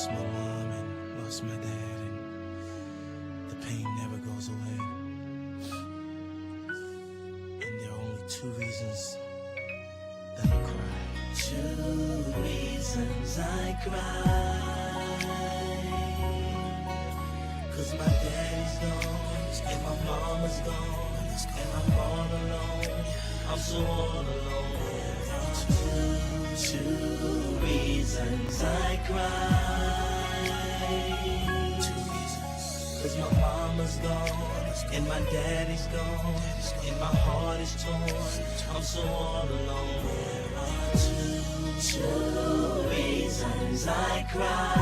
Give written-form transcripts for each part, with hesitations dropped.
lost my mom and lost my dad, and the pain never goes away. And there are only two reasons that I cry. Two reasons I cry. 'Cause my daddy's gone, and my mama's gone, and I'm all alone. I'm so all alone. Two reasons I cry. Two reasons. 'Cause my mama's gone, and my daddy's gone, and my heart is torn. I'm so all alone. Two reasons I cry.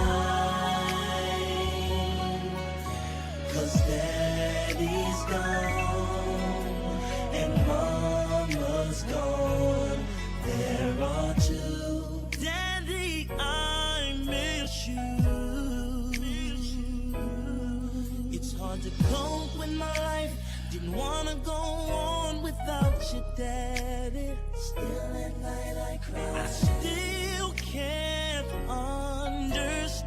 'Cause daddy's gone, and mama's gone. There are two. Daddy, I miss you. It's hard to cope when my life didn't wanna go on without your daddy. Still at night I cry. I still can't understand.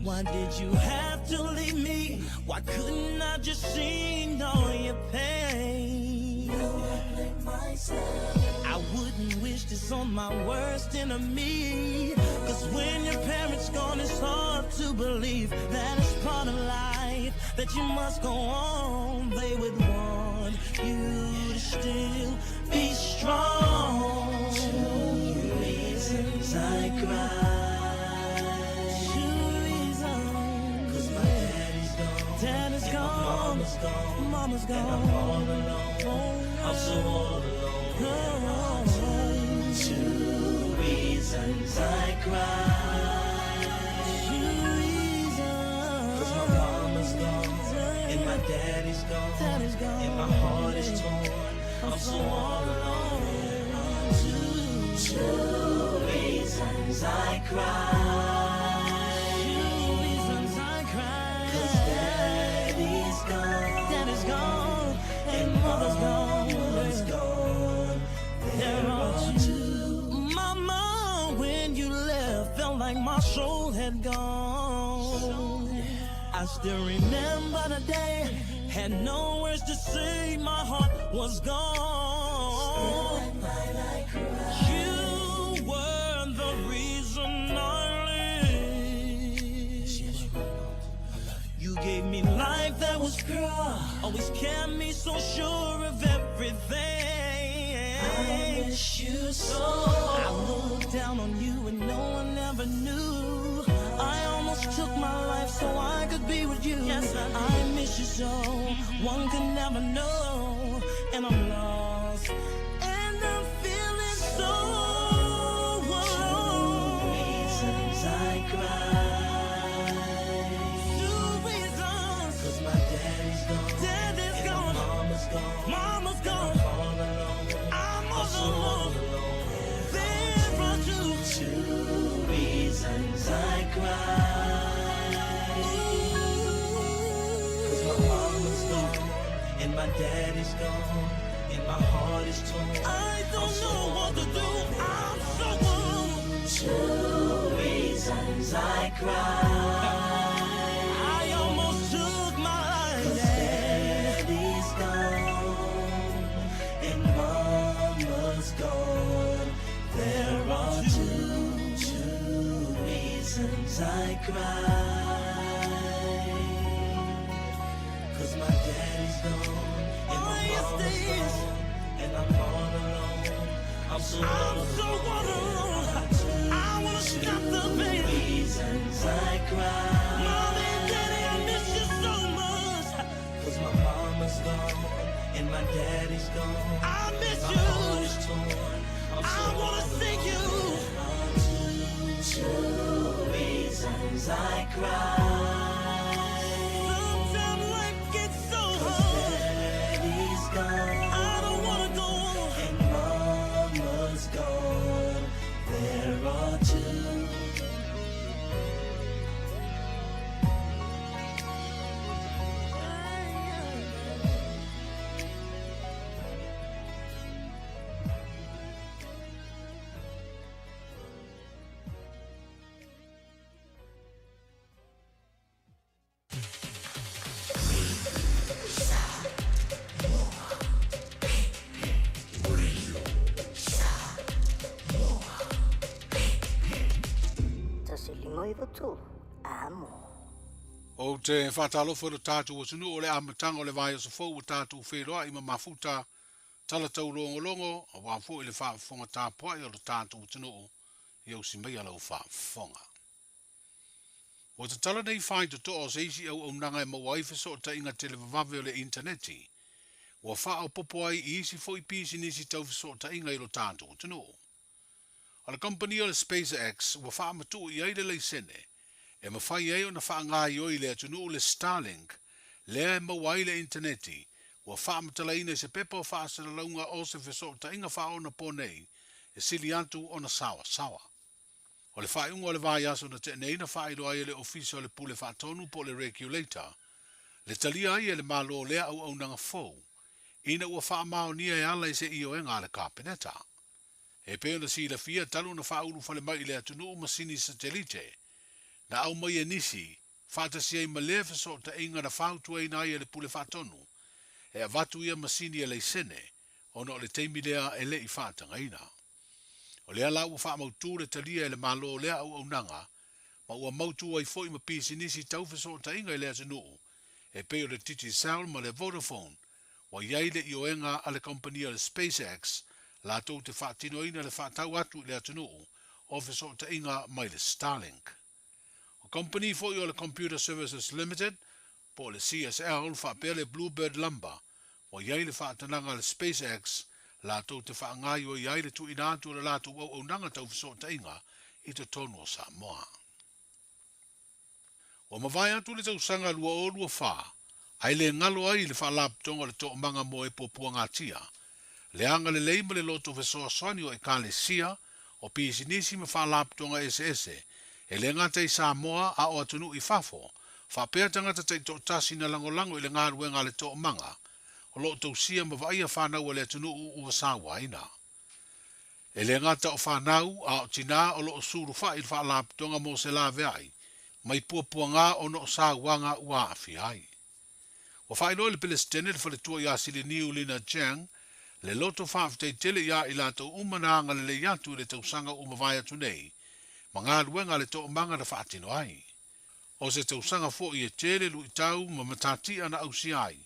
Why did you have to leave me? Why couldn't I just see all your pain? I wouldn't wish this on my worst enemy. 'Cause when your parents gone, it's hard to believe that it's part of life, that you must go on. They would want you to still be strong. Two reasons I cry. Two reasons. 'Cause my daddy's gone. Daddy's gone. My mama's gone. Mama's gone. And I'm all alone. I'm so all alone. Two reasons I cry. Two reasons. 'Cause my mama's gone, and my daddy's gone, and my heart is torn. I'm so all alone. Two reasons I cry. Two reasons I cry. 'Cause daddy's gone, and mother's gone. There are two. Mama, when you left, felt like my soul had gone. I still remember the day, had no words to say, my heart was gone. You were the reason I lived. You gave me life that was pure, always kept me so sure of everything. I miss you so. I looked down on you and no one ever knew. I almost took my life so I could be with you. Yes, I miss you so. One could never know. And I'm lost, and I'm feeling so alone. Two reasons I cry. Two reasons. 'Cause my daddy's gone. Daddy's gone. And my mama's gone. Mama's gone. I'm all alone. I'm all alone. There are two reasons I cry. 'Cause my mama's gone, and my daddy's gone, and my heart is torn. I don't know what to do. I'm so alone. Two reasons I cry. I almost took my life. 'Cause daddy's gone, and mama's gone. There are two reasons I cry. 'Cause my daddy's gone, and my mama's gone, and I'm all alone. I'm so all alone. I wanna stop the pain. Two reasons I cry. Mommy and daddy, I miss you so much. 'Cause my mama's gone, and my daddy's gone. I miss you. My heart is torn. I wanna see you. Two reasons I cry. Sometimes life gets so hard. Daddy's gone. I don't wanna go on. And mama's gone. There are two. se lingoi votu amo. O te whātalofa o tātou o tunu o le amatanga o le vai o sa fau o tātou wheroa i mafuta tala tau longo a wāfo i le whaafonga tāpua i o le tātou o tunu o i au si mai ala o whaafonga. O te tala nei whai to o se isi au nanga e mawaifa so o ta inga te le vavave o le interneti. Wa wha au popo ai i isi fo i pisi nisi tau so o ta inga i lo tātou o tunu o. O le company o le SpaceX wa wha amatu i aile lei sene e mawhai e o na wha ngā i oi le atunu o le Starlink, lea e mawai le interneti, wa wha amatala ina se pepa o wha asana launga o se wheso ta inga wha o na ponei, e sili antu o na sawa. O le wha iunga o le vai aso na te nei na wha ilo ai le ofisi o le pule wha tonu po le regulator, le talia ai e le malo lea au nanga fau, ina ua wha mao nia e ala i se io e ngā le kāpeneta. E peo na si la fia talu na wha ulu whale mai le atunu o masini satelite, na au mai e nisi, whātasi ai malea whaso ta inga na whautu ai nai e le pule whatonu, e a watu ia masini e le sene, ono o le teimi lea e le I whātanga ina. O lea lau ua whaamautu le talia e le malo lea au nanga, ma ua mautu ai fo I ma pisi nisi tau whaso ta inga e le atunu, e peo le titi Cell ma le Vodafone, wa iai le ioenga a le company o le SpaceX, la tau te whaatino ina le whaatau atu le atunu, o whaso ta inga mai le Starlink. O company fo I o le Computer Services Limited, po le CSL whaapea le Bluebird Lumber, wa iai le whaatananga le SpaceX, la tau te whaangai o iai le tu inatu le la tau au nanga tau whaso ta inga, I te tonu o Samoa. O mawai atu le tau sanga lua o lua wha, ai le ngalo ai le whaalaptonga le to manga mo e popua ngā tia, le anga le leima le loto whaso aswani o e kāle sia, o pisinisi me whaalaptonga ese, e le ngata I Samoa a o atunu I fafo, whapea tangata tei to tasi na lango I le ngā ruenga le to manga, o lo tau sia ma vaia whanau le atunu ua sawa ina. E le ngata o whanau a o tina o lo suru wha I whaalaptonga mo se la veai, mai puapua ngā o no sawanga ua afi ai. O whaino le Palestine le whaletua I asili niu Lina Jiang, le loto whaafutei tele ia I lato umanaanga le leiatu le tausanga umawai atu nei, ma ngā ruenga le to manga na whaatino ai. O se tausanga fo I e tele lu I tau ma matati ana ausi ai,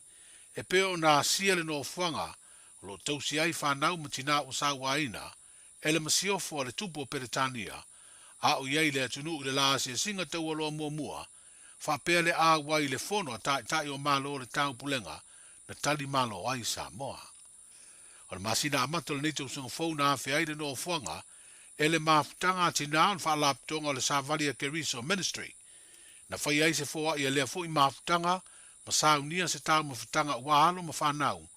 e peo na asia le no fuanga, lo tausi ai whanau matina o sawa aina, e le masiofo le tupo Peretania, a o iei le atunu le la asia singa tau aloa mua, whapea le a wai le fono a tai o malo le tau pulenga, na tali malo ai Samoa. O le masina amata le nito usanga fau na awhi ai le no fuanga, e le mafutanga tina on whaalaptonga le Savalia Keriso Ministry, na whai ai se fōa I lea fōi mafutanga, ma saunia se tau mafutanga wālo ma whanau,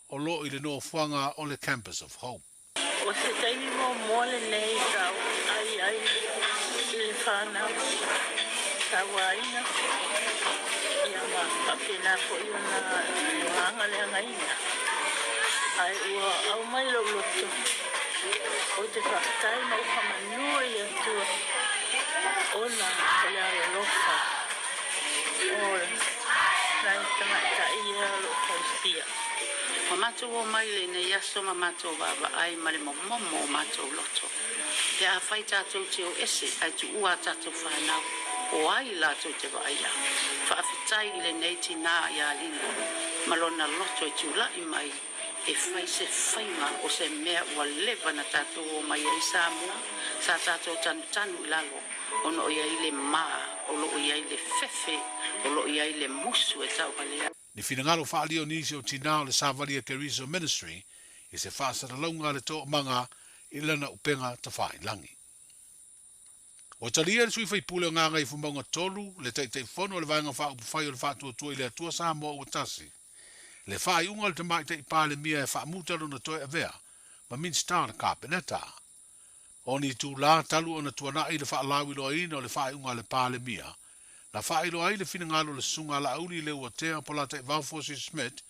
o lo I le no fuanga o le Campus of Hope. O se taimi mo mole nei tau, ai, I le whanau, tau aina, ia ma papena fo I ona hanga le angaina. Ai ua au mai lo loto, o te whakatai na uka manua I atua, ona le ara lofa, o nai tamata ia lo tausia. Ma matou o mai le nei aso ma matou baba ai ma le momomo o matou loto. Te a whai tātou te o ese ai tu ua tātou whanau o ai lātou te waia. Whaafitai I le nei tina I a lina malona loto I tu lai mai e whai se whainga o se mea ua lewa na tātou o mai ai Samoa sa tātou tanu I lalo ono o iai le maa o lo o iai le fefe o lo o iai le musu e tau halea. Ni finangalo whaalio nisi o tina o le Savalia Keriso Ministry, I se whaasara launga le to manga I lana upenga ta whae langi. O talia le sui whai pule o nganga I fumaunga tolu, le tei whono le vaenga wha upufai o le whaatua tua I le atua Samoa o tasi. Le whae unga le tamai tei pāle mia e wha mutaro na toi avea, ma min star na kāpeneta. O ni tū la talu o na tuana I le wha alawi loa ina o le whae unga le pāle mia, na whaelo ai le finangalo le sunga la auli le ua tea polata I Valfosi Smith,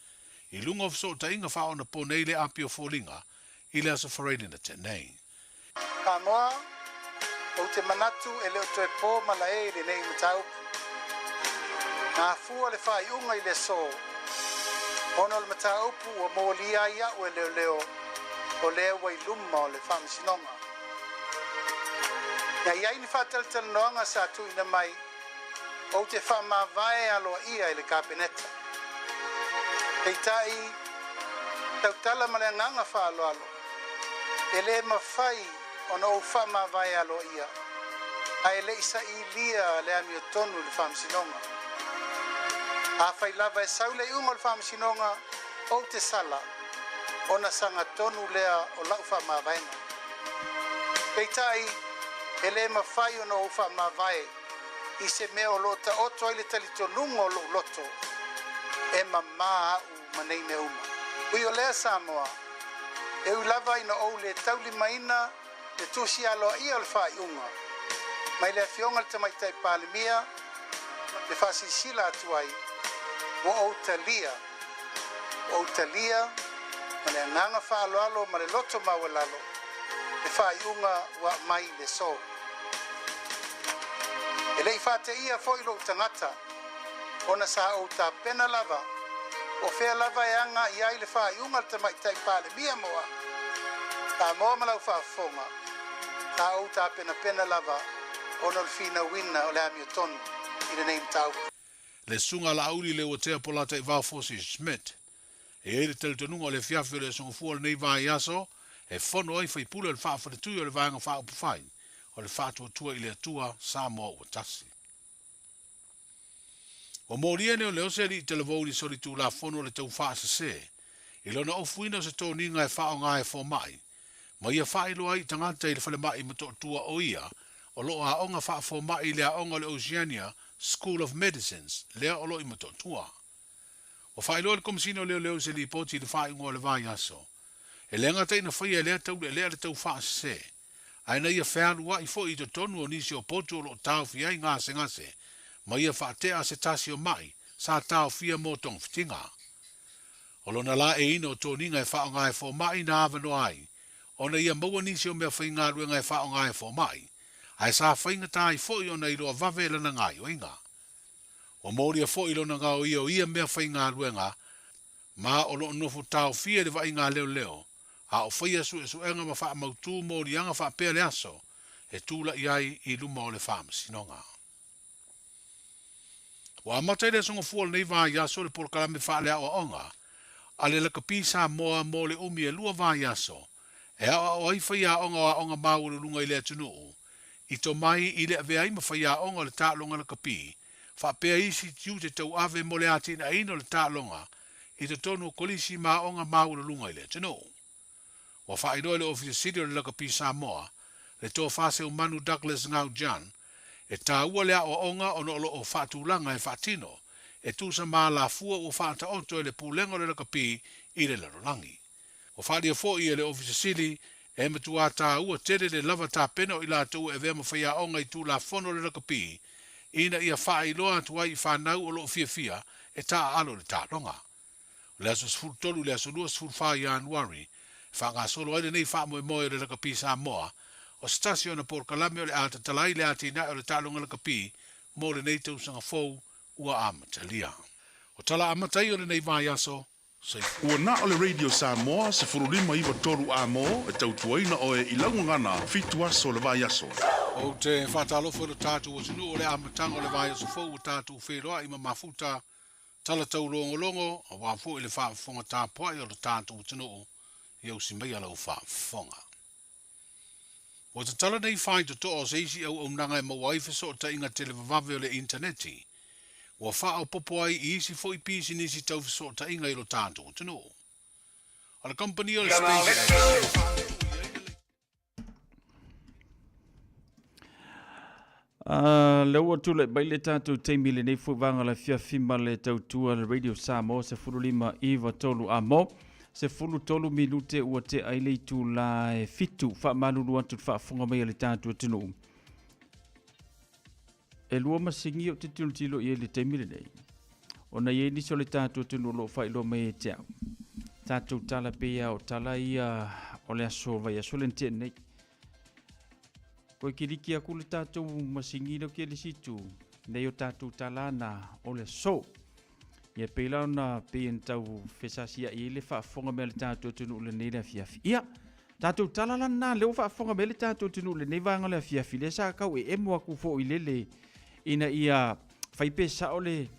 I lunga of so ta inga whao na ponei le api o fōlinga, I le asa whareini na te nei. Ka noa, o te manatu e leo toe pō mala e le nei matau. Nā fua le whai unga I le so, ono le matau pu o mō lia ia o leo o leo wai luma o le whamisinonga. iai ni whātalanoanga sa tu ina mai o te whamawhae aloa ia i le kāpeneta. Kei tai tautala ma le nganga whaaloalo. E le mawhai o na o whamawhae aloa ia. Ai le isa i lia le ami o tonu le whamsinonga. A whai lava e saule i unga le whamsinonga o te sala o na sanga tonu lea o lau whamawhaenga. Kei tai e le mawhai o na o whamawhae i se mea o lota oto ai le talitonunga o lo loto e mamā au manei me uma. Ui o lea Samoa, e u lava ina ou le tauli maina le tusi aloa ia le whai unga. Mai le fionga le tamaitai pālimia, le whasisila atu ai, o ou talia, ma le nganga whaaloalo ma le loto mawalalo, le whai unga wa mai le so. E lei whate ia fo ilo tangata, ona sa o ta pena lava, o fea lava e anga i ai le whai unga te maitai pāle mia moa, ta moa malau whaafonga, ta o ta pena lava, ona le fina wina o le ami o tonu, i le neim tau. Le sunga la auli le o tea polata i vau fosi Smith, e le teletonunga o le fiafi o le songa fua le nei vai aso, e fono ai fai pula le whaafare o le vanga whaapufai, o le whātua tua i le atua Samoa ua tasi. O mōria ne o leo se li i televoni sori tū la fono le tau whaasa se, i lona o fuina se tō ninga e whao ngā e fō mai, ma ia whaeloa i tangata i le whale mai mato tua o ia, o lo a onga wha fō mai le a onga le Oceania School of Medicines, lea o lo i mato tua. O whaeloa le komisino leo se li i poti le whae ungo le vai aso, e lenga teina whaia lea tau le tau whaasa se, aina ia wheanua i fo i to tonu o nisi o poto lo tau fia i ngase, ma ia whaatea se tasi o mai, sa tau fia mō tong fitinga. O lona la e ino o tōninga e whao ngai fo mai na avano ai, ona ia maua nisi o mea whainga ruenga e whao ngai fo mai, ai sa whainga tā i fo i ona i roa vavela na ngai o inga. O mōria fo i lona ngā o ia mea whainga ruenga, ma o lo nofu tau fia le vainga leo, a o whaia su enga ma wha mautu mōri anga wha pēle aso, e tūla i ai i luma o le whaam sinonga. Wa amatai le songa fuol nei vai aso le porkalame wha lea o onga, a le laka pisa moa mo le umi e lua vai aso, e a o ai whaia onga mau le lunga i lea tunuu, i to mai i le avea ima whaia onga le tālonga laka pi, wha pēa isi tiu te tau ave mo le ati na ino le tālonga, i te tonu kolisi ma onga mau le lunga i lea tunuu. Wa whaeroa le ofisi siri o le laka pi Samoa, le tō whase o Manu Douglas Ngau Jan, e tā ua lea o onga o no o whaatulanga e whaatino, e tūsa mā la fua o whaata onto e le pūlengo le laka pi i le larolangi. O whaaria fo i le ofisi siri, e matua tā ua tere le lava tā peno i la tau e vema whaia onga i tū la fono le laka pi, ina ia whaailoa tua i whanau o lo fia e tā alo le tā longa. Le aso sfuru tolu le aso lua sfuru wha i Anuari, whanga solo aile nei wha moe le laka pi Samoa, o stasio na porkalame o le ata talai le ati na o le talonga laka pi, mo le nei tausanga fau ua amatalia. O tala amatai o le nei vai aso, ua na o le Radio Samoa se furulima iwa toru a mo e tautuaina o e ilaungana fitu aso le vai aso. o te whatalofo o le tātu o sinu o le amatanga o le vai aso fau o tātu wheroa ima mafuta tala tau longo, o wafu i le whaafonga tāpoi o le tātu o sinu iau si mai ala o whaafonga. O te tala nei whai to o seisi au nanga e mawaife so o ta inga televavave o le interneti, ua wha o popo ai i isi fo i pisi nisi tau so o ta inga i lo tātu o tino. O le company o le station... Le ua tule bai le tātou teimi le nei fuwanga le fiafima le tautua le Radio Samoa se furulima iwa tolu a mo. Se fulu tolu minute ua te aile i tu la e fitu wha malulu atu wha funga mai le tātua tino. E lua masingi o te tino tilo i le teimile nei. O na iei niso le tātua tino lo wha ilo mai e te au. Tātou tala pea o tala ia o le aso vai aso le nte nei. Koe kiriki aku le tātou masingi no kia le situ. Nei o tātou tala na o le aso. Ia peila na pein tau fesasia i le whaafonga mea le tātou tunu le nei le fiafi. Ia, Tātou tala lana leo whaafonga mele tātou tinu le nei vanga le fiafi le sa kau e mua ku fo i lele ina ia whaipe sa ole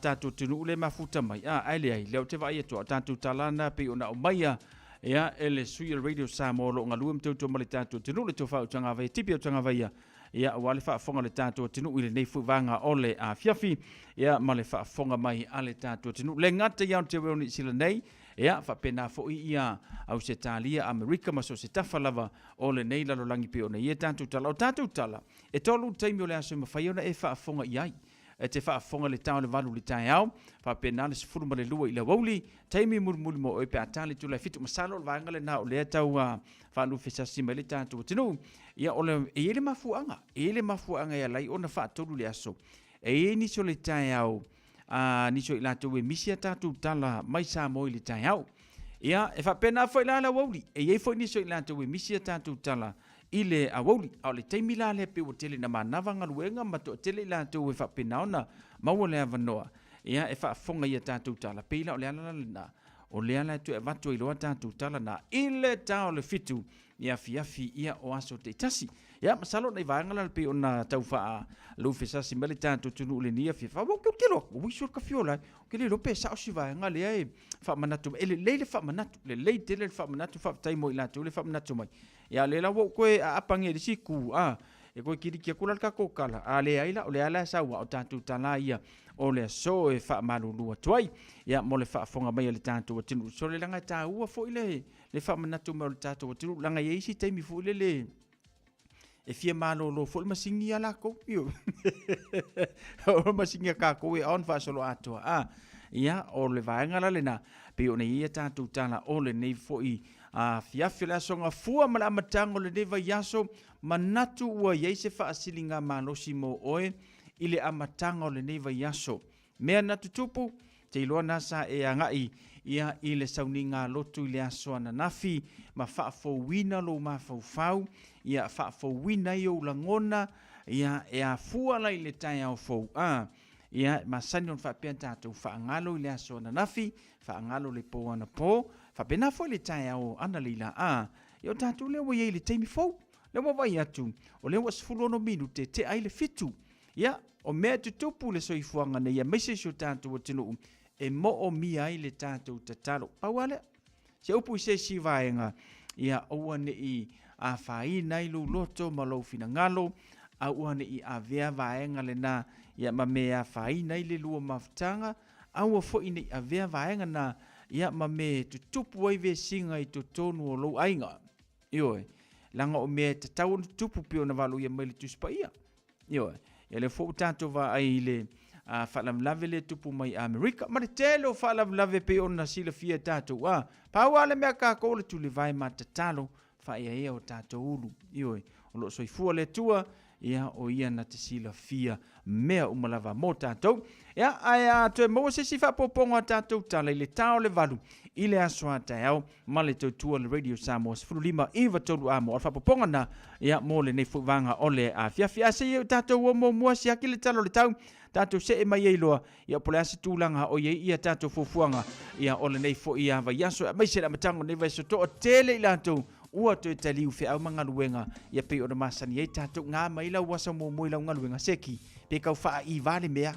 tātou tinu le mafuta mai. Aile ai, leo te vai atua tātou talana pe ona o maia ia ele sui radio Samoa lo ngalua mtautua male tātou tinu le tō whautanga vai tipi o tanga vai ia wale whaafonga le tātou tinu i le nei vanga ole a fiafi ia male whaafonga mai ale tātou tinu. Le ngata iau te weoni sila nei ia whapena fo ia au se talia Amerika maso se tawhalawa o le nei lalo langi pe ona ia tātou tala. O tātou tala e tolu taimi o le aso mawhai ona e whaafonga iai. E te whaafonga le tau le walu le tai au, whapena le sifuru ma le lua i le wauli, taimi murumuri mo oe pe atali tu le fitu masalo le vanga le na o le tau whaanu whesasi mai le tātou tinu. Ia o le e le mafuanga ia lai ona whaatolu le aso. E niso le tai au, niso i lātou e misia tātou tala mai sa mo i le tai au. Ia e whapena fo i la wauli, e iei fo niso i lātou e misia tātou tala ile a wauli au le taimi la le pe o tele na manavanga luenga ma to tele la to e whapena ona maua le avanoa ia e whaafonga ia tātou tala peila o le ala na o le ala tu e watu i loa tātou tala na ile tau le fitu ia fiafi ia o aso te tasi ia masalo nei vaangala le pe ona tau wha lu fesasi mele tātou tunu le nia fia wha kilo o wisur ka fiola ke le lope sa o si vaanga le ai wha manatu ele leile wha manatu le lei tele wha manatu wha taimo i lātou le wha manatu mai ia le la wo koe a apange le siku e koe kiri kia kula ka kokala a le aila o le ala saua o tātou tala ia o le so e wha marulua tuai ia mo le wha fonga mai le tātou atinu so le langa tā ua fo ile le wha manatu mai le tātou atinu langa ia isi taimi fo ile le e fia malolo fo le masingi ala ko io o masingi ka ko e on fa solo atua ia o le vaenga le na pe o ne ia tātou tala o le nei fo i fiafi la songa fua ma la matango le neva yaso manatu ua yeise fa asilinga malosi mo oe ile amatango le neva yaso mea natu tupu te iloa nasa e angai ia ile sauninga lotu ile aso ananafi ma fa'afo wina lo ma fau ia fa'afo wina i o langona ia e a fua la ile tai au fou ia masani on fa'apea tātou fa'angalo ile aso ananafi fa'angalo le po ana po whapena fo le tai au ana leila i o tātou leo wai le teimi fau leo wawai atu o leo wasfulono minute te ai le fitu ia o mea tutupu le soifuanga na ia meise so tātou o tinu e mo o mi ai le tātou tatalo pauale se upu i se si vaenga ia oua ne i a whai nai lu loto ma lau fina ngalo a ua ne i a vea vaenga le na ia ma mea whai nai le lua maftanga a ua fo i ne a vea vaenga na ia ma me tutupu ai ve singa i to tonu o lo ainga ioe langa o me te tau tutupu pio na valu ia mai le tuspa ioe ia le fo tanto va ai le falam lave le tupu mai Amerika ma le telo falam lave pe ona sila fia tatu pa wale me ka ko le tu le vai matatalo fa ia o tatu ulu ioe o lo soifua le tua ia o ia na te sila fia mea umalava mo tātou. Ia, ai te mo se si whapoponga tātou tala i le tau le valu i le asoa tai au ma le tautua le Radio Samoa Sefululima iwa tolu amo o whapoponga na ia mo le nei fuwanga o le a fiafia se iau tātou o mo mua si haki le talo le tau tātou se e mai eiloa ia pole ase tūlanga o ia tātou fufuanga ia o le nei fo ia vai aso mai se la matango nei vai so to o tele i lantou ua to taliu fe au manga luenga ia pe o masani e tātou ngā mai lau wasa mo mo lau ngaluenga seki pe kau faa i vale mea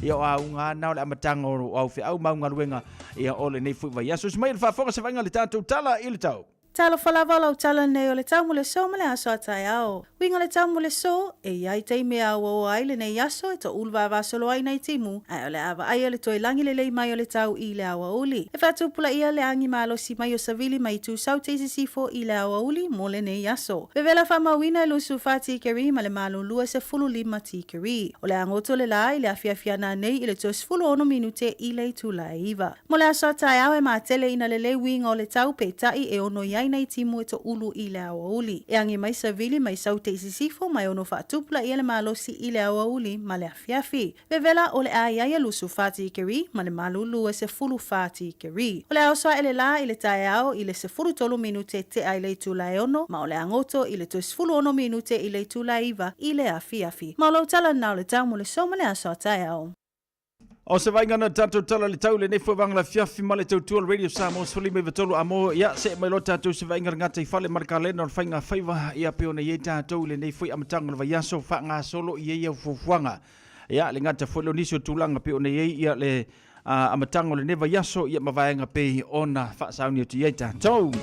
ia o au ngā nao le amatango o au fe au mau ngaluenga ia o le nei fui vai aso smail faa fonga se vainga le tātou tala i le tau Talo falava lau tala nei o le tau mo le so ma le aso atai ao. Winga le tau mo le so, e iai teime au o aile nei aso e to ulwa vasolo ai nei timu, ai o le awa ai o le toi langi le lei mai o le tau i le awa uli. E fatu pula ia le angi malo si mai o savili mai tu sau teisi sifo i le awa uli mo le nei aso. Vevela fama wina e lusu fati keri ma le malo lua se fulu lima ti keri. O le angoto le la i le afiafiana nei i le tos fulu ono minute i le tu la iwa. Mo le aso atai ao e maatele ina le le winga o le tau pe tai e ono iai nei timu e to ulu i le awa uli. E angi mai savili mai sau te isisifo mai ono whaatupula i le malosi i le awa uli ma le afiafi. Vevela o le aiai lusu fati keri ma le malulu e se fulu fati keri. O le aosoa ele la i le tae ao i le se fulu tolu minute te ai le tula e ono ma o le angoto i le to fulu ono minute i le tula iwa i le afiafi. Ma o lau tala nao le tau mo le so ma le asoa tae ao. O se vai ngana tātou tala le tau le nei fua wangala fiafi ma le tautua le radio Samoa sfali me vatolu amo ia se mai lo tātou se vai ngana ngata i fale markalena o le whainga whaiva ia peo na iei tātou le nei fui amatanga le vaiaso wha ngā solo i iei au fufuanga ia le ngata fuelo nisi o tūlanga peo na iei ia le amatanga le neva yaso ia mavaenga pe ona wha sauni o tu iei tātou.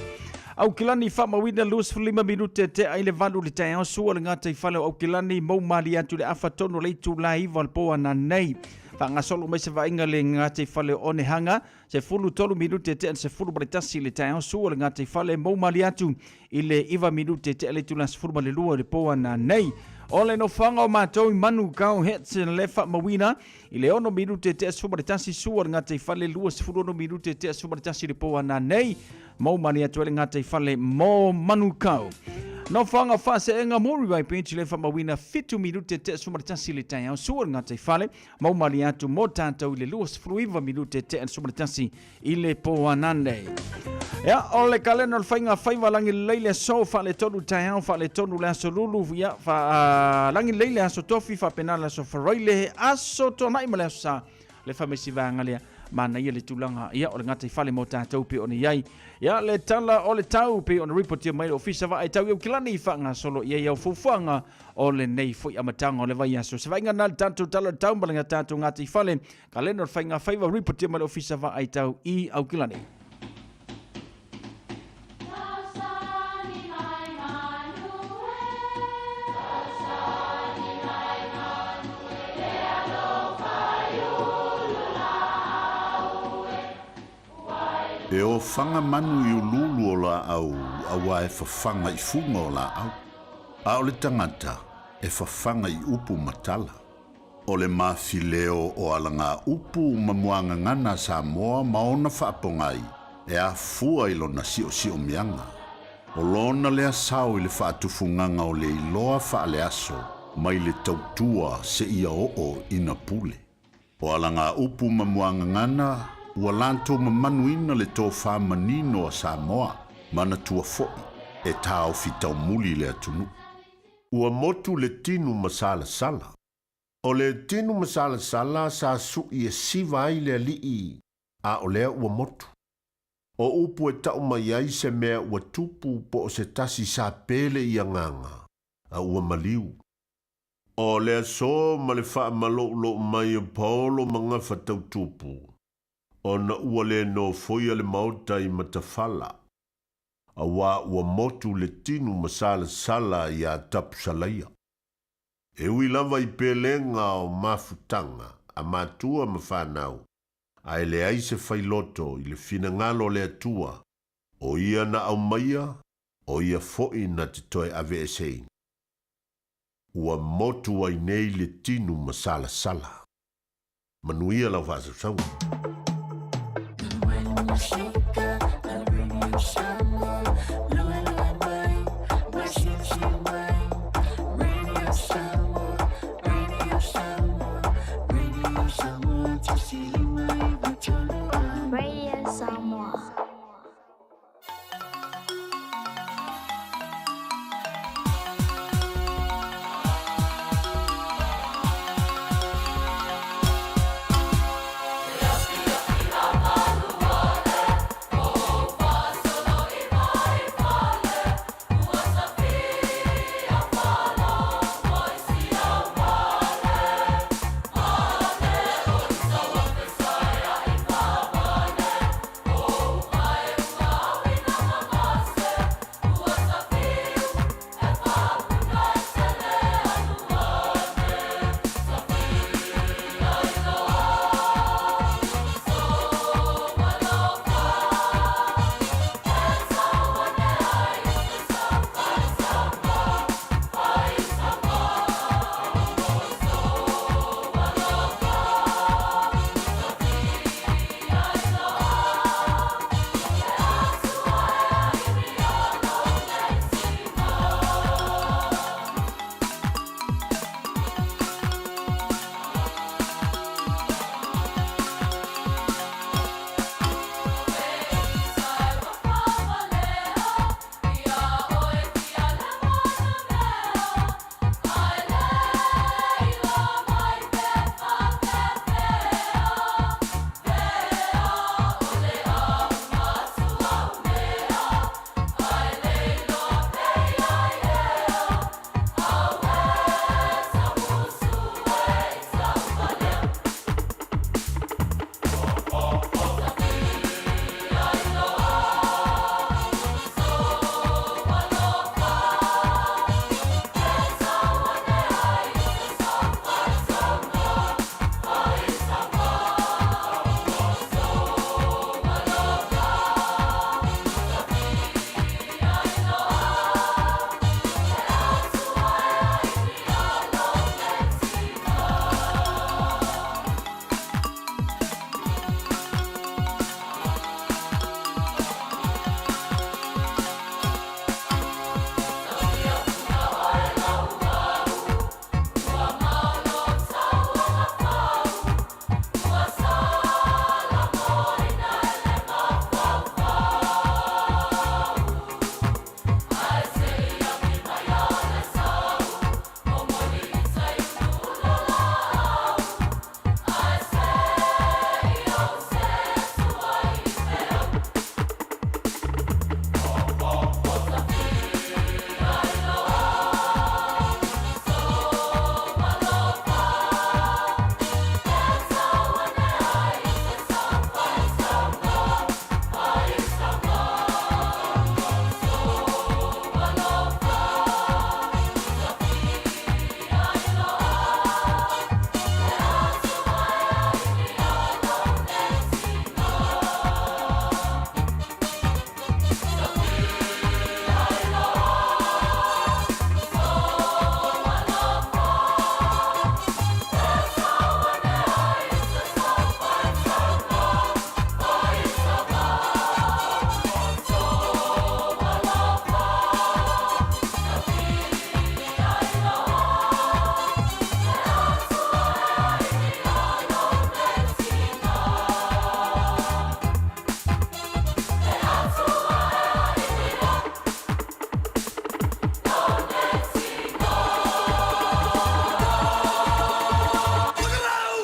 Au kilani fa mawina lus lima minute te ai le valu le tai sua le ngata i fale au kilani mau mali atu le afatono le tu lai val po ana nei fa nga solo mai se vainga le ngata i fale one hanga se fulu tolu minute te se fulu bretasi le tai sua le ngata i fale mau mali atu i le iva minute te le tu las fulu le lua le po ana nei ole no fanga o matou manu kau het le fa mawina i le ono minute te se fulu bretasi sua le ngata i fale lua se fulu no minute te se fulu bretasi le po ana nei mau mani atu ele ngata i fale mo manu kau. No whanga whase e ngā mori wai penchi le whamawina 5 minute te sumaritasi le tai au sua ngata i fale. Mau mani atu mo tātou i le luas fruiva minute te sumaritasi i le poanane. Ia, o le kalena le whainga whaiva langi leile so whale tonu tai au whale tonu le aso lulu. Ia, langi leile aso tofi whapenala aso wharoile aso tonai ma le aso sa le whamesi vanga lea. Mana ia le tulanga ia o le ngata i fale mo tātou pe ona iai. Ia le tala o le tau pe ona reportia mai le ofisa wa ai tau iau kilani i whanga solo iai au fufuanga o le nei fui amatanga o le vai aso. Se vainga nal tātou tala tau malinga tātou ngata i fale ka leno le whainga whaiva reportia mai le ofisa wa ai tau i au kilani. E o whanga manu i ululu o la au, awa e whawhanga i funga o la au. A o le tangata, e whawhanga i upu matala. O le mawhileo o alanga upu mamuanga ngana Samoa maona whaapongai, e a fua i lona si o mianga. O lona lea sao i le whaatufunganga o le iloa whaale aso, mai le tautua se ia o ina pule. O alanga upu mamuanga ngana, ua lanto mamanuina le tō whamanino a Samoa, mana tua foi, e tāo fitau muli le atunu. Ua motu le tinu masala sala. O le tinu masala sala sa sui e siva ai le alii, a o lea ua motu. O upu e tau mai ai se mea ua tupu po o se tasi sa pele i anganga, a ua maliu. O lea so ma le wha malo mai a paolo mga whatau tupu. Ona ua le no foia le mauta i matawhala. Awa ua motu le tinu masala sala i a tapu salaia. E ui lava i pelenga o mafutanga, a matua mawhanau. A ele aise whailoto i le fina ngalo le atua. O ia na au maia, o ia foi na te toe ave esei. Ua motu ai nei le tinu masala sala. Manuia lau vasa saunga. Oh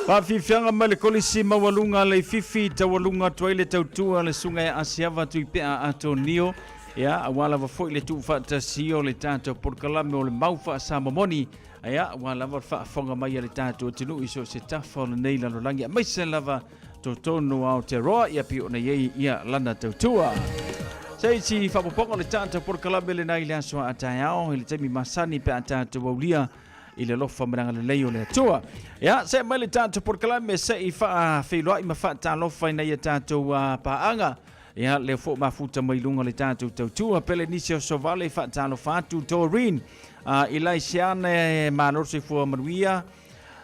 Whawhiwhianga mai le kolisi mawalunga le fifi tawalunga toile tautua le sunga e asiava tui pea Antonio. Ia, awala wa foi le tu whata sio le tātou porkalame o le mauwha sa mamoni. Ia, awala wa whafonga mai le tātou tinu iso se tafa o le neila no langi. Mai se lava totono au te roa ia pi o na yei ia lana tautua. Sei si whapoponga le tātou porkalame le nai le aswa atai ao. Ile temi masani pe tātou aulia. Ile lofa maranga le leo le atua. Ia, se mai le tātou porkalame se i wha whiloa i ma wha tā lofa ina ia tātou paanga. Ia, leo fo mafuta mai lunga le tātou tautua. Pele nisi o sovale wha tā lofa atu Torin. Ilai seane manorse fua manuia.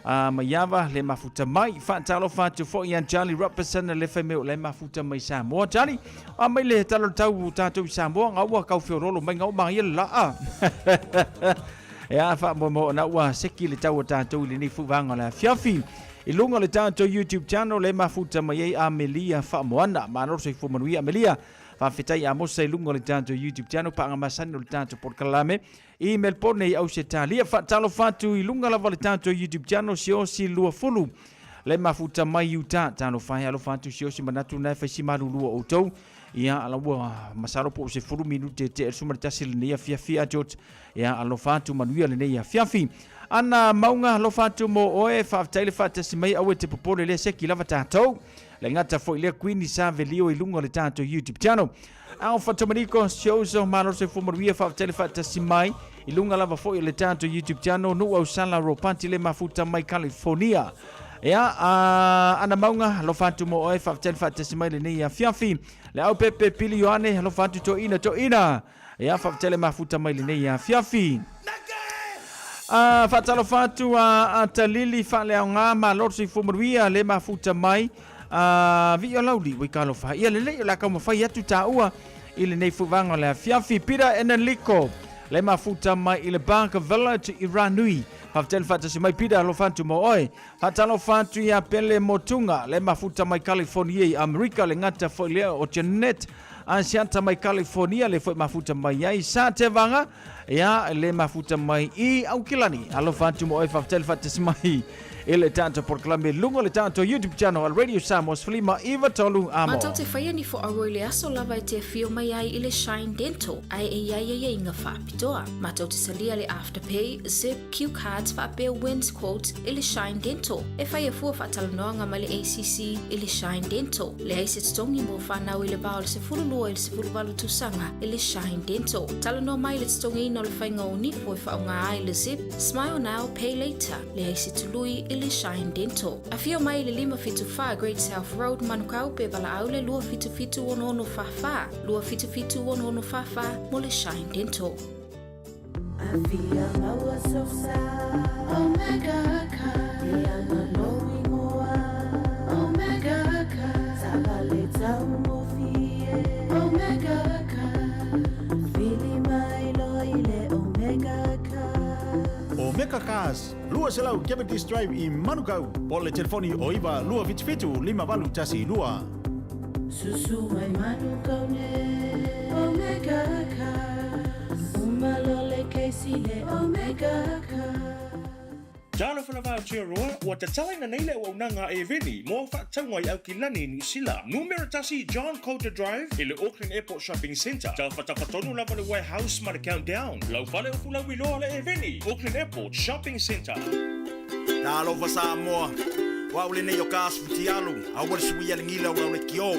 Maiava le mafuta mai. Wha tā lofa atu fo ian Charlie Robertson le whaimeo le mafuta mai Samoa. Charlie, mai le talo tau tātou Samoa. Ngaua kau whiorolo mai ngau mai laa. Ia fa mo na ua seki le tau tātou le ni fuwanga la fiafi. I lunga le tātou YouTube channel le mafuta mai Amelia fa moana. Manor se fu manuia Amelia. Fa fitai a mosa i lunga le tātou YouTube channel pa ngamasani le tātou porkalame. Email pone i au se talia fa talo fatu i lunga la le tātou YouTube channel si osi lua fulu. Le mafuta mai uta talo fai alo fatu si osi manatu na fa si malu lua o tau. Ia ala ua masaro po se furu minute te sumar tasi le nia fiafia George. Ia alo fatu manuia le nia fiafi. Ana maunga alo fatu mo oe whaaftaile whaatasi mai awe te popole le seki lava tātou. Le ngata fo ilea kuini sa velio i lunga le tātou YouTube channel. Ao Fatomaniko Sioso malo se fumaruia whaaftaile whaatasi mai. I lunga lava fo le tātou YouTube channel. Nu au sala ropanti le mafuta mai California. Ia, ana maunga alo fatu mo oe whaaftaile whaatasi mai le nia fiafi. Le au pepe pili yoane alo fatu to ina. Ia, whaaftaile mafuta mai le nia fiafi. Fatalo fatu talili fale au ngā ma lorsi fumaruia le mafuta mai vi o lauli wikalo fa ia lele la kama fa atu taua ile nei fuwanga le fiafi pira enaliko le mafuta mai ile Bank Village Iranui haftel fatasi mai pira lo fatu mo oi fatalo fatu ya pele motunga le mafuta mai California America le ngata fo le o Janet Ansianta mai California le foi mafuta mai ai sa te vanga ia le mafuta mai I au kilani alo fatu mo fa tel fatis mai ele tanto porklame lungo le tanto YouTube channel al Radio Samos Flima Eva Tolu amo Matau te whaia ni fo aroi le aso lava te fio mai ai ile Shine Dental ai e inga whaapitoa Matau te salia le Afterpay Zip Q Cards whaapea wins quote ile Shine Dental e whaia fua whaatalanoanga ma le ACC ile Shine Dental le aise tongi mo whanau ile bao le se furulua ile se furuwalu tusanga ile Shine Dental talanoa mai le tongi no le whainga o nifo e whaunga ai le Zip Smile Now Pay Later le aise tului ile Shine Dental. A fio mai le 555 Great South Road Manukau pe bala aule lua fitu ono fafa. Lua fitu ono fafa mo le Shine Dental. I feel lower so sad. Omega ka. Diana knowing more. Omega ka. Sabaleta umofie. Omega ka. Feeling my loyale Omega ka. Omega Cars, lua selau Cavendish Drive I Manukau. Pole telefoni o iwa lua fitu 5 tasi lua. Susu mai Manukau ne Omega ka. Umalole kesi le Omega ka. Jalo fana va tia roa wa te tala na neile o nanga e veni mo fa tangwa I au kilani ni sila numero tasi John Coulter Drive I le Auckland Airport Shopping Centre ta whatakatonu lava le warehouse ma le countdown lau fale o fula wiloa le e veni Auckland Airport Shopping Centre Talo fa Samoa wa ule ne yo kasu tialu a wale suia le ngila wa le kio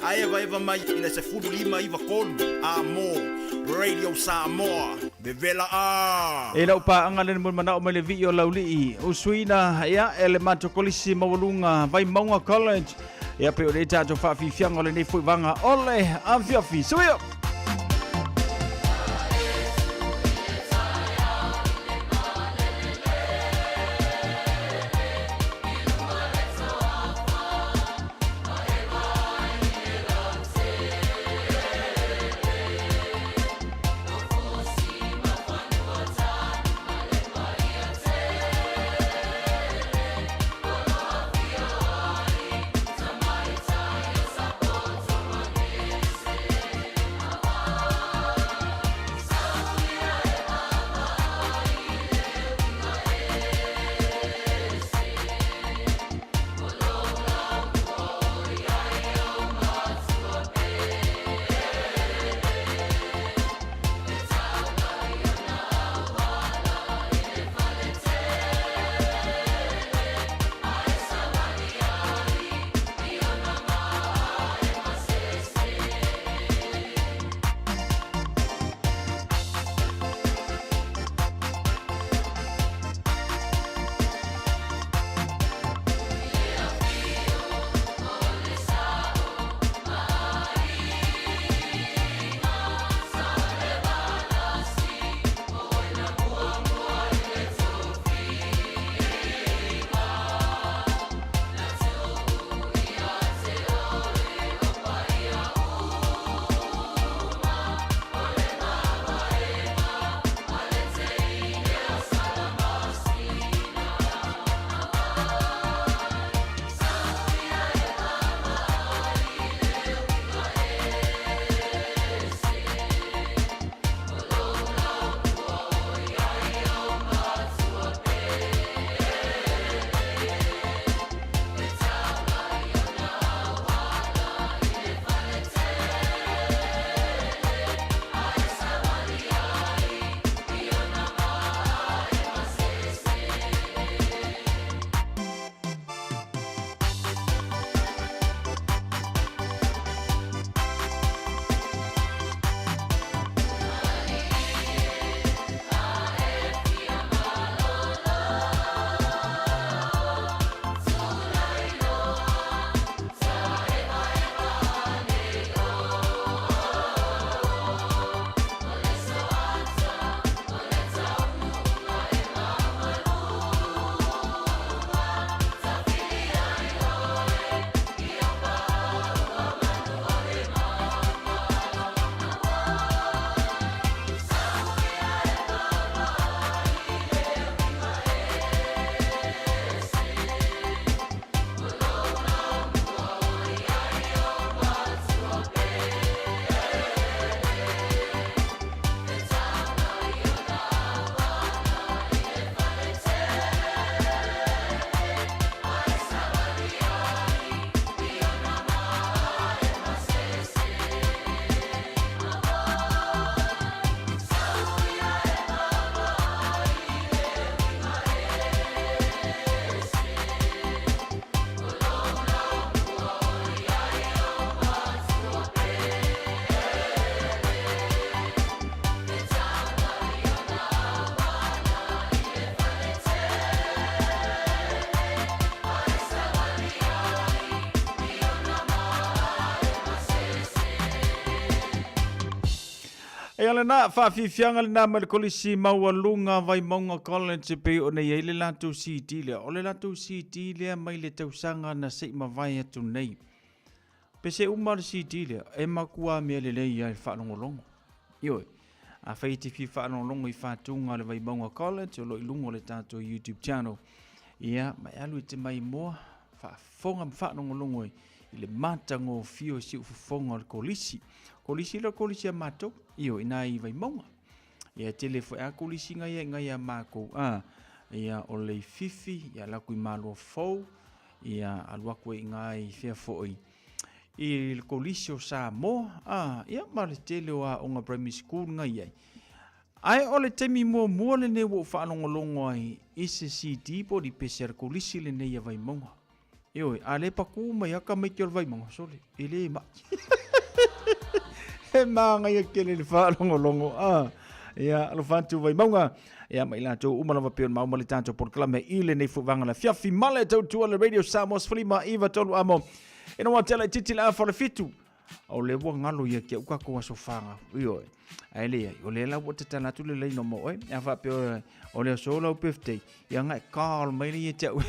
a eva mai ina se fudu lima iva kolu amo Radio Samoa Bevela a e lau pa anga le mo mana o le vi o lauli usuina ia ele matokolisi mawalunga vai maunga college ia pe o le tato fa fi fianga le nei foi vanga ole a fiafi suio E ala na whaafianga le nā malakolisi maualunga vai maunga college pe o nei le lātou CD lea. O le lātou CD lea mai le tausanga na sei mawai atu nei. Pe se umar CD lea, e makua mea le lei ai whaanongolongo. Ioi, a whaiti fi whaanongolongo I whātunga le vai maunga college o lo ilungo le tātou YouTube channel. Ia, mai alu te mai moa, whaafonga whaanongolongo I le matango fio si ufufonga le kolisi. Kolisi la kolisi a matou. Iyo ina I vai maunga. Ia telefo a kolisi ngai a mako. Ia o le fifi, ia laku I malo fau, ia aluaku I ngai fea foi. I le kolisi o Samoa, ia ma le tele o a onga primary school ngai ai. Ai o le temi mua le ne wo whaanongolongo ai ise CD po di pese kolisi le nei a vai maunga. Iyo, a le paku mai aka mai kia vai maunga sole. Ele ma. He maanga ia kele le whaanongolongo. Ia, alo whantu vai maunga. Ia, mai lātou umalawa peo mauma le tātou porklame ile nei fuwanga la fiafi male tautua le Radio Samos Flima Iwa tolu amo. Ina wa tela titi la afara fitu. O le wa ngalo ia kia ukako wa sofanga. Iyo, aile o le la wata tala tule le ino mo. Ia wha peo o le sola upefte. Ia ngai kaal mai le ia tau.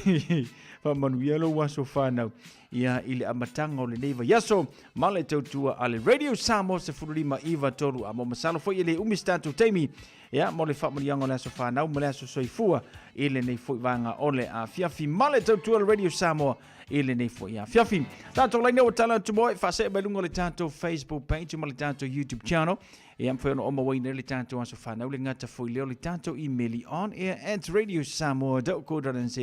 Whamanu ialo wa sofana. Ia ile amatanga o le neiva yaso male tautua ale Radio Samos se furulima Iwa tolu amo masalo fo ile umistatu teimi ia mo le whamurianga le aso whanau mo le aso soifua ile nei fo vanga ole a fiafi male tautua le Radio Samoa ile nei fo ia fiafi tato laina o tala tumoe whase belungo le tato Facebook page mo le tato YouTube channel ia mwheno o mawaina le tato aso whanau le ngata fo ileo le tato emaili on air at radiosamoa.co.nz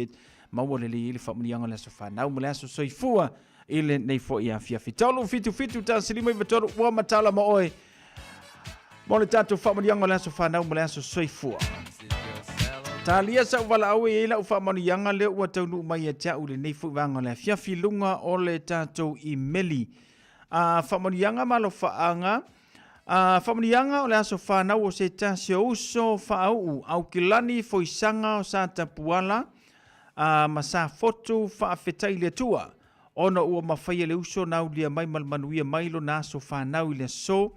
mawalele ile whamurianga le aso whanau mo le aso soifua ile nei fo ia fiafi tolu fitu ta silima I vatoru ua matala ma oe mo le tatou whamurianga le aso whanau mo le aso soifua talia sa uwala au e ila u whamurianga le ua taunu mai a tau le nei fo vanga le fiafi lunga o le tatou emaili whamurianga malo whaanga whamurianga o le aso whanau o se tasio uso whaau au kilani fo isanga o sa tapuala ma sa foto whaafetai le tua ona ua mawhaia le uso nau lia mai malmanuia mailo na aso whanau I le so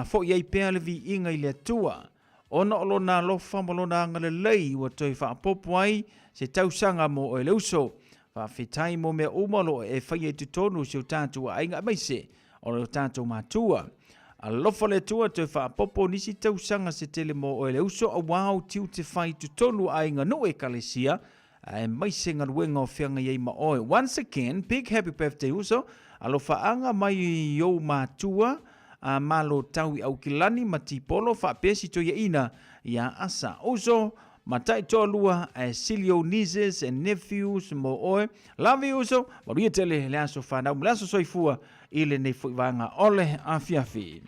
fo iai pēr le vi inga I le tua ona olo na lofa malo na angale lei ua toi whaapopo ai se tausanga mo o le uso whaafetai mo mea umalo e whaia tutonu se o tātua ainga maise o le tātua mātua a lofa le tua toi whaapopo nisi tausanga se tele mo o le uso a wau tiu te whai tutonu ainga no e kalesia e maise ngaruenga o whianga iei ma oe. Once again, big happy birthday uso. Alofa anga mai yo mātua malo taui au kilani ma tipolo wha pesi to ia ina ia asa. Uso, matai toa lua silio nieces and nephews mo oe. Love you uso, maruia tele le aso whanau. Mlaso soifua ile nei fuivanga ole a fiafi.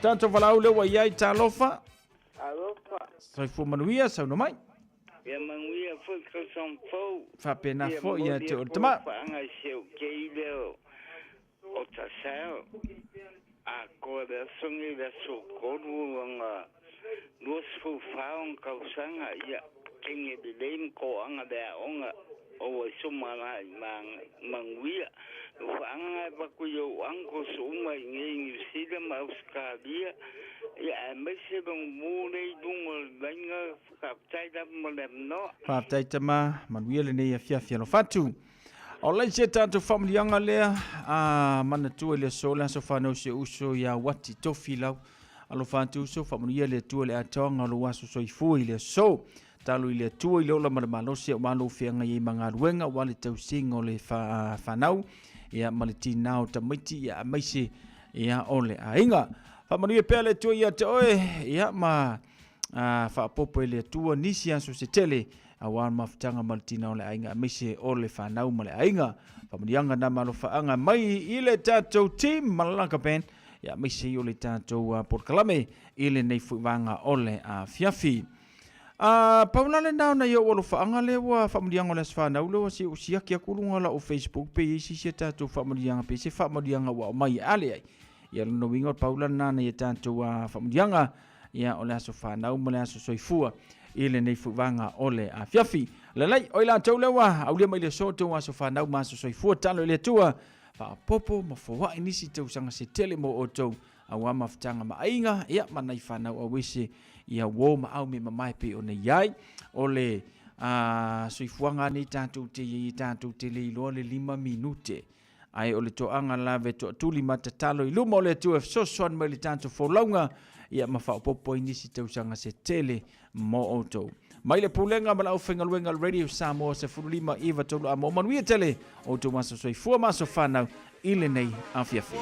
Tanto walau lewa iai talofa. Alofa. Soifua manuia, sauno mai. Ia manguia foi kasam fou. Whapena fo ia te o tama. Whaanga seu keileo o tasao. A koe rea songi rea so koru anga luas fu whaong kausanga ia kenge de leim ko anga rea onga o sumana manguia. Whaanga baku yo anko suma nge New ma Australia. Ia mese bang mune dungo langa kaptai da molem no. Kaptai tama manuia le nei fiafia no fatu. O lai se tanto whamurianga lea mana tua le sola so whanau se uso ia wati tofi lau. Alo whantu uso whamuria le tua le atonga lo waso soifu I le so. Talo I le tua I leola maramalosi a wano whianga I mga ruenga wale tau singo le whanau. Ia maliti nao tamaiti ia maise ia ole a inga. Whamanuia pēr le tua ia te oe, ia ma whaapopo le tua nisi aso se tele, a wan mawhitanga malitina o le ainga, meise o le whanau ma le ainga. Whamanianga na malo whaanga mai I le tātou team Malaka Band, ia meise o le tātou Porkalame, I le nei fuivanga o le fiafi. Paulale nao na ia o lo whaanga le wa whamanianga o le whanau le wa si usiaki a kurunga la o Facebook pe isi se tātou whamanianga pe se whamanianga wa o mai ale ai. Ia lano winga o Paula nana ia tātou whamudianga ia o le aso whanau ma le aso soifua I le nei fuwanga o le fiafi. Le lei, o ila tau lewa, au lia mai le soto o aso whanau ma aso soifua talo I le tua. Wha popo ma fawai nisi tau sanga se tele mo o tau awa mafutanga mainga ia manai whanau a wese ia wō ma au me mamai pe o nei iai o le soifuanga ni tātou te leiloa le 5 minute ai o le toanga lave to tuli matatalo i luma o le tu sosoan mai le tātou wholaunga ia mawhaopopo inisi tausanga se tele mo auto. Mai le pulenga ma lau whengaluenga Radio Samoa se furulima iwa tolu a mo manuia tele o tu maso soifua maso whanau i le nei awhiawhi.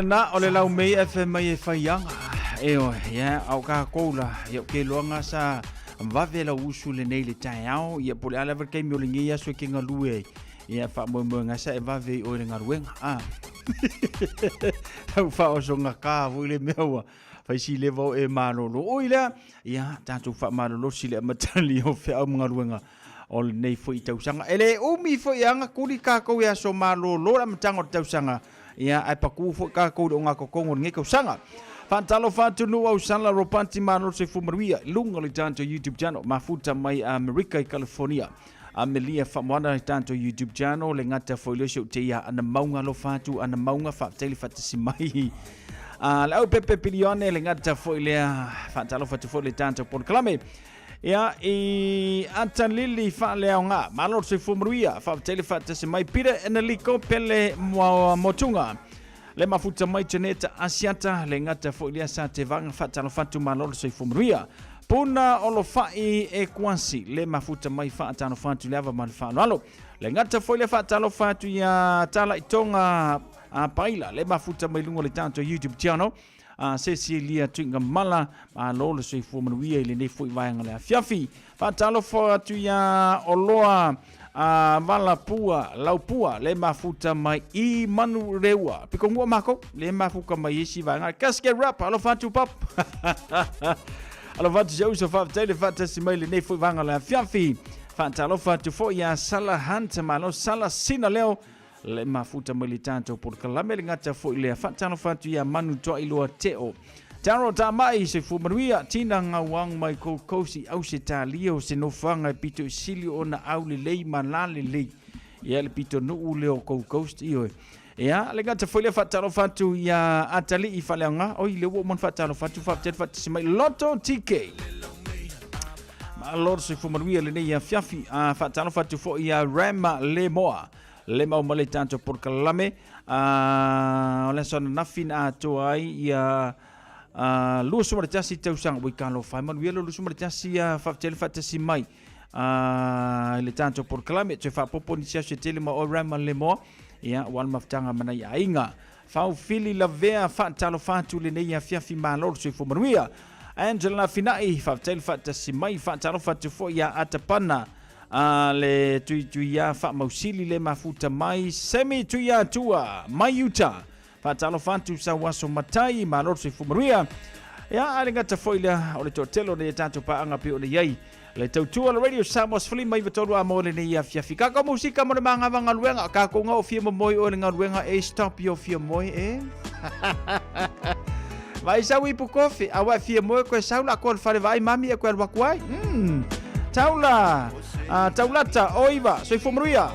Na ole lau mei FM mai whaianga eo ia au ka koula ia ke loanga sa vave la usu le nei le tai au ia pole ala verkei mi olingi ia so ke ngalue ia fa mo ngasa e vave o le ngaruenga au fa o so ngaka vo le mewa fa si le vo e malolo o ila ia tatu fa malolo si le matali o fe au ngaruenga o le nei fo i tausanga ele o mi fo ianga kuri ka ko ia so malolo la matango tausanga ia ai paku fo ka ko nga ko kongo nge ko sanga fantalo fatu no au sala ropanti mano se fumaria lunga le tanto YouTube channel mafuta mai America i California amelia fa mwana tanto YouTube channel le ngata fo le show te ia ana maunga lo fatu ana maunga fa tele fatisi mai la pepe pilione le ngata fo le fantalo fatu fo le tanto por clame ia i atalili fa leonga malo se fumaria fa tele fatisi mai pira enaliko pele motunga le mafuta mai teneta asiata le ngata fo lia sa te vanga fatalo fatu malo se fumaria puna olofai e kwansi le mafuta mai fatalo fatu lava mal falo le ngata fo lia fatalo fatu ya tala itonga paila le mafuta mai lungo le tanto YouTube channel Cecilia Twinga Mala lo se fumaria le ne fo vanga le fiafi fatalo fatu ya oloa vala pua laupua le mafuta mai I manu rewa piko ngua mako le mafuka mai isi vanga casket rap alo fatu pop alo fatu Joseph tele fata si mai le ne fo vanga le fiafi fata alo fatu fo ya sala hanta malo sala sina leo le mafuta mai le tātou Polokalame le ngata fo i le whaatano whatu ia manu toa i loa teo. Taro ta mai se fumanuia tina ngawang mai kokosi au se talio se no fanga pito sili ona au le lei malale lei. Ia le pito no leo kokosti ioe. Ia le ngata foi le whaatano whatu ia atali i whaleanga o i le wo mon whaatano whatu whatu se mai loto TK. Ma lor se fumanuia le nei a fiafi a whaatano whatu fo ia Rama le moa. Le mau male tanto Polokalame o le sona nafina atoa ai ia lua sumara tasi tausanga wai kalo whai manuia lua sumara tasi whaftel whatasi mai le tanto Polokalame te whapopo ni sia se tele ma o Rama le moa ia wan maftanga mana ia inga whau fili la vea whaatalo whatu le nei a fiafi malor se fumanuia Angela Finai whaftel whatasi mai whaatalo whatu fo ia atapana le tui ia wha mausili le mafuta mai semi tui ia tua mai Utah whaatalo whantu sa waso matai ma lor se fumaruia ia ale ngata foila o le totelo le tātou paanga pe o le iai le tautua le radio Samos Fili mai vatoru a mo le nei a fiafi kako musika mo le mga vangaluenga kako nga o fia moi o le ngaluenga stop yo fia moi vai sa wi pu kofi awa fia moi ko saula ko fare vai mami e ko wakuai Taula, taulata, oiva, soy fumaruia.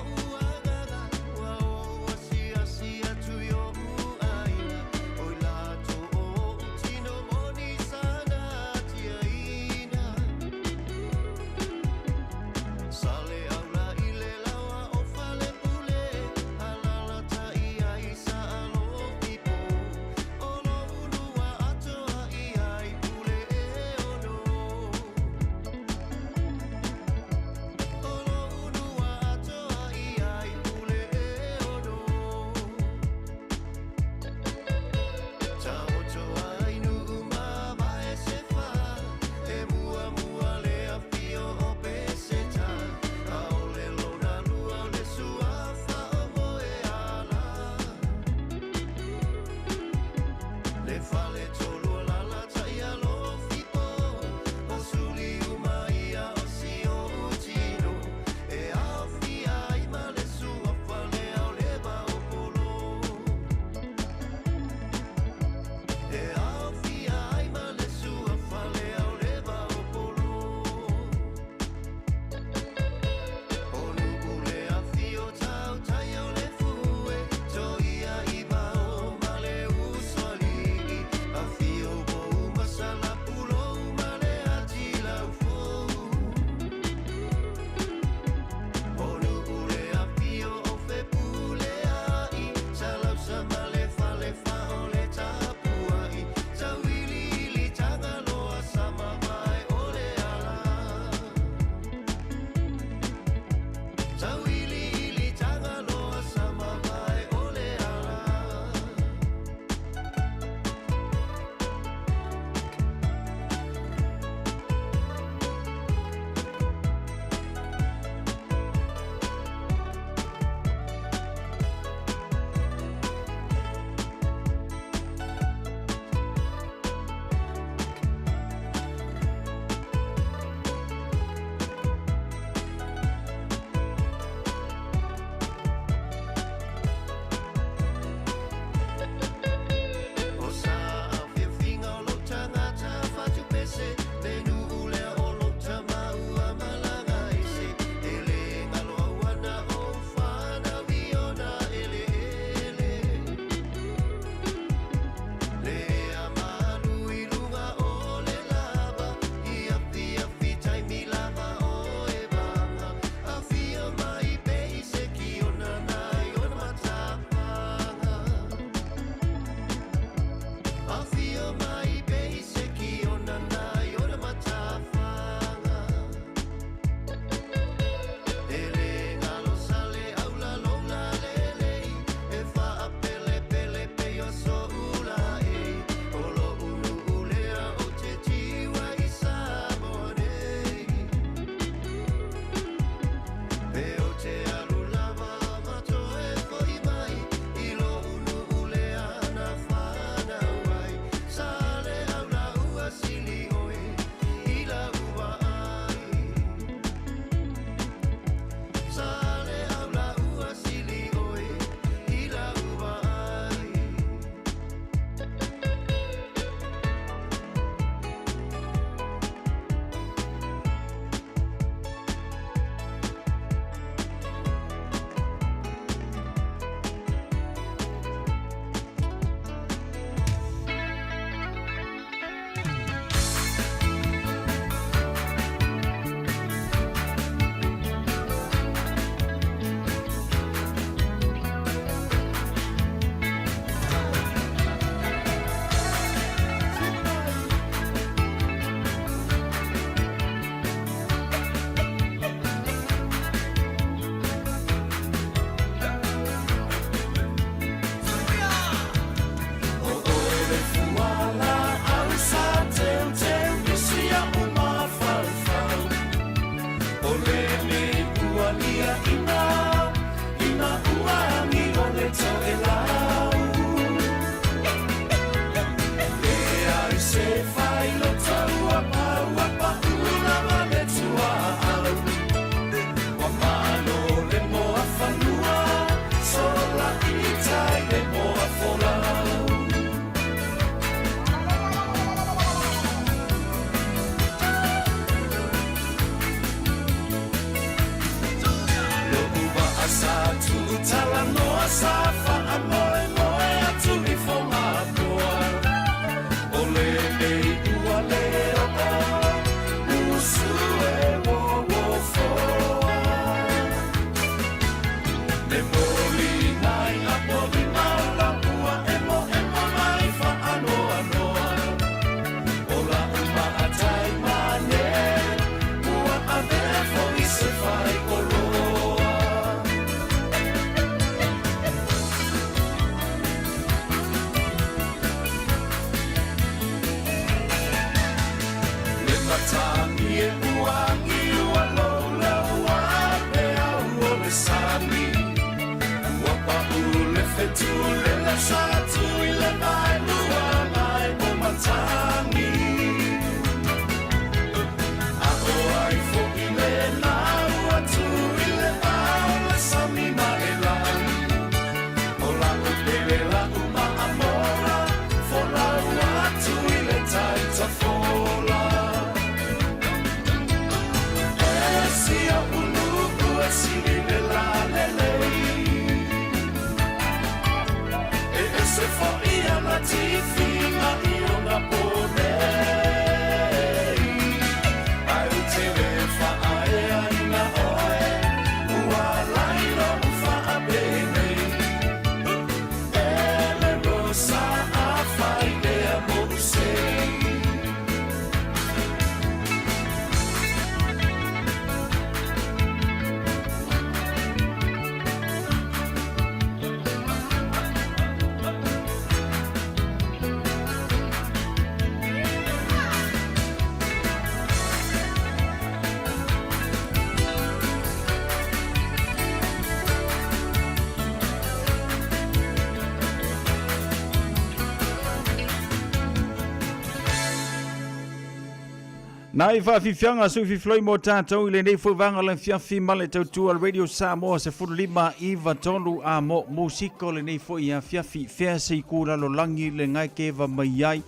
Na i whaafiwhianga su whiwhloi mō tātou I le nei whaiwanga le whiawhi male tautua Radio Samoa se furulima I watonu a mo musiko le nei whai a whiawhi whea se kura lo langi le ngai kewa mai ai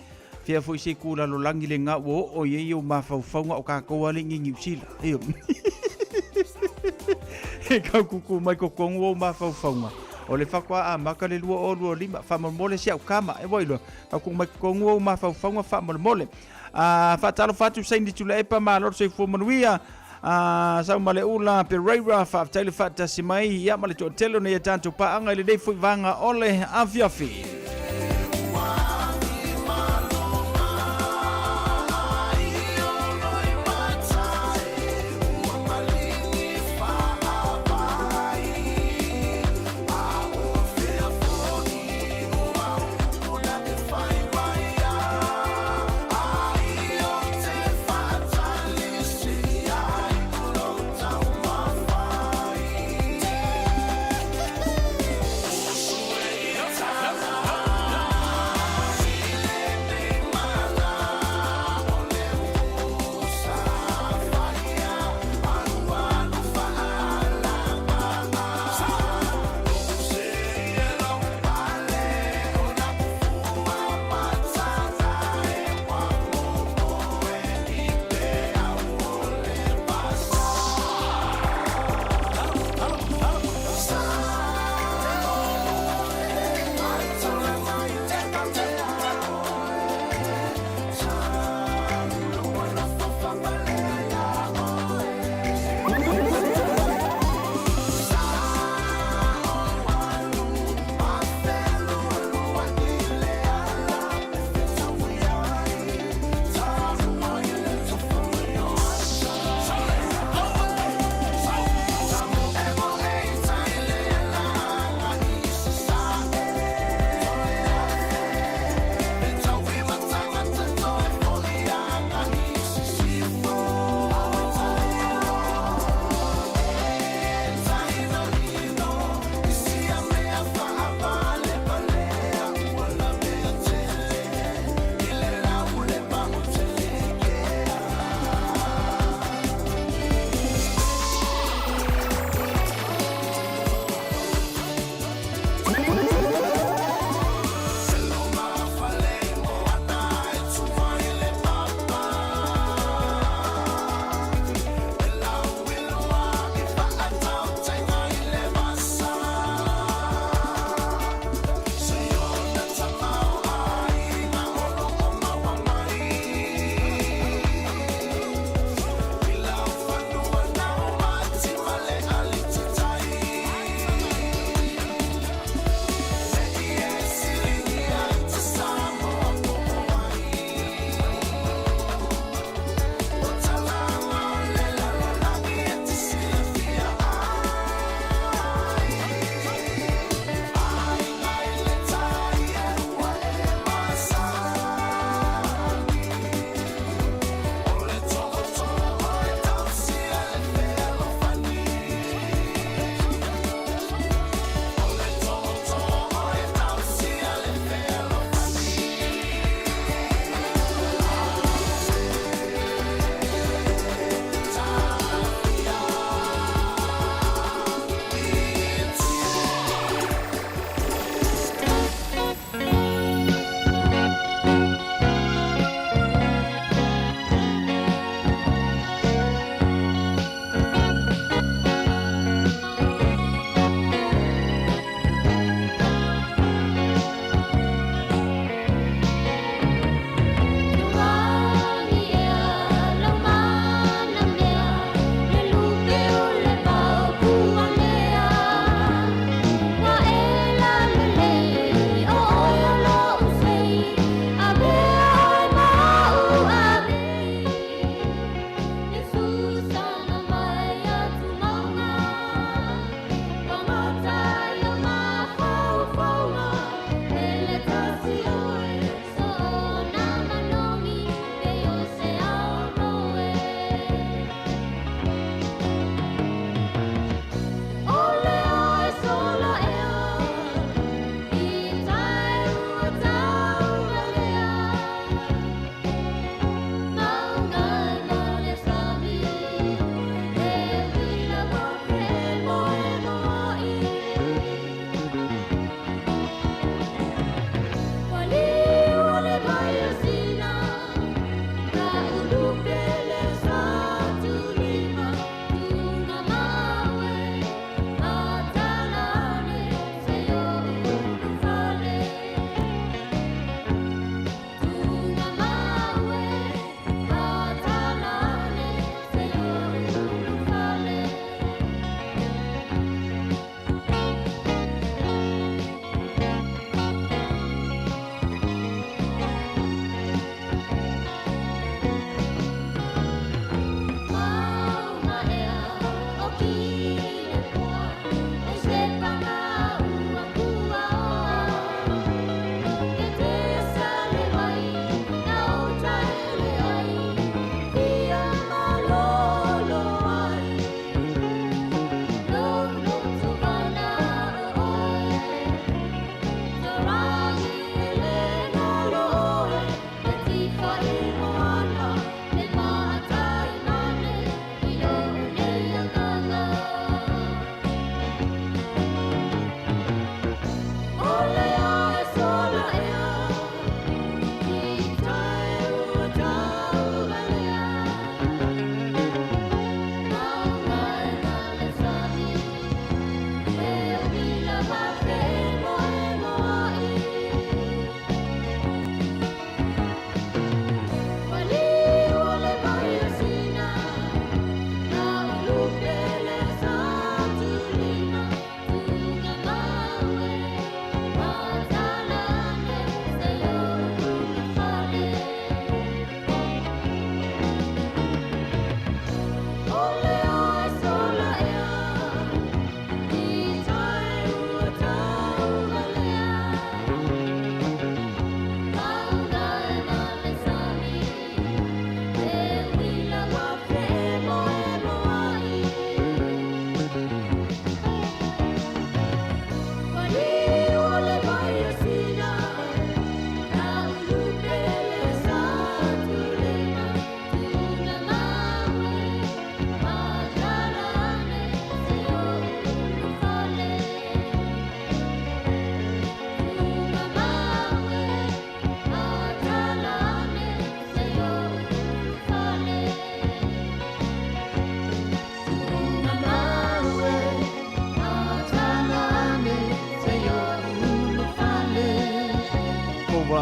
whea whai se kura lo langi le ngā wo o ye o mawhauwhaunga o kākoa le ngi Usila eo he kau kuku mai ko kongu o mawhauwhaunga o le whakwa a maka le lua o lua lima whamamole si au kama e wailo kau kuku mai ko kongu o mawhauwhaunga whamamole fatalo fatu saindi tula epa ma lor sei fo manuia sa male ula Pereira fa tele fata simai ya male to telo ne tanto pa anga le dei foi vanga ole afiafi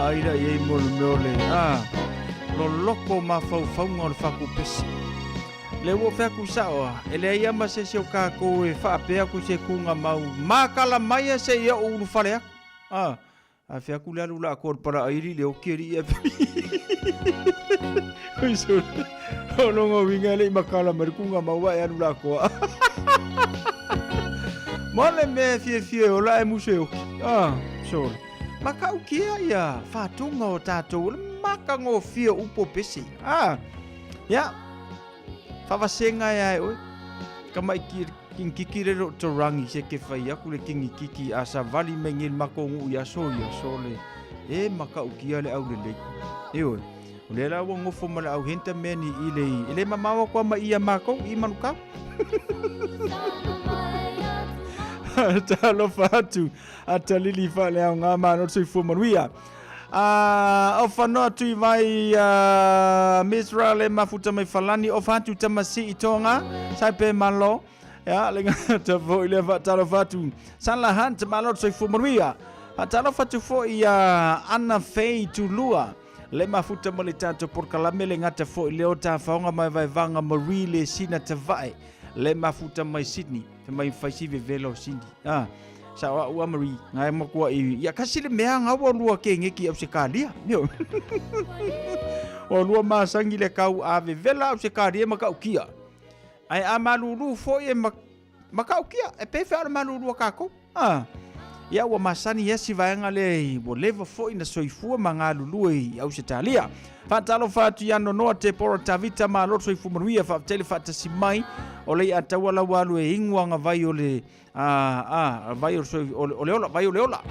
pala aira ye mole lo loko ma fau ngol faku pesi le wo fa ku sao ele ia ma se ka ko e fa pe ku se kunga mau makala mai se ia o lu fale a fa ku la lula ko para airi le o kiri e so o lo ngo winga le makala mer kunga mau wa ya lula ko mole me fie o la e museo so makau kia ia fa tunga o tato maka ngo fie upo pesi ya fa senga ya oi kama kikire ro to rangi se ke fa ya kule kingi kiki asa vali mengil makongu ya so le e makau kia le au le e oi le la wo ngofo mala au henta meni ile mama kwa ma ia mako I manuka talo fatu atalili fa le nga mano se fu manuia o fano tu vai Misra le mafuta mai falani o fatu tamasi itonga sai pe malo ya le ngata vo ile va talo fatu san la han te malo se fu manuia talo fatu fo ia Anna Fay Tulua le mafuta mole tanto por kalamele ngata fo ile o ta faunga mai vai vanga Marie le sina te vai le mafuta mai Sydney te mai faisi velo Cindy sa wa Marie ngai mo ko ya kasi le mea nga wo lua ke ngeki au se kalia yo o lua ma sangi le kau ave vela au se kalia ma kau kia ai amalulu fo e ma kau kia e pe fa amalulu ka ko ya wa masani yesi vaenga le bo leva fo ina soifua manga lulu e au se talia fa talo fa tu ya no te por tavita ma lo soifu manuia fa tele fa tasimai o le atawala walu e ingwa nga vai ole vai ole ola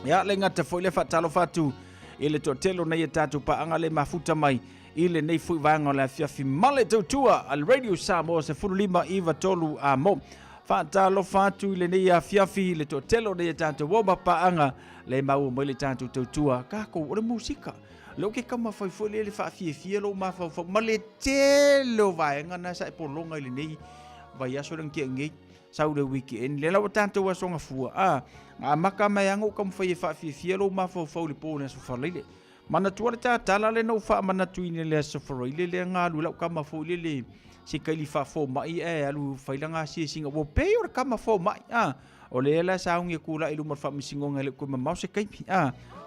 ya le ngata fo le fa talo fa tu ile totelo na yetatu pa anga le mafuta mai ile nei fu vaenga le fiafi male tua al radio Samoa se fulima iva tolu mo Fatalo fatu ile nei afiafi le totelo nei tanto woba paanga le mau mo le tanto tutua kako o le musika lo ke kama foi le fa fie lo ma fa male telo vai ngana sa polonga ile nei vai aso ren ke ngi sau le weekend le la tanto wa songa fua a maka mai ango kam foi fa fie lo ma fa le pona so fa le mana tua ta tala le no fa mana tuine le so fa le nga lu la kama fo le si kali fa fo mai alu failanga si singa wo pe or kama fo mai o le la saungi kula ilu mar fa misingo ngale ko ma se kai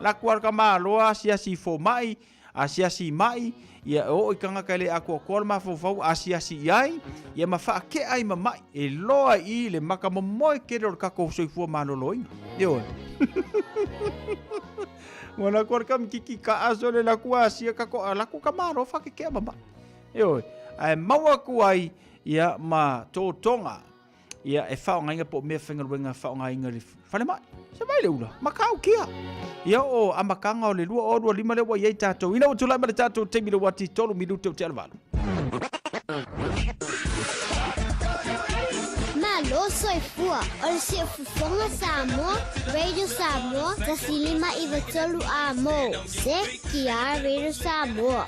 la kwar kama lo asia si fo mai asia si mai ya o ikanga kale ako ko ma fo fo asia si ai ya ma fa ke ai ma mai e lo ai le maka mo moi ke ro ka ko so fo ma lo loi yo Wana kwar kam kiki ka aso le la kwa asia ka ko la ko kama ro fa ke ma mai yo ai maua kuai ia ma totonga ia e fa nga po me finga wenga fa nga inga fale mai se vai leula makau kia ia o amakanga o le lua o lua lima le wa ia tato ina o tula ma tato te mi wati tolu minuto te alvalo Malo soy fua o se fufonga Samoa Radio Samoa ta silima iva tolu amo se kia Radio Samoa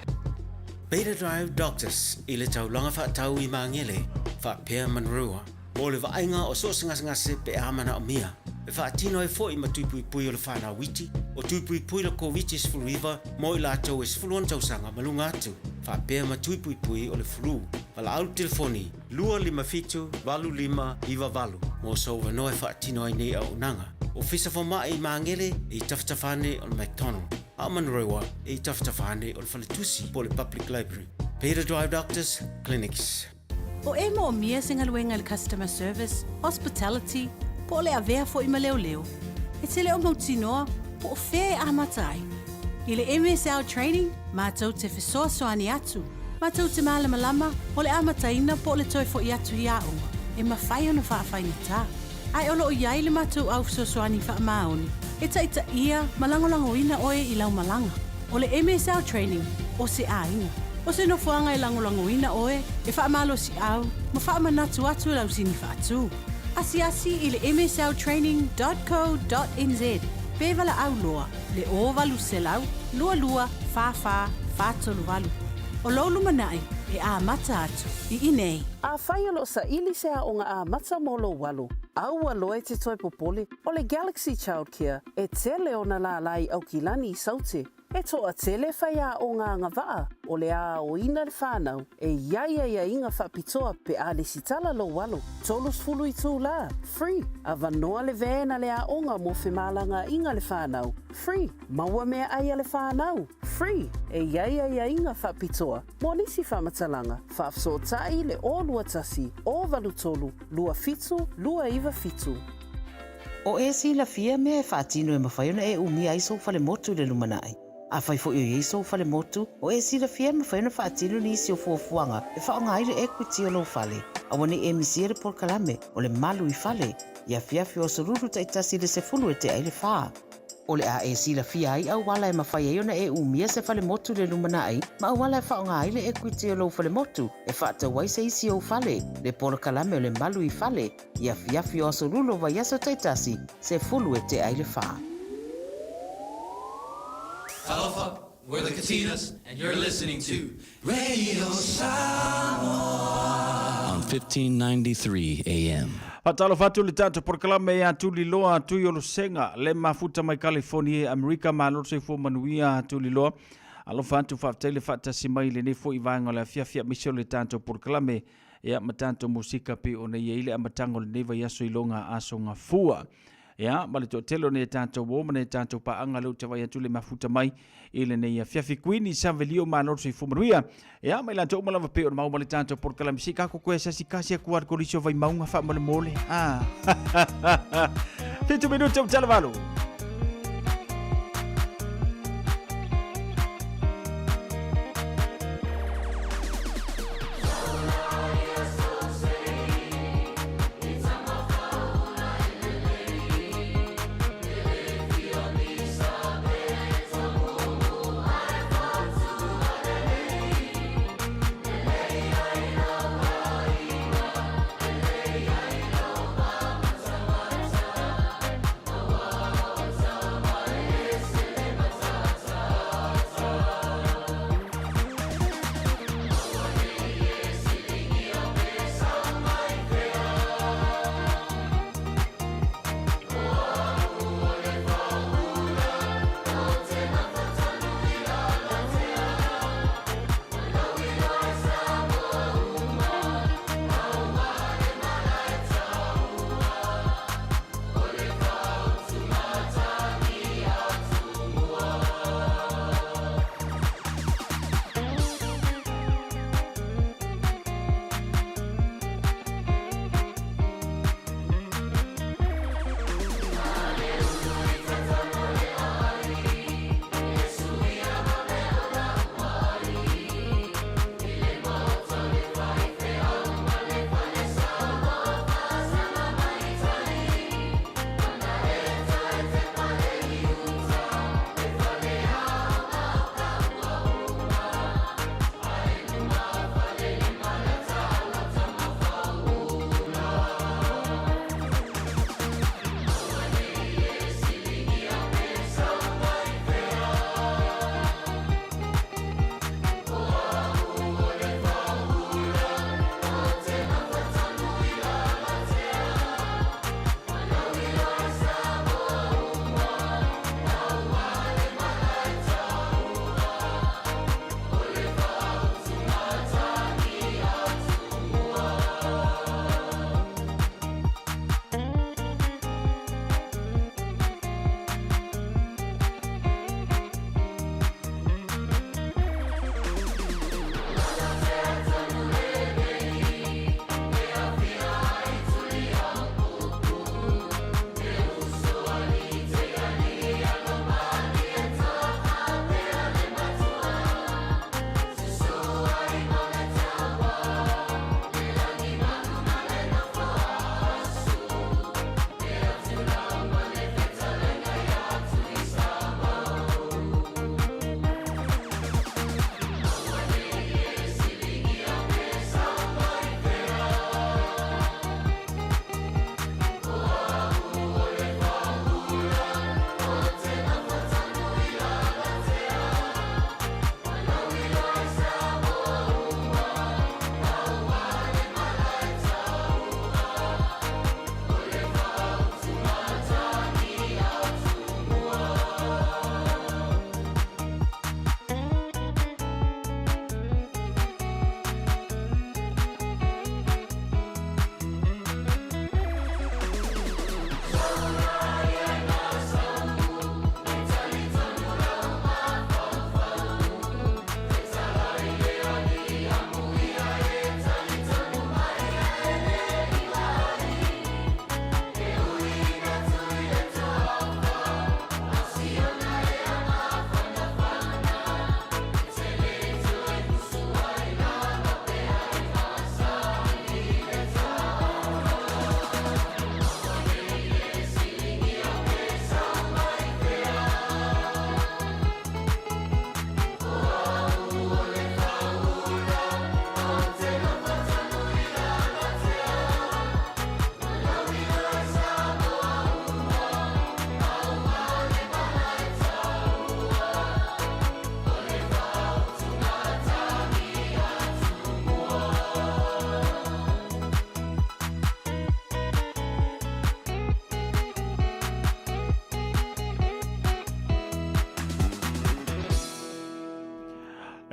Beta Drive Doctors ile tau longa fa tau I mangele fa pea manrua o le vainga o so singa se pe amana o mia e fa tino e foi ma tui o le fana witi o tui le covid is fluiva mo la tau is fluon tau sanga malunga atu fa pea ma tui o le flu ala au telefoni lua lima fitu valu lima iva valu mo so no e fa tino nei au nanga o fisa fo mai mangele I taftafane on McDonald Amanrewa e taftafane o le faletusi po le public library Beta Drive Doctors Clinics O e mo mia singa luenga le customer service hospitality po le avea fo I maleo e te leo mautinoa po o fe amatai I le MSL training mātou te fesoa soani atu mātou te malama o le amataina po le toi fo I atu I aunga e mawhai ona whaafainga ai olo iai le mātou au fesosoani wha maoni e taita ia malangolango ina oe I lau malanga. O le MSL training o se ainga. O se no fuanga I langolango ina oe e wha malo si au ma wha manatu atu lau sini wha atu. Asi I le msltraining.co.nz Pevala au loa le o valu se lau lua fa tolu valu. O lolu manai e a mata atu i inei. A whai alo sa ili se a onga a mata molo walo. Au aloe te toi popole o le Galaxy Childcare e tele ona la lai au kilani i saute. E toa tele whai a o ngā ngawaa o le a o ina le whānau e iaia inga whapitoa pe a le sitala lo walo. Tolus fulu i tū la, free. A vanoa le vēna le a onga mo whemalanga inga le whānau, free. Maua mea aia le whānau, free. E iaia inga whapitoa. Mo nisi whamatalanga, whafso tai le o lua tasi, o valu tolu, lua fitu, lua iwa fitu. O e si la fia mea e whaatino e mawhaiona e umia iso whale motu le lumanai. A whai fo i iso whale motu, o e si la fia mawhaiona whaatino ni isi o fuafuanga e whaongaire equity o lo whale. A wane e misia le porkalame o le malu i whale, ia fiafi o soruru taitasi le se fulu e te aile whaa. O le a e si la fia ai au wala e mawhaiona e umia se whale motu le lumanai, ma au wala e whaongaire equity o lo whale motu e whaatawai se isi o whale, le porkalame o le malu i whale, ia fiafi o soruru wa yaso taitasi se fulu e te aile whaa. Aloha, we're the Katinas, and you're listening to Radio Samoa on 1593 AM. Patalo fatu le tato porkalame ya tuli loa tu yolo senga le mafuta mai California America malo se fo manuia tuli loa alo fatu faftele fata simai le ne fo ivanga la fia misio le tato porkalame ya matanto musika pe ona ile amatango le neva yaso ilonga aso nga fua. Ya, mali to telo ne tanto wo mane tanto pa anga lo te vai tule mafuta mai ile ne ya fiafi queen savelio manor se fumruia ya mai la to mala pe o mau mali tanto por kala misika ko esa sikasi ku ar kolisio vai maunga fa mole mole 5 minutos o talvalo.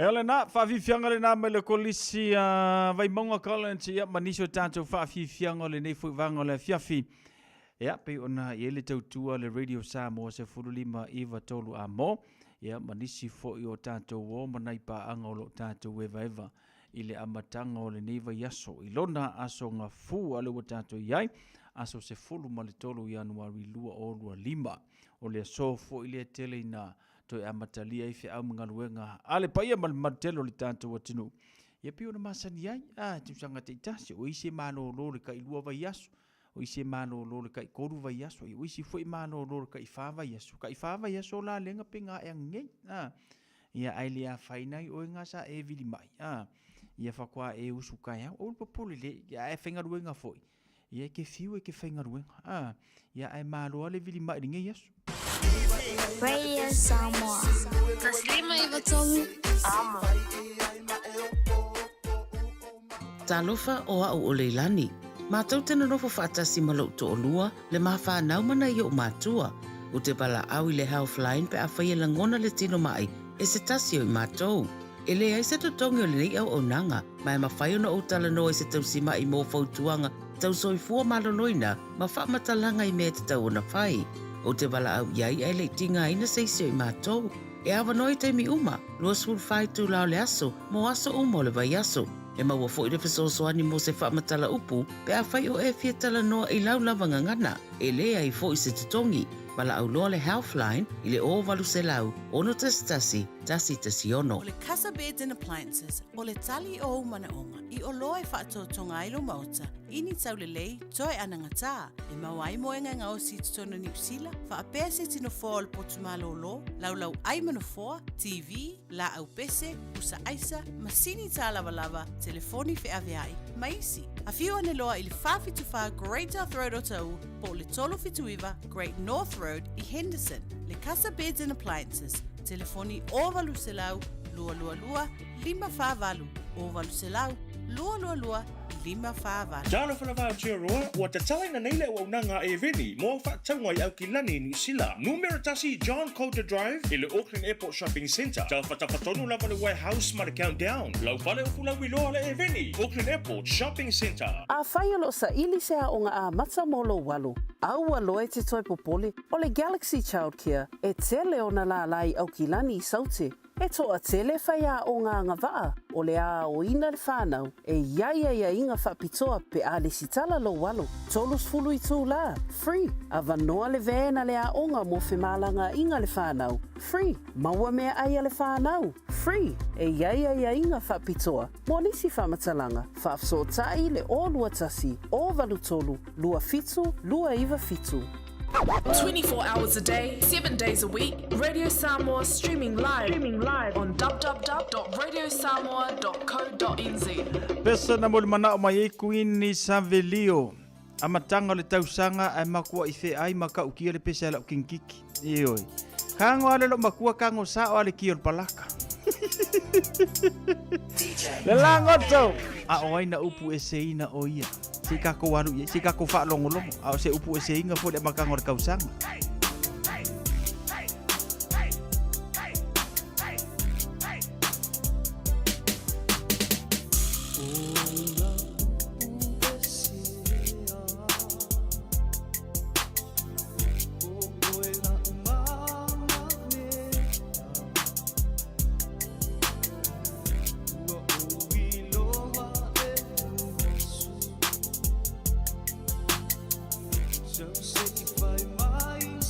Ele na whaafifianga le nā mai le kolisi vai maunga Collins ia maniso tātou whaafifianga le nei fuivanga le fiafi. Ia pe ona i ele tautua le Radio Samoa se furulima iwa tolu a mo. Ia manisi fo i o tātou o manai pa anga o lo tātou eva i le amatanga o le neiva yaso. I lona aso ngā fu ale o tātou iai. Aso se fulu ma le tolu Januari lua o lua lima. O le aso fo i le tele ina toi amatalia i whia mga luenga. Ale paia matelo li tātou atinu. Ia pio na masani ai. Tusanga te itasi. O ise mano lo le kai lua vai yaso. O ise mano lo le kai koru vai yaso. O ise foi mano lo le kai whaava yaso. Kai whaava yaso la lenga pe ngā ea ngei. Ia aile a whainai o ngā sa e vili mai. Ia whakua e usu kai au. O papole le. Ia e whainga ruenga foi. Ia ke fiu e ke whainga ruenga. Ia e malo ale vili mai ringe yaso. Radio Samoa. Taslima Iwatolu. Amo. Talofa o au o leilani. Mātou tena nofo whaatasi malau to o lua le mawha naumana i o mātua. O te pala au i le Healthline pe a whaia langona le tino mai e se tasi o i mātou. E le ai se totongi o le nei au o nanga, mai mawhai ona o tala no e se tausima i mō fautuanga tau soifua maloloina ma whaamatalanga i mea te tau ona whai. O te wala au iai ai le tinga ina seisio i mātou. E awa noi teimi uma, lua sul whai tu lao le aso, mo aso uma o le vai aso. E maua fo i le fesosoani mo se whaamatala upu, pe a whai o e fia tala noa i lau lavanga ngana. E lea i fo i se tutongi, wala au loa le Healthline, i le o walu se lau, ono tasi tasi ono. O le Casa Beds and Appliances, o le tali o umana onga, i o loa e whaatotonga ilo mauta, ini tau le lei, toi anangata, e mawai moenga ngau si tutono New Zealand, wha a pese tino fōa le potumalo o lo, lau aimano fōa, TV, la au pese, usa aisa, masini tā lava, telefoni fe aveai, maisi. A whiu ane loa i le whawhituwha Great North Road o tau, po le tolo fituiva Great North Road i Henderson, le Casa Beds and Appliances, telefoni o valu se lau, lua, 5 o valu se lau, lua, 5 Jalo whanawao tia roa, ua te talaina neile o unanga e veni, mō whaatangoi au ki lani ni sila. Numero tasi John Coulter Drive, i le Auckland Airport Shopping Centre. Tau whatapatonu lava le warehouse ma le countdown. Lau whale ufu lau iloa le e veni, Auckland Airport Shopping Centre. A whaialo sa ili sea o ngā a mata molo walu. Au aloe te toi popole o le Galaxy Childcare e tele o na la lai au ki lani i saute. E toa tele whaia o ngā ngawaa o le a o ina le whanau e iaia inga whapitoa pe a le sitala lo walo. Tolus fulu i tū la, free. A vanoa le vēna le a onga mo whemalanga inga le whanau, free. Maua mea aia le whanau, free. E iaia inga whapitoa. Mo nisi whamatalanga, whafso tai le o lua tasi, o valu tolu, lua fitu, lua iwa fitu. 24 hours a day, 7 days a week. Radio Samoa streaming live on www.radiosamoa.co.nz. Pesa na mole mana o mai e Queen Savelio. Amatanga le tausanga ai makua i fe ai maka ukia le pesa la kinkiki. Ioi. Kango ale lo makua kango sa o ale kior palaka. Le langoto. A oina upu eseina o ia. Sika ko walu ye, sika ko fa longolongo. A se upu eseinga fo le makango le kausanga. So say if I might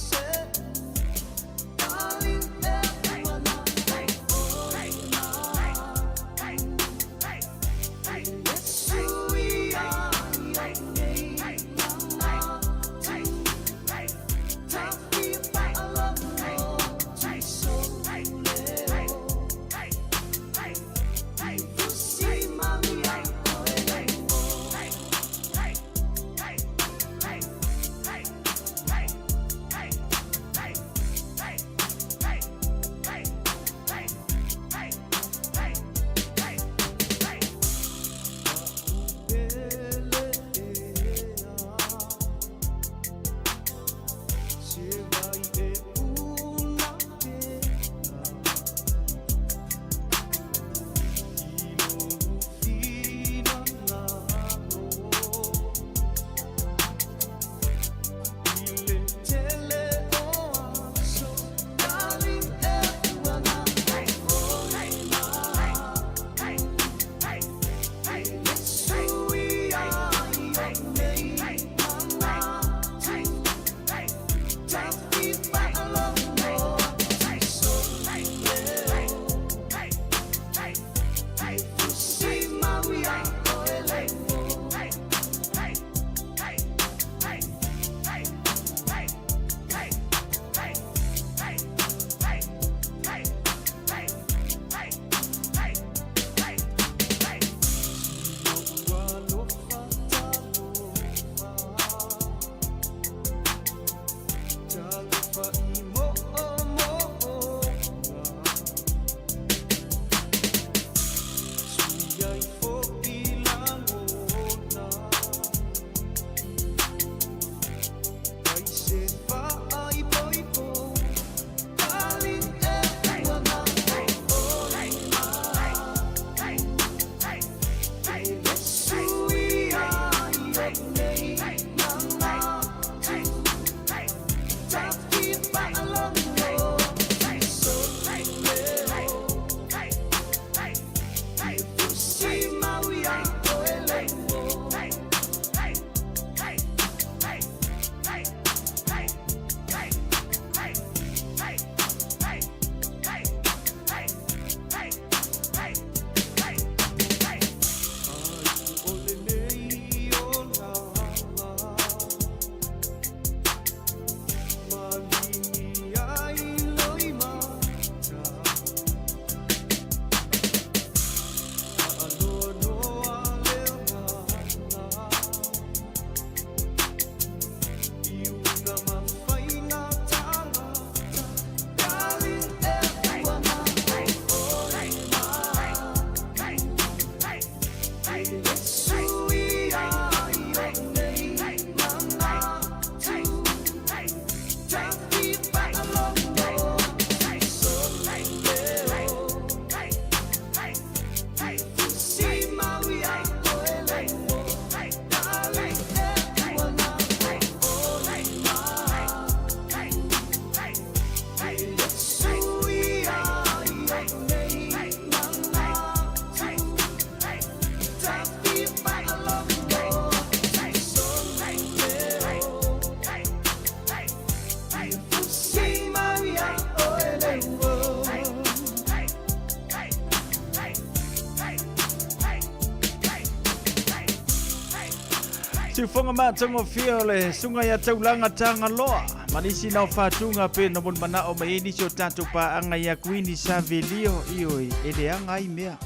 Si fonga matongo fiole sunga ya taulanga tanga loa. Manisi na fatunga pe no bon mana o mai ni so tanto pa anga ya Queen Savelio ioi ele anga i mea.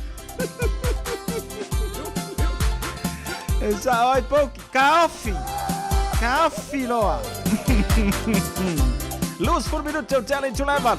Esa oi poki Coffee loa. Luz por minuto tele chulava.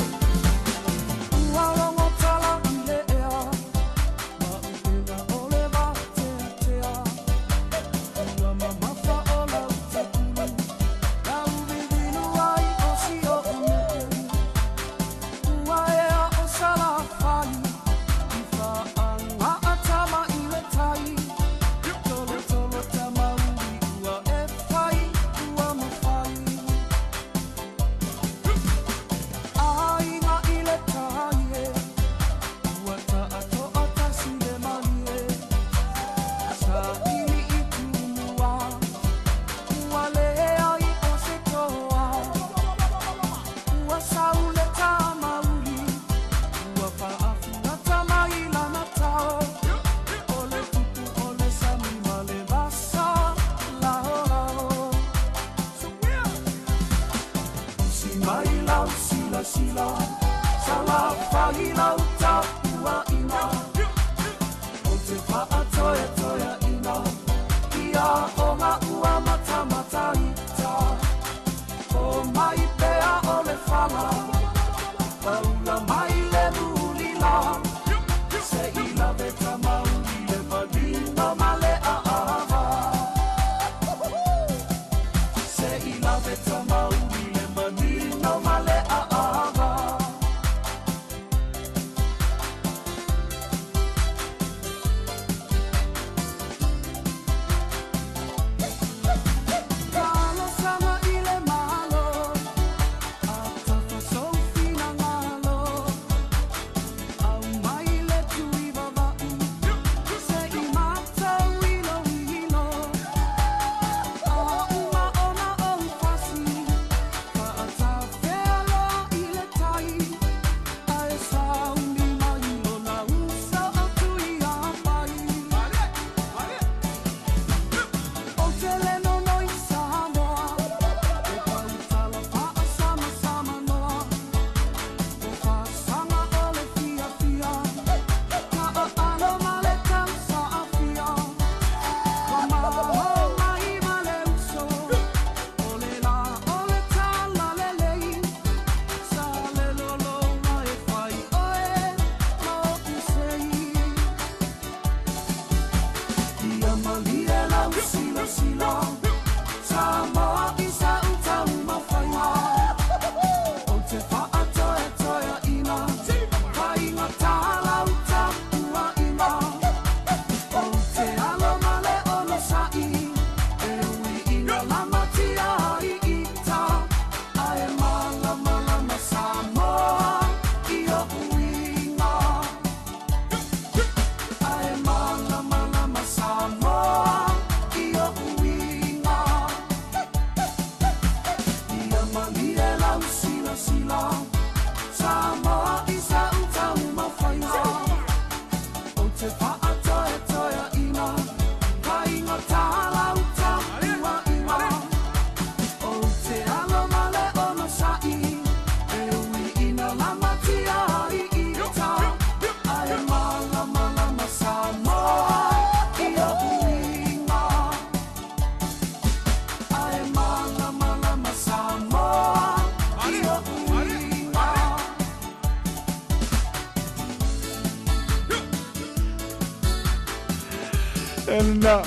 Na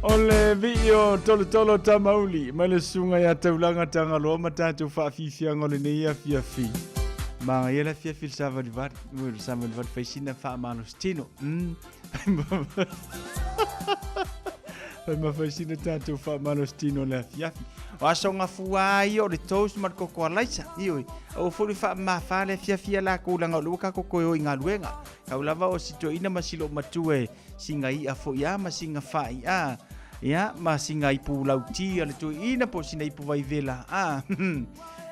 ole video tolo tamauli male sunga ya taulanga tanga lo matatu fa fifia ngole ne ya fiafi ma yela fiafi savali vat mo savali vat faisina fa manostino ma faisina tatu fa manostino la fiafi wa songa fuai o le toast mar ko laisa ioi o furi fa ma fa le fiafi la ko langa luka ko ko inga luenga ka lava o sito ina masilo matue singa i a fo ya ma singa fai a ya ma singa i pu lauti ale tu ina po singa i pu vai vela a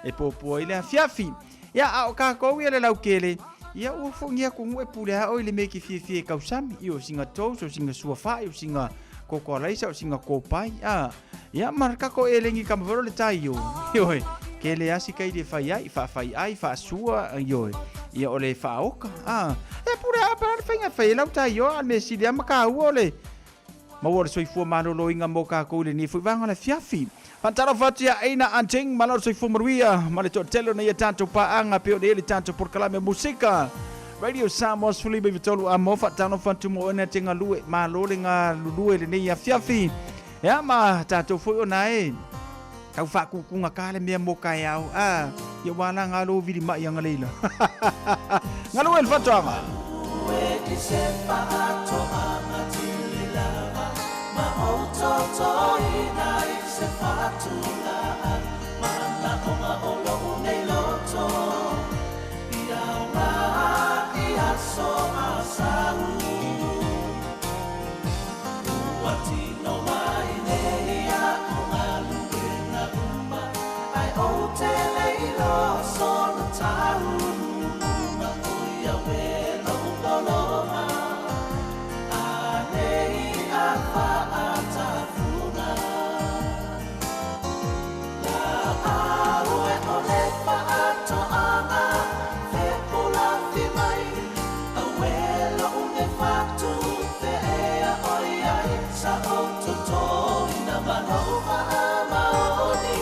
e po ile fiafi ya a ka ko ile laukele ya o fo ngia ko ngue pu le o ile meki fie ka usami i o singa to so singa sua fai o singa ko lai sa singa ko pai ia marka ko elengi kam vero le taio yoi ke le asi kai de fai ai fa sua yoi ia ole fa oka e pure apa fenga fai lau taio ane si de maka ole ma wor soi fu manolo inga moka ko le ni fu vanga le fiafi Pantalo fatia aina anting malor soi fu maruia male to telo na ia tanto pa anga pe de le tanto por kalame musika Radio Samoa suli be vitolu a mofa tano fantu mo ena tinga lue ma lole nga lue le nei afiafi ya ma tato foi onae kau fa ku nga kale me mo kai au ya wana nga lo vidi ma yang leila nga lo el fatanga we se pa to ama tilila ma auto to ina se fatula ma na oma olo nei loto so asau wati no mai nei a malu na uma ai o te leilo so na tau ma oia we no boloma a nei a fa ata funa la au e ole fa ato ana fe pula fi mai sa auto to ina manova maoni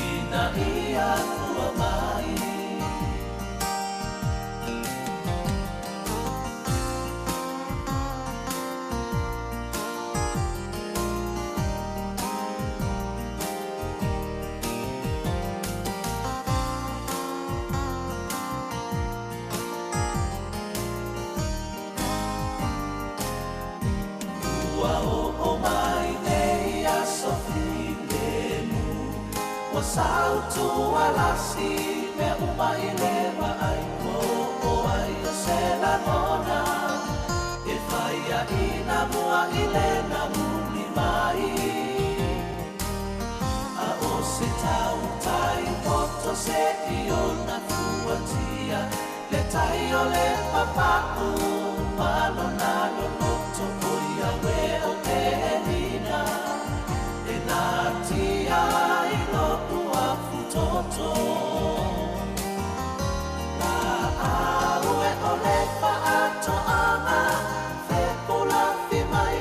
ina ia tua mai Salto alasi me umai le mai o ai se la nona e fai a ina mua ile na muni mai a o se tau tai poto se io na fuatia le tai o le papa ma nona lo to oia we o te nina e na tia toto la au e ole fa ato ana fe pula fi mai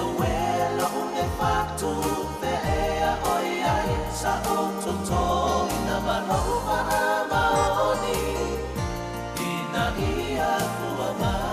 awelo une fatu fe ea oi ai sa o toto ina manova maoni ina ia fuama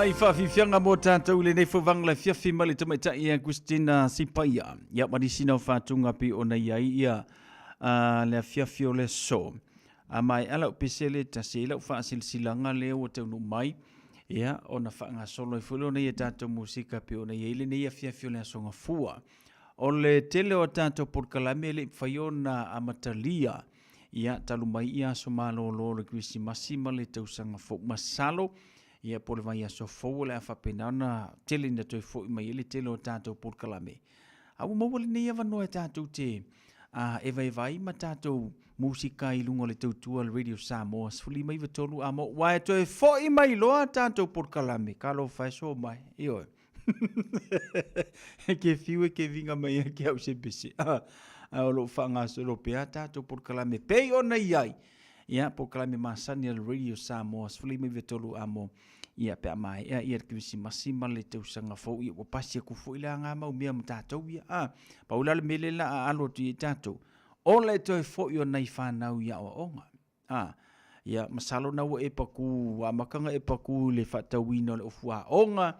Ai whawhiwhianga mō tātou le nei whawang le whiawhi mali tamaita ia Christina Sipaia. Ia marisina o whātunga pi o nei ai ia le whiawhi o le so. A mai ala o pesele ta se ila o whaasilsilanga leo o taunu mai. Ia o na whaanga solo i whulu nei e tātou musika pi o nei le nei a whiawhi o le asonga fua. O le tele o tātou porkalame le whaiona amatalia. Ia talu mai ia so malo lo le Krisi Masima le tausanga fo masalo. Ia pole vai aso fo le afa penana tele na toi fo mai ele tele o tātou porkalame. Au mo le nei ava no e tātou te eva vai ma tātou musika i lungo le tautua le Radio Samoa sfuli mai vetolu amo wa toi fo i mai loa tātou porkalame kalo fai so mai io. Ke fiwe ke vinga mai ke au se bisi. O lo whanga solo pea tātou porkalame pei ona iai. Ia porkalame masani al Radio Samoa sfuli mai vetolu amo. Ia pea mai ia Krisi Masima le tausanga fo ia o pasi ku fo ila nga mau mea tātou ia. Paula le mele la alo tu i tātou. O le toi fo i o nei whanau ia o onga. Ia masalo na o e paku, a makanga e paku le whatauina le ofua onga.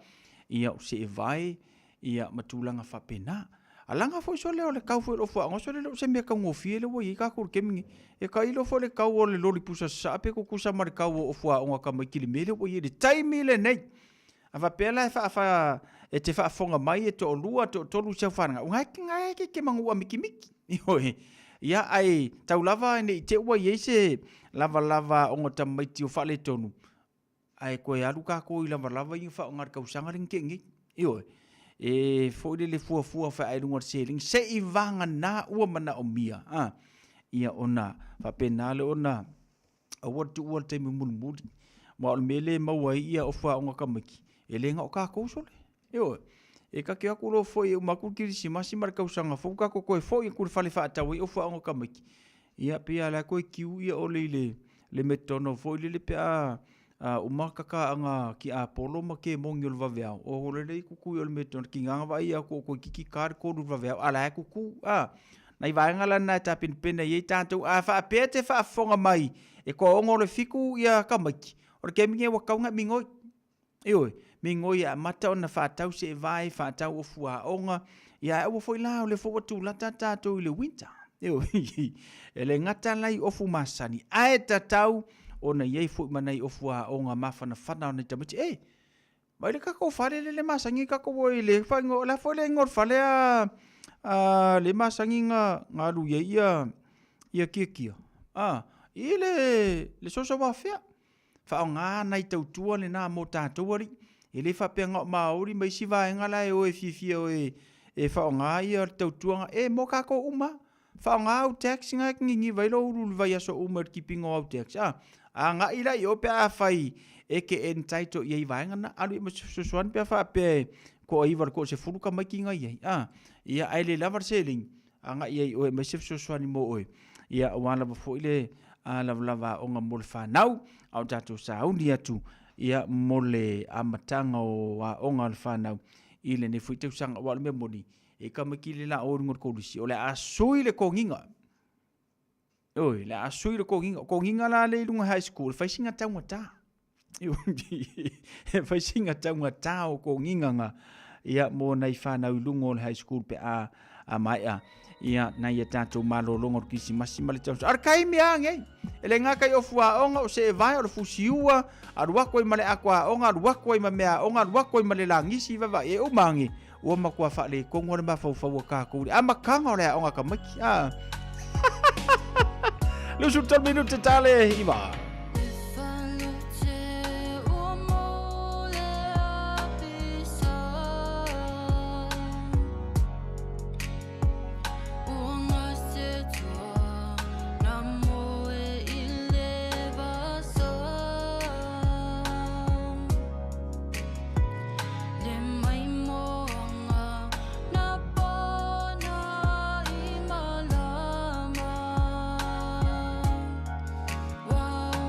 Ia o se e vai, ia matulanga whapena. Alanga fo so leo le kau fo lo fo ngo so le se me ka ngofie le wo i ka kur kemingi e ka ilo fo le kau o le loli pusa sa pe ko kusa mar kau o fo ngo ka mai kili mele wo i de time le nei ava pela fa e te fa fonga mai e to lua to lu se fa nga ke mangu a miki ia ai tau lava nei te wo i se lava o ngota mai ti o fa le tonu ai ko ya lu ka ko i lava i fa ngar ka usanga ringe ngi e foi le fua fa ai lunga seling se i vanga na ua mana o mia ia ona fa penale ona a what te mumul ma mele ma wai ia o fa nga kamaki e lenga o ka ko sole e ka ke aku lo foi ma ku Krisi Masima ka usanga fo ka ko foi ku fa le fa tawi o fa nga kamaki ia pia la ko kiu ia o le metono foi le pea o makaka anga ki a polo ma ke mongi o vavea o le kuku o le meton ki nganga vai a ko kiki kar ko o vavea ala kuku nai vai ngala na ta pin pena ye tanto a fa pete fa fonga mai e ko ngo le fiku ia kamaki o ke minge wa kaunga mingoi mingoi a mata ona fa tau se vai fa tau o fua onga ia o foi la le fo tu la tata to le winter ele ngata lai o fu masani a tau ona yei fu manai o fua o nga mafana fana ona tamiti mai le kako fale le masangi kako woi le fa ngo la fo le ngor fale le masangi nga lu ye ia kia le soso wa fa nga nai tau tua le na mo tātou ori ele fa pe nga maori mai si va nga la o e fifi o e fa nga ia tau tua mo kako uma fa nga au taxi nga ngi vai lo ru vai aso uma keeping au tax nga ila yo pe a fai e ke entaito ye vainga na alu mo suan pe fa pe ko i var ko se fulu ka makinga ye ia ai le lavar selling nga ye o me se suan mo o ia wala fo ile lava o nga mol fa nau au tatu sa undi atu ia mole amatanga o nga fa nau ile ne fuite usanga wala me moni e ka makile la o ngor ko disi o le asui le konginga la asui le konginga la le lunga high school fai singa tangata fai singa tangata o konginga nga ia mo nai fana lungo high school pe a mai ia na ia tatu malo longo Krisi Masima le tau arkai miange ele nga kai ofua onga o se vai o fusiua arua ko male akwa onga arua ko ma mea onga arua ko male langisi va e o mangi o makwa fa le kongo ma fa ka ko amakanga ole onga kamaki Lu sul minuto tale Iva. Wow.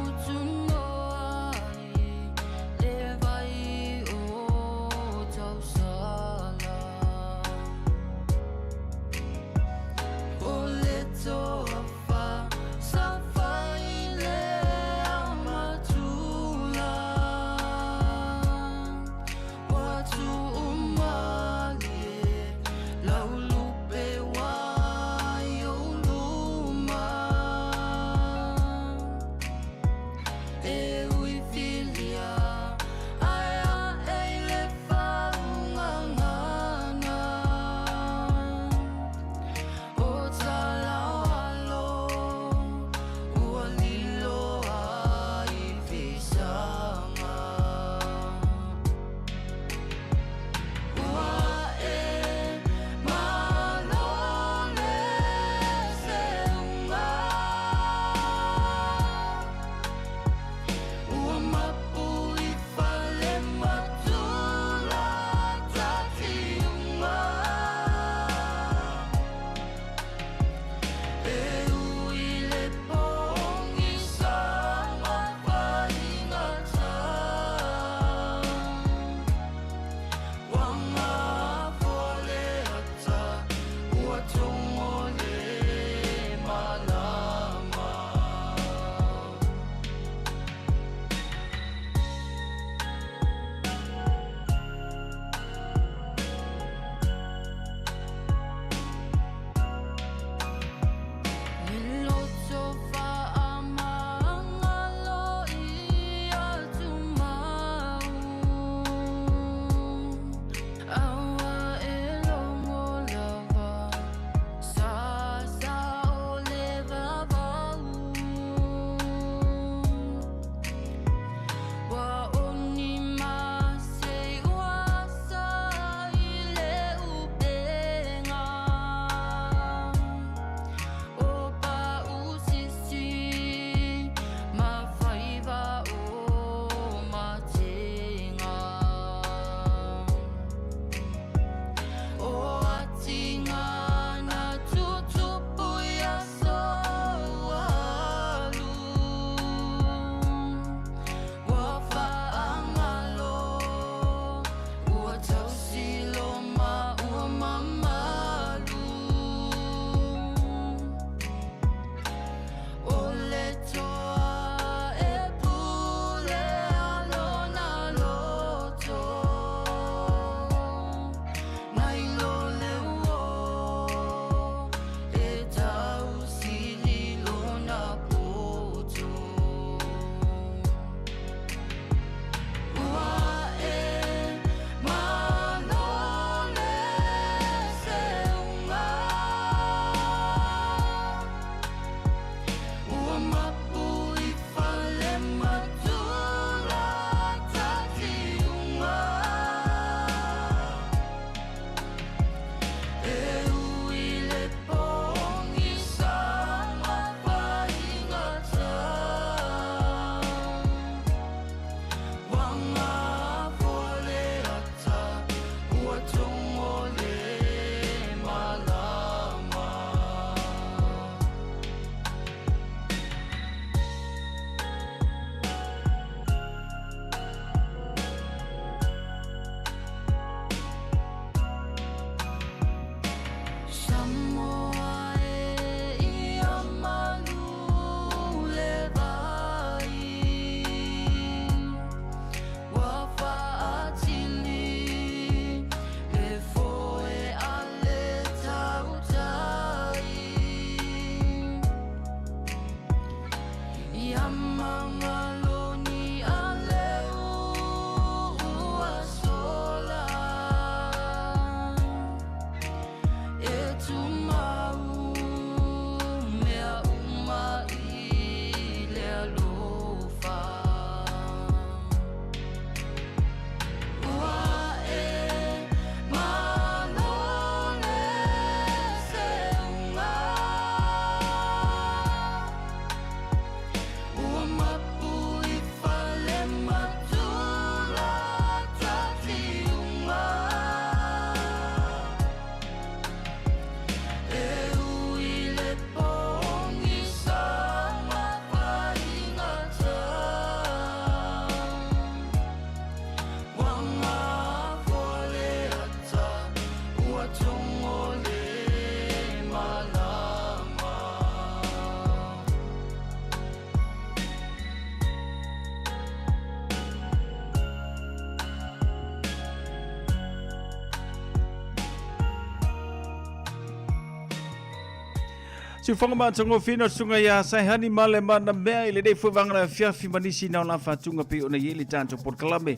Si fonga ma tongo fino sunga ya sai hani male mana mea ile dei fuwanga fiafi manisi na la fatunga pe ona yeli tanto por kalame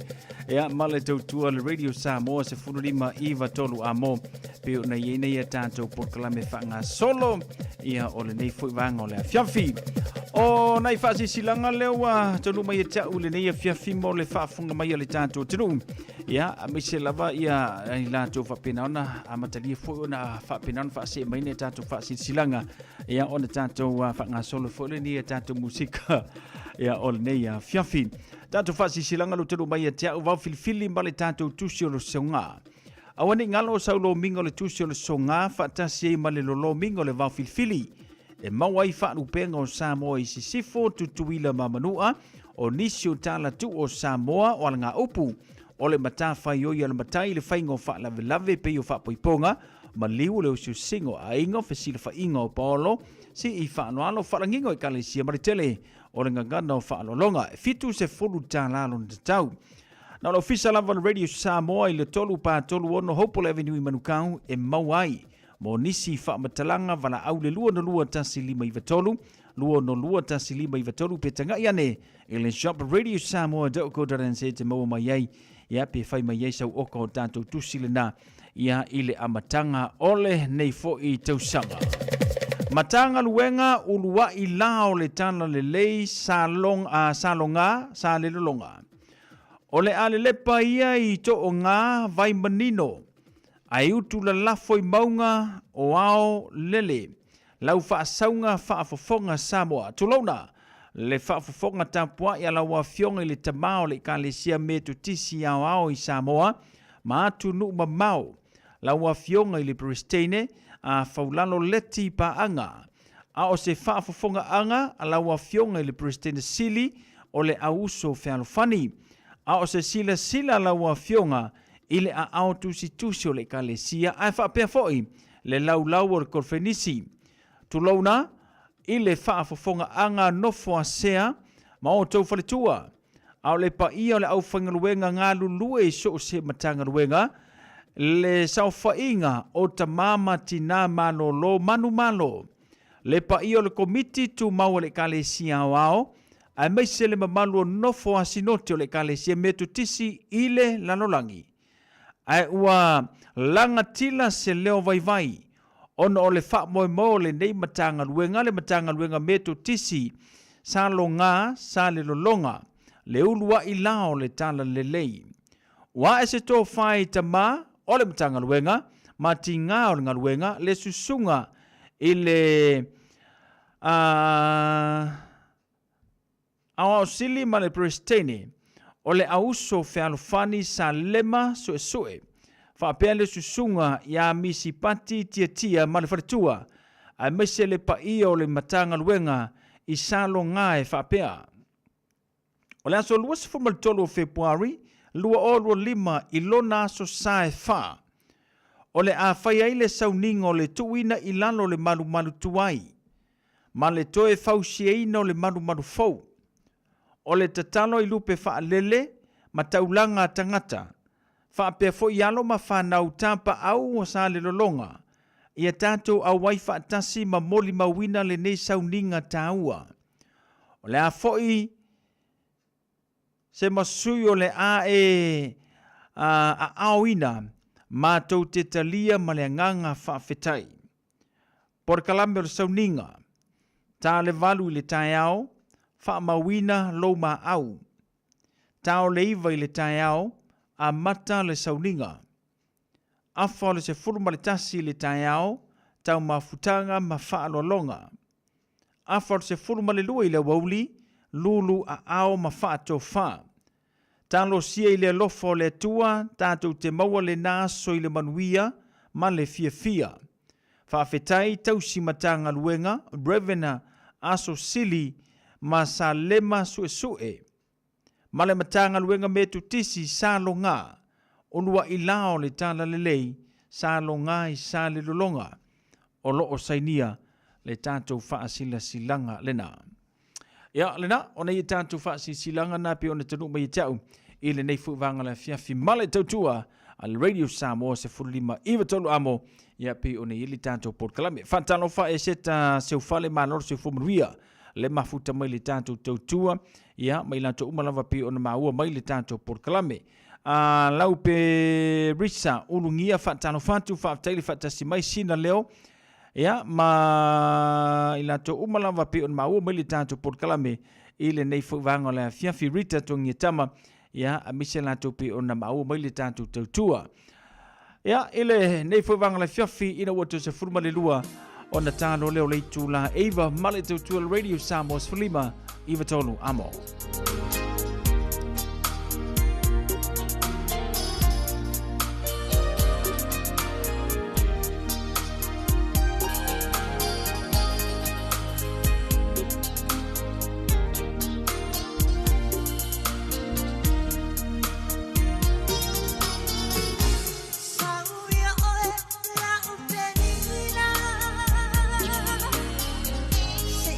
ya male tautua le radio Samoa se funulima iva tolu amo pe ona yene ya tanto por kalame fanga solo ya ole nei fuwanga ole fiafi o nai fasi silanga lewa tonu mai ta ule nei fiafi mo le fa funga mai le tanto tunu ya amise lava ya ila to fa penana amatali fo ona fa penana fa se mai ne tanto fa silanga ya ona tanto whanga solo fole ni tanto musika ya ol nei ya fiafi tanto fasi silanga lo tero mai te au va filfili male tanto tusio lo songa awani ngalo saulo mingo le tusio lo songa fa tasi male lo mingo le va filfili e mawai fa nu pengo Samoa isi sifo tutuila mamanua o nisio tala tu o Samoa o nga upu ole matafa yo ya le matai le faingo fa la lave pe yo fa poiponga maliu le usu singo a ingo fesila fa ingo polo si I fa no alo fa ngingo I kalesia maritele o le nganga fa lo longa fitu se fulu tala lo tau na lo official lava radio Samoa I le tolu pa tolu ono Hopewell Avenue I Manukau e mawai mo nisi fa matalanga vala au le lua tasi lima I vatolu lua tasi lima I vatolu pe tanga iane ele shop radio Samoa doko daranse te mo mai ya pe fai mai sau oko tanto tusilena ia ile amatanga ole nei fo I tausanga. Matanga luenga ulua I lao le tana le lei salonga sa le longa. Ole ale lepa ia I to o ngā vai manino. Ai utu la lafo I maunga o ao lele. Lau faa saunga faa fofonga Samoa. Tulona le faa fofonga tapua ia lawa fionga I le tamao le kalesia me tu tisi ao I Samoa. Maatu nu mamau. Lawa fionga I le pristene a faulano leti pa anga. A o se faa fofonga anga a lawa fionga I le pristene sili o le auso fealofani. A o se sila lawa fionga ile a ao tusi o le kalesia a faa pea foi le lau o le korfenisi. Tulona ile faa fofonga anga nofo a sea ma o tau faletua. A o le pa ia o le au whangaluenga ngā lulue so se matanga luenga le saufainga o ta mama tina malolo manu malo. Le pa ia o le komiti tu mau le kalesia wao, a meise le mamalu o nofo a sinoti o le kalesia me tu tisi ile lanolangi. Ai ua langatila se leo vai, ono o le fa mo le nei matanga luenga me tu tisi sa longa sa le lolonga, le ulua ilao le tala le lei. Wa ese to fai tama, ole matanga luenga, mati ngā o ngā luenga, le susunga ile awa sili ma le pristene, ole auso fealofani sa lema sue. Fa pea le susunga ya misi pati tia ma le faretua, a mese le pa ia o le matanga luenga I salo ngā fa pea. Ole aso lua se fumal tolo o Februari, lua o lua lima I lona aso sae fa. Ole a fai aile sauninga o le tuina I lalo le malu tuai. Ma le toe fausiaina o le malu fau. Ole tatalo I lupe fa lele, ma taulanga tangata. Fa pea fo ialo ma whanau tapa au o sa le lolonga. Ia tātou a waifa tasi ma moli mawina le nei sauninga tāua. Ole a foi se masui o le a aoina mātou te talia ma le nganga whaafetai. Por kalame o le sauninga, tā le valu I le tai au, wha mawina lo ma au. Tā o le iwa I le tai au, a mata le sauninga. Afa le se furu ma le tasi le tai au, tau ma futanga ma wha longa. Afa le se furu ma le lua I le wauli, lulu a ao ma wha to wha. Talo sia I le lofo le tua, tātou te maua le nāso I le manuia, ma le fia. Whaafetai tausi matanga luenga, brevena aso sili, ma sa lema sue. Ma le matanga luenga me tu tisi sa longa, olua I lao le tala le lei, sa longa I sa le lolonga, o loo sainia le tātou whaasila silanga lena. Ia, lena, ona I tātou whaasi silanga na pe ona tanu mai tau, I le nei fuwanga le fiafi male tautua, al Radio Samoa se fulima iwa tolu amo ia pe ona ili tātou Port Kalame. Whantano wha e seta seu whale manoro seu fumuruia le mafuta mai le tātou tautua ia mai lanto umalawa pe ona maua mai le tātou Port Kalame. Lau pe Risa ulungia whantano whantu whaaftaili whaatasi mai sina leo ia ma ilato umalawa pe ona maua mai le tātou Port Kalame ile nei whanga le fiafi Rita tongi tama ia a mise lato pe ona maua mai le tātou tautua. Ia ile nei whanga le fiafi ina watu se furuma le lua ona tāno leo leitu la Eva male tautua Radio Samoa Sfalima Iwa tonu amo. Say,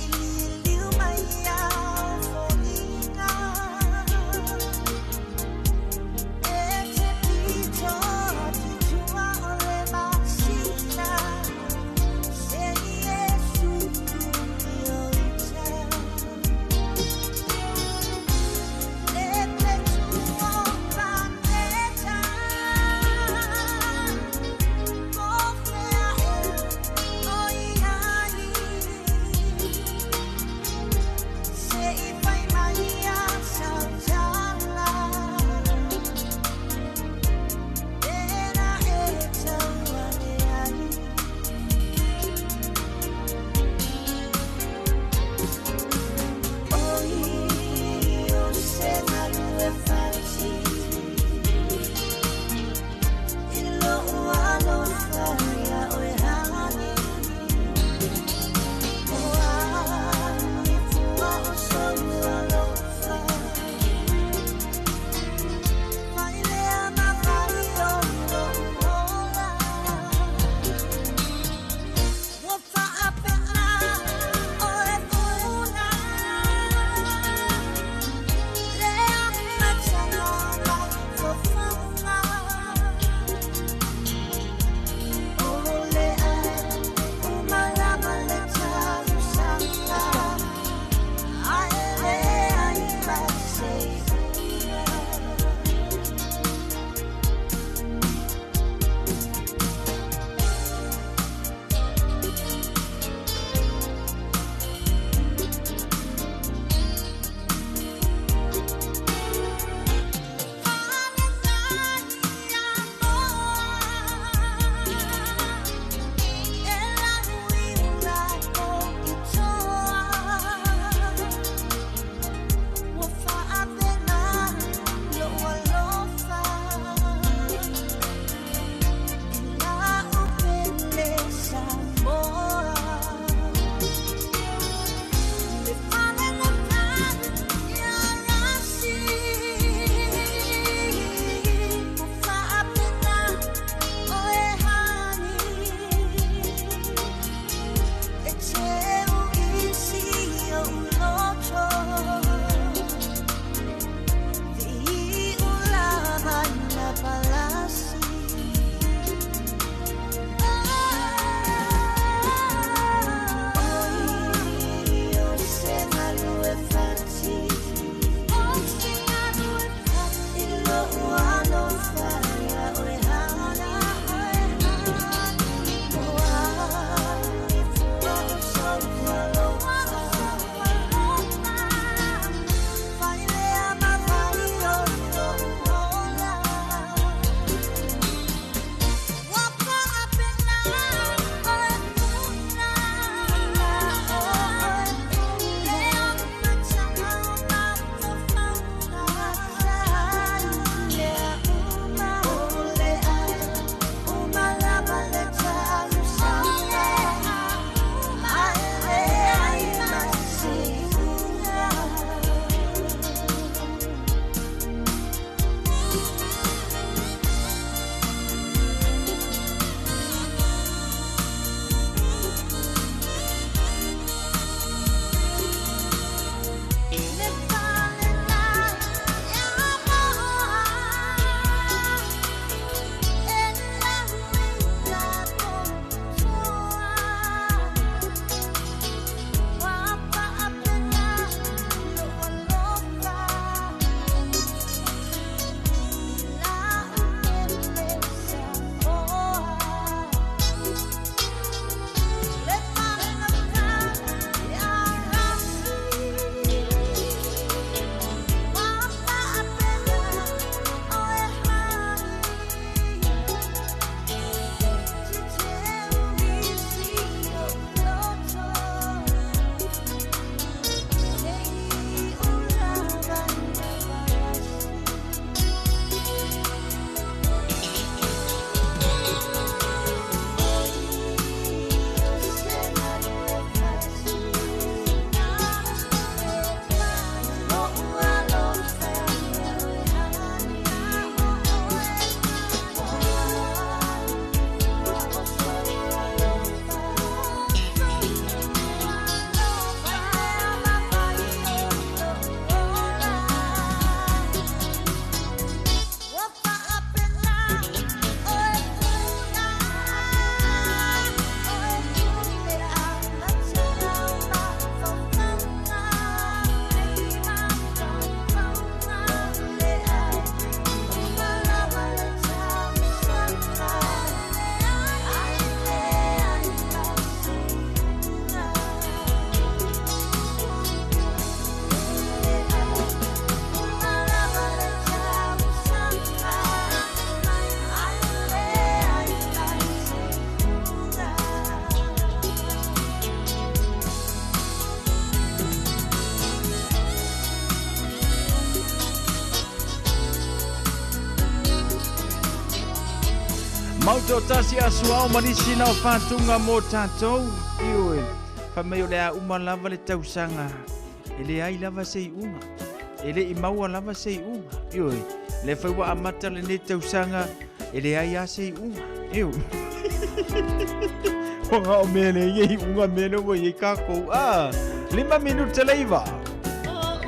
liu mai ao, for to tasi asua o manisi na o whātunga mō tātou. Ioi, whamei o lea umalava le tausanga. Ele ai lava sei unga. Ele I maua lava sei unga. Ioi, le whaiwa amata le ne tausanga. Ele ai a sei unga. Ioi. Honga o mele, iei unga mele o iei kako. 5 minuta leiva. Oh,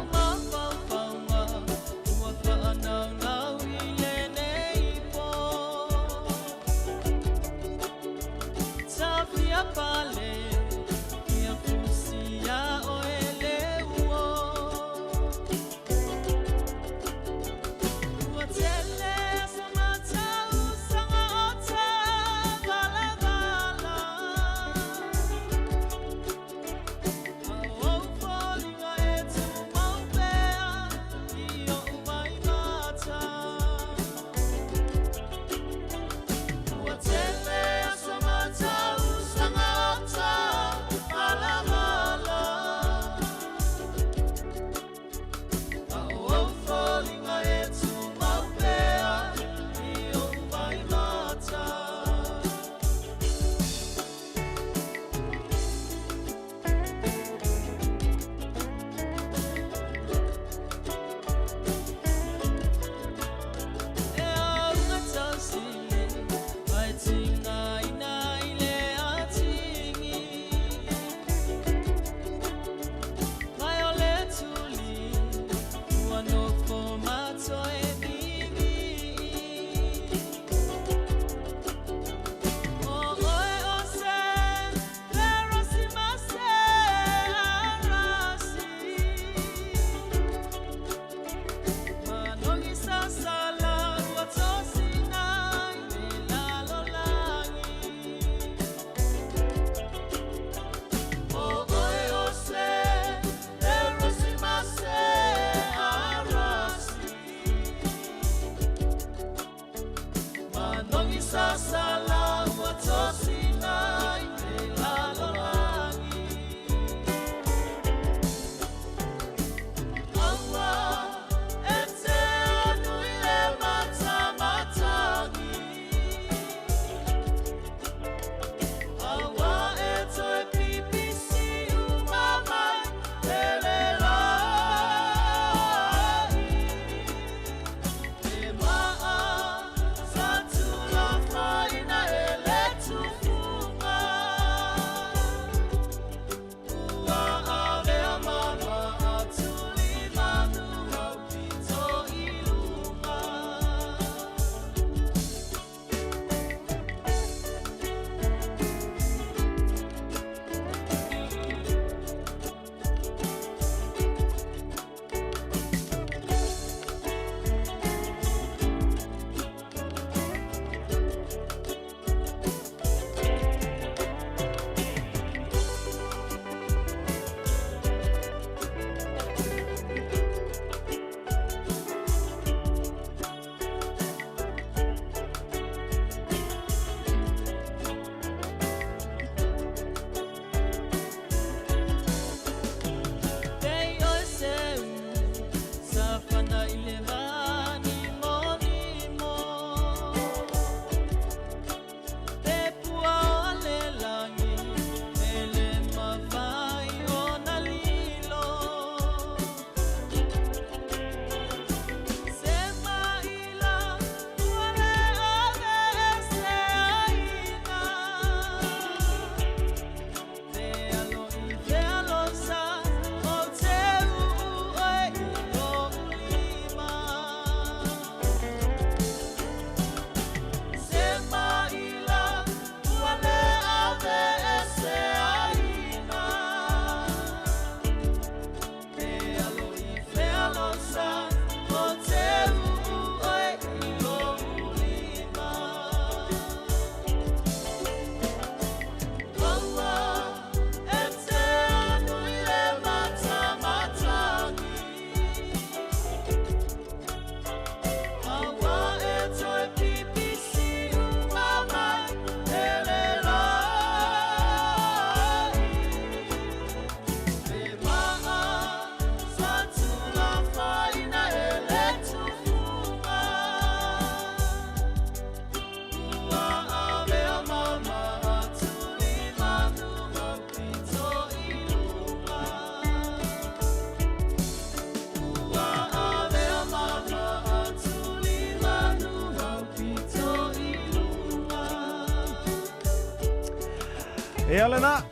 E alana,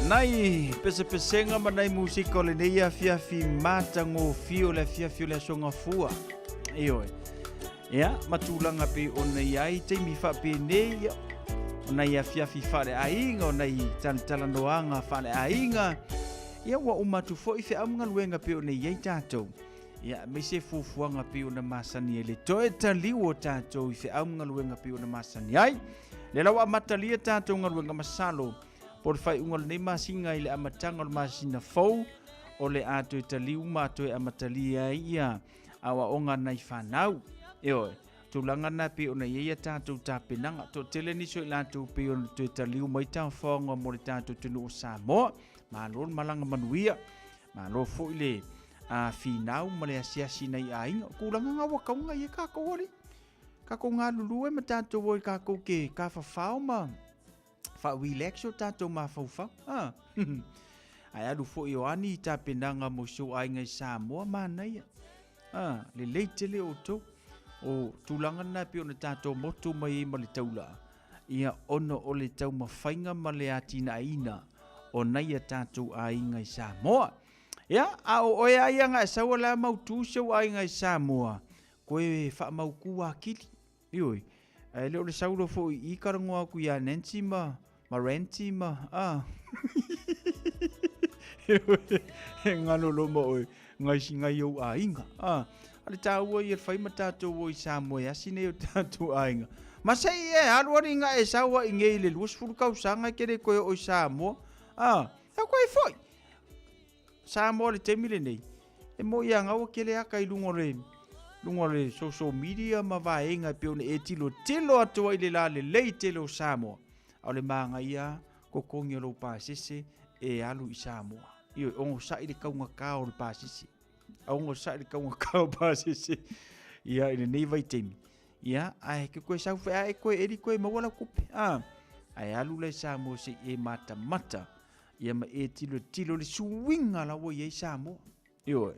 nai pese-pesenga ma nai musika o le neia fiafi matango fio le fiafi o le songa fua. Eo e. Ia, matulanga pe o nei ai teimi wha pe nei, o nei a fiafi whare ainga, o nei talanoanga whare ainga. Ia wa umatu fo i fe amunga luenga pe o nei ai tātou. Ia, me se fufuanga pe o na masani e le toe taliu o tātou i fe amunga luenga pe o na masani ai. Le lawa matalia tātou ngā luenga masalo. Por fai ungal nei masinga i le amatanga o le masina fau, o le ato e taliu mato e amatalia ia, awa onga nei whanau. Eo, tūlanga na pe o na ia tātou tāpenanga, tō tele niso i lātou pe o te taliu mai tāu whaonga mo le tātou tunu o Samoa, mālo malanga manuia, mālo fo i le whinau ma le asiasi nei a inga, kūlanga ngā wakaunga i e kākou ori, kākou ngā lulu e ma tātou oi kākou ke ka whawhao ma, relax o tātou ma whawhau, ai alu fo i o ani i tāpenanga mo so ainga i Samoa mānaia, le leitele o tō, o tūlanga na pe o na tātou motu mai ma le taula. Ia ono o le tau mawhainga ma le atina ina o nei a tātou a inga i Samoa. Ia, a o oe aia ngā saua la mautu sau a inga i Samoa. Koe wha mauku a kili. Ioi, leo le sauro fo i karangoa ku ia Nancy ma Ranty ma. Ngano lo mo oi, ngai singa iau a inga. Ale tāua i whai ma tātou o i Samoa asine o tātou ainga. Ma sei e, haruari ngā e saua i ngei le luas furu kau sanga kere koe o i Samoa. Hau koe foi. Samoa le temile nei. E mo ia ngaua kele aka i lungo le social media ma vaenga pe one e tilo atua i le la le lei telo Samoa. Au le maanga ia, kokongi o lo pāsese e alu i Samoa. Io, ongo sa i le kaunga kā o le pāsese. Aongo sa le kaunga kao pāsese. Ia, ina nei vai teimi. Ia, ai, ke koe sau whea e koe eri koe mawala kupe. Ai, alu le Samoa se e mata. Ia, ma e tilo le suwinga la wo i e Samoa. Io,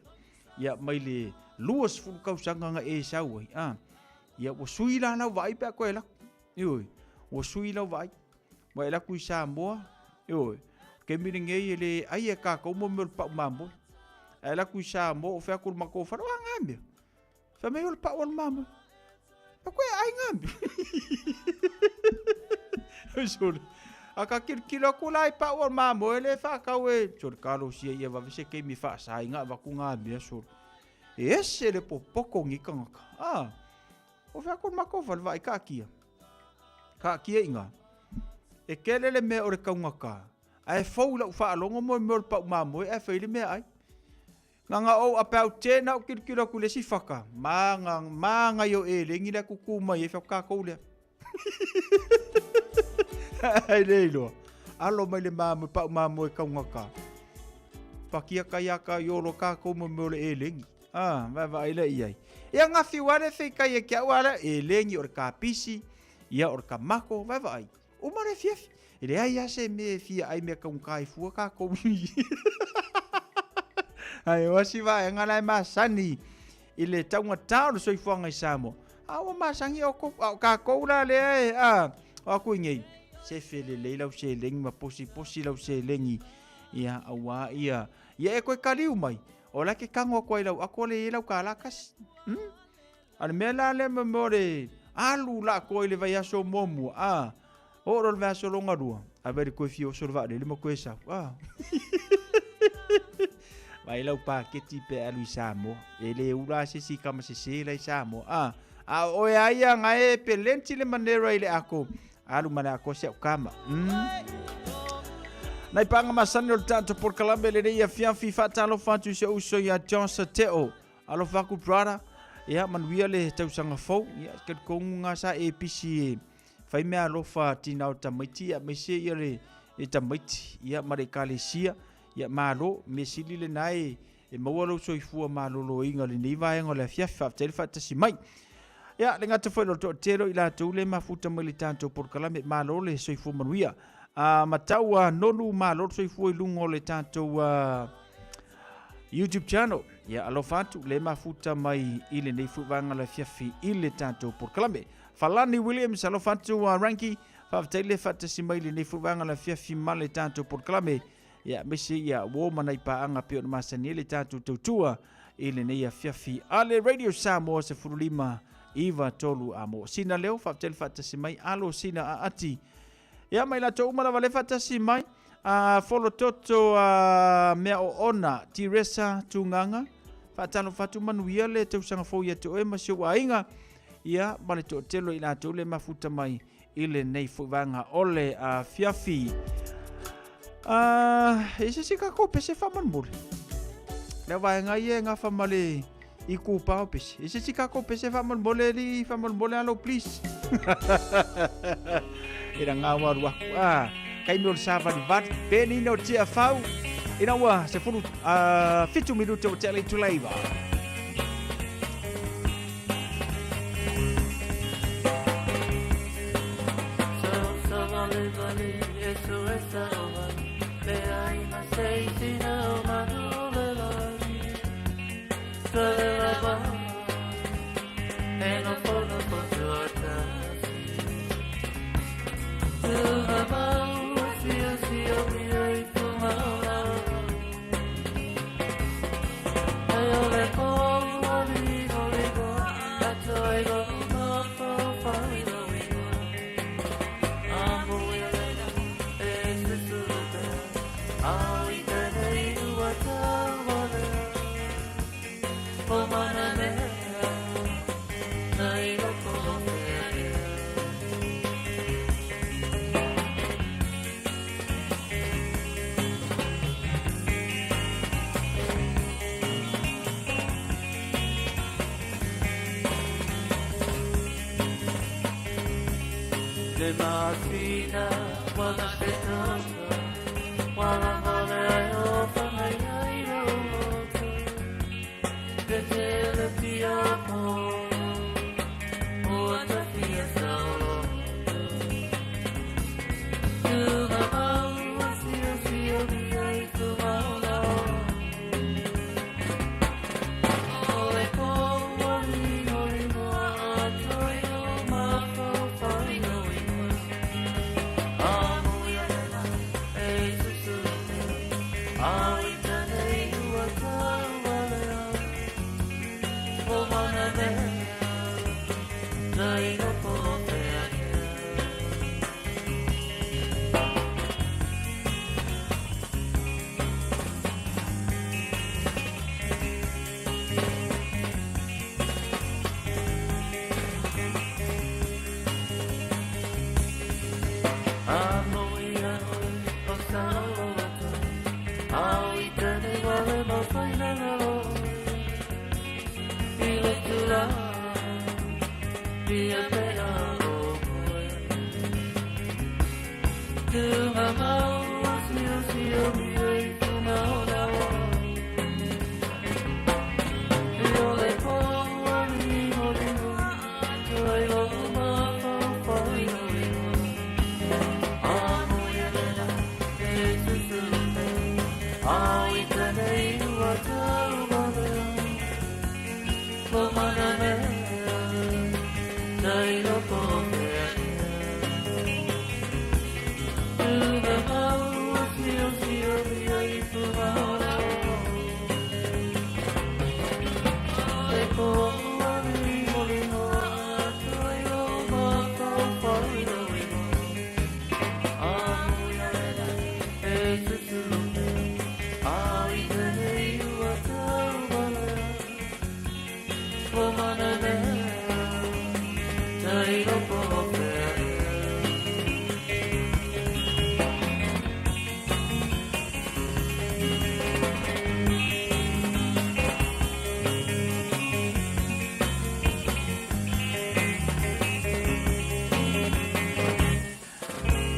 ia, mai le luas fulu kau sanganga e sau ai. Ia, wa sui la lau vai pia koe laku. Io, wa sui lau vai. Wa e laku i Samoa. Io, ke miringei le ai e kako mo mel pa mambo. Ela ku Samoa o fea kul mako fa wa ngambe. Fa me ol pa ol mama. Pa ko ai ngambe. Sure. Aka kilo ku lai pa ol mama ele fa ka we. Sure kalo si ia va vise ke mi fa sa inga va ku ngambe sure. Ese le popoko ngi kanga. O fea kul mako fa vai ka kia. Ka kia inga. E kele le me o re kaunga ka. Ai foula fa longo mo me ol pa mama e fa ile me ai. Nganga o apau tēnā o kirikira ku le si whaka. Manga yo e le ngira kukuma e whaka koulea. Ai leilo. Alo mai le māmu pau māmu e kaungaka. Pakia kaiaka yolo ka kouma meole e lengi. Vai le iai. Ia ngafi wale whai kai e kia wale e lengi or ka pisi. Ia or ka mako. Vai. Umare fiafi. E le ai ase me fia ai mea kaunkai fua ka koumi. Ai wasi vai ngalai masani ile taunga tau so ifuanga i Samoa. Awa masangi o ka koula le o ku ngei. Se fele le lau se lengi ma posi lau se lengi. Ia awa ia. Ia e koe kaliu mai. O la ke kango koe lau ako le lau ka lakas. Ale me la le memore alu la koe le vai aso momu. O rol vai aso longa rua. A veri koe fio sorva le mo koe sa. Vai lau paketi pe alu i Samoa. E le ura se si kama se lai Samoa. Oe aia nga e pe lenti le manera ile ako. Alu mana ako se kama. Nai panga masani o tanto por kalambe le ia fianfi fatalo fatu se uso ya John Sateo. Alo faku brada. Ia manuia le tausanga fau. Ia ket kongunga sa e pisi. Fai mea alofa tina o tamaiti. Ia mese ia le tamaiti. Ia marekale sia. Ia malo me sili le nai e mawalo soifua malo lo inga le nei vai ngola fiafa tele fatasi mai. Ia le ngata foi lo tero ila tu le mafuta mai le tanto por kalame malo le soifua manuia. Mataua nonu malo soifua lungo le tanto YouTube channel. Ia alo fatu le mafuta mai ile nei fuwanga le fiafi ile tanto por kalame. Falani Williams alo fatu Ranky Whawtaile whatasi mai le nei fuwanga la fiafi male tātou porklame. Ia mese ia wō manai paanga pio na masani le tātou tautua. Ile nei a fiafi ale Radio Samoa se furulima iwa tolu amo. Sina leo whawtaile whatasi mai alo sina a ati. Ia mai la tō umala wale whatasi mai. Folo toto mea o ona Tiresa Tunganga. Whatano whatu manuia le tausanga fo ia te oe masio wa inga. Ia male tō telo i la tō le mafuta mai. Ile nei fuwanga ole fiafi. Ese si kako pese whaman mure. Le waenga ie ngā whamale I kupao pese. Ese si kako pese whaman mole li whaman mole alo please. Ira ngā warua. Kai mio sāwari vat. Peni no tia whau. Ina ua se furu 5 minuto o tele tu leiva.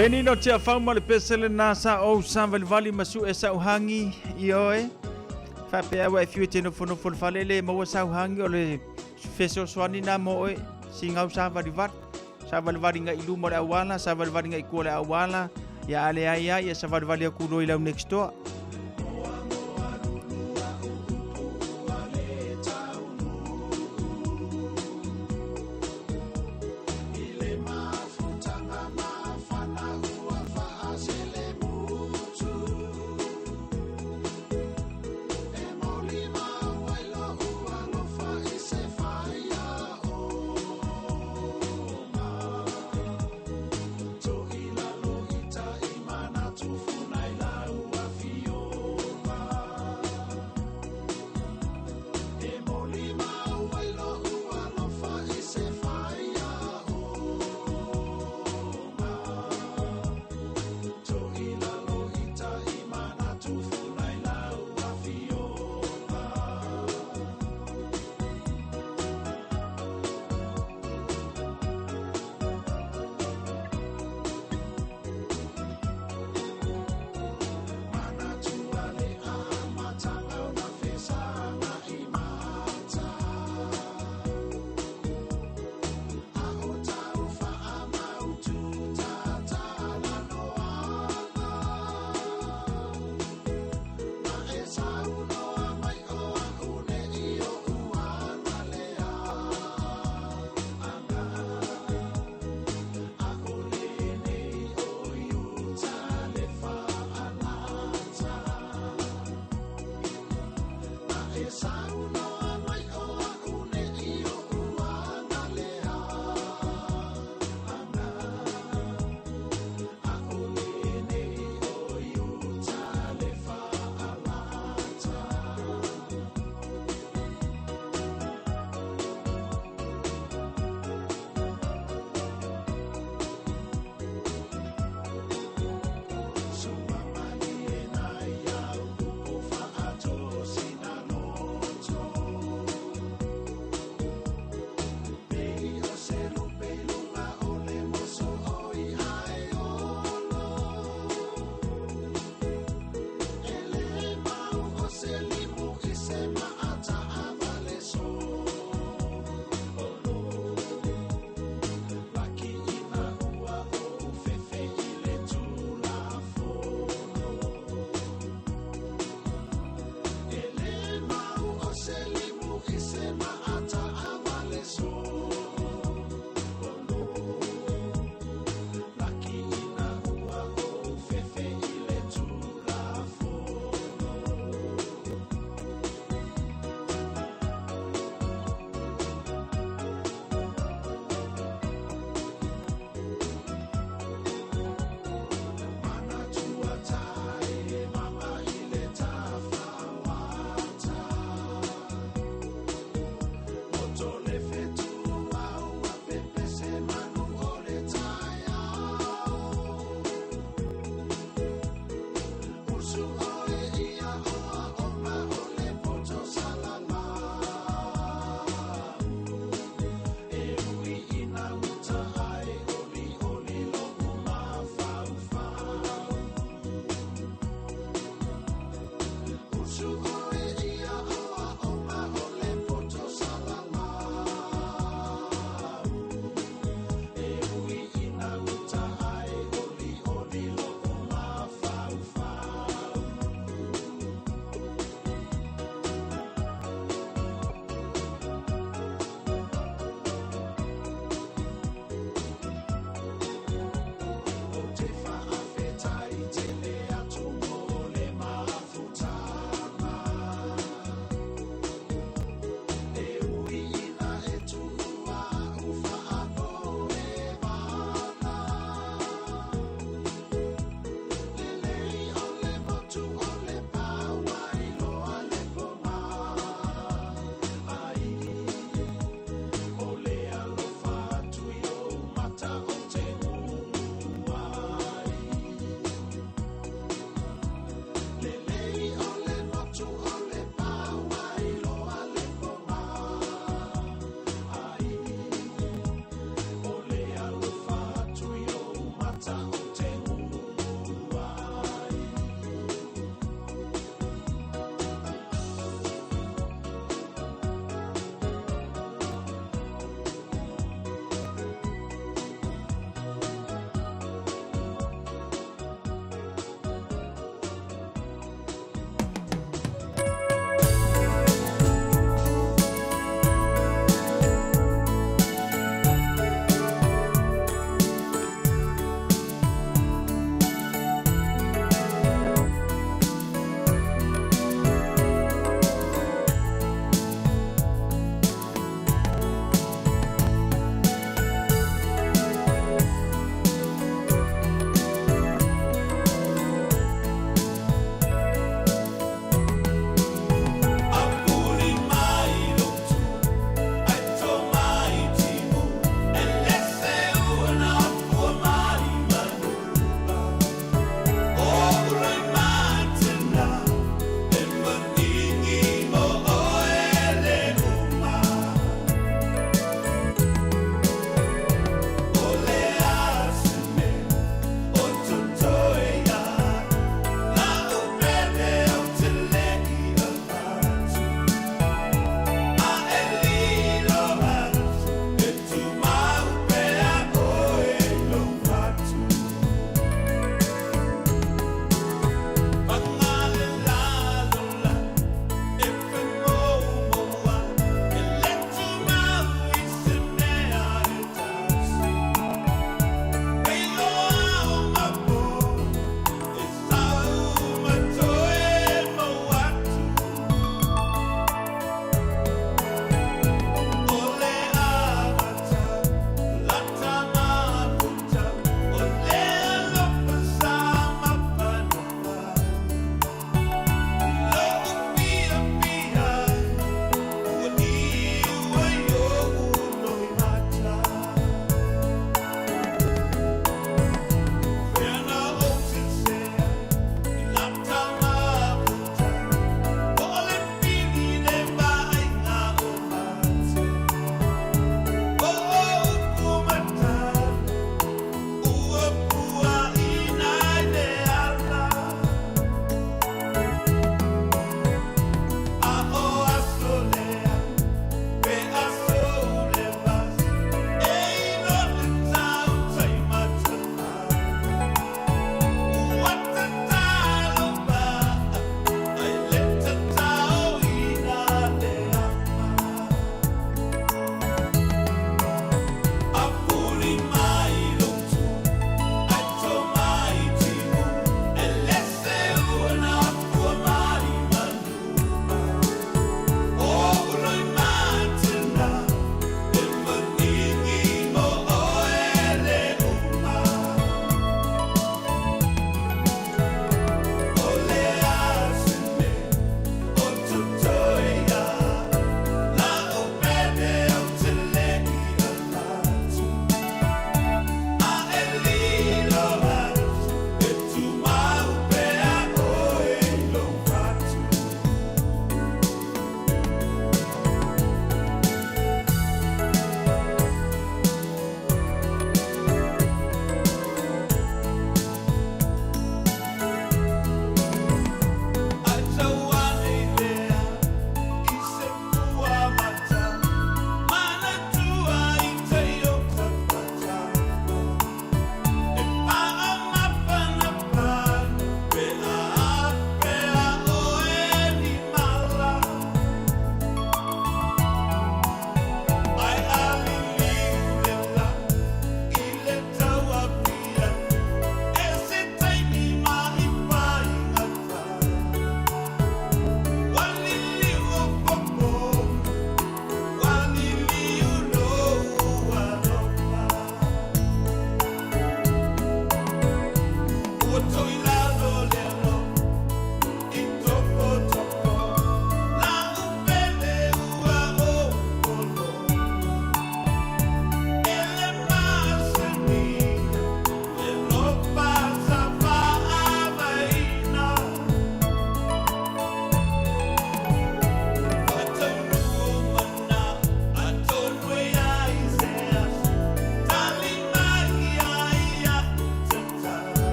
Penino tia whauma le pesele nā sa o Sanvalivali masu e sauhangi I oe. Whapea wa e whiu te nofo whalele maua sauhangi o le feso swani nā mo oe. Si ngau Sanvalivali. Sanvalivali nga ilu mo le awala, Sanvalivali nga ikua le awala. Ia ale aia, ia Sanvalivali a kulo I lau next door.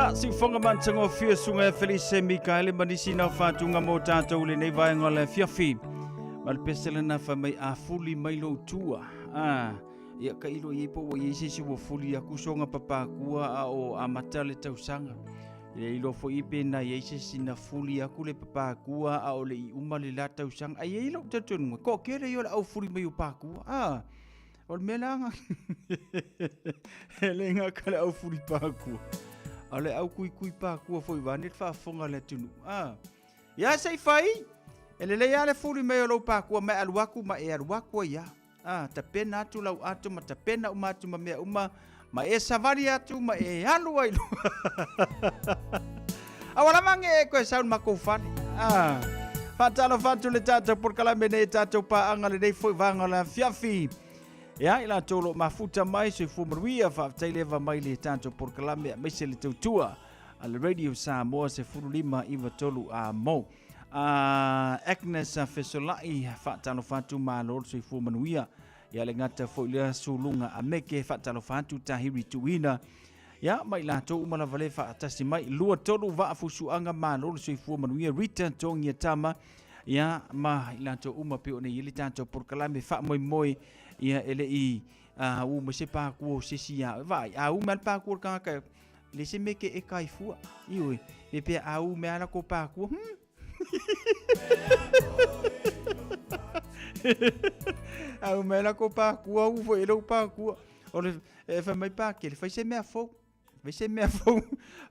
Ia, si fonga mantango fia sunga Felice Mikaele manisi na fatunga mo tātou le nei vai ngole fiafi. Mal pesele na fa mai a fuli mai lo tua. Ia ka ilo ipo wa yesisi wo fuli a kusonga papakua a o a matale tausanga. Ia ilo fo ipe na yesisi na fuli a kule papakua a o le i umale la tausanga. Ia ilo tatunga. Ko kere yo la au fuli mai upakua. Ol melanga. Helenga kala au fuli pakua. Ale au kui pakua foi vanet fa fonga le tunu. Ya sei fai. Ele le ya le fuli me lo pakua me alwaku ma e alwaku ya. Ta pena tu lau atu ma ta pena umatu ma me uma ma e savari atu ma e halu ai. Awala mange e ko saun ma ko fani. Fatalo fatu le tata por kala mene tata pa angale dei foi vanga la fiafi. Ya ila tolo mafuta mai se fumaruia fa taileva mai le tanto por kalame mai se le tutua al radio Samoa se furulima iva tolu a mo Agnes Fesolai fa talo fatu ma lor se fumaruia ya le ngata foilia sulunga a meke fa talo fatu tahiri tuina ya mai la to umala vale fa tasi mai lua tolu va fusuanga ma lor se fumaruia Rita tongia tama ya ma ila to uma pe one yili tanto por kalame fa moi ia ele i u me se pa ku se sia vai u mal pa ku ka ka le se me ke e kai fu ioi e pe u me ala ko pa ku u me ala ko pa ku u vo ele pa ku o le fa mai pa ke le fa se me fo ve se me fo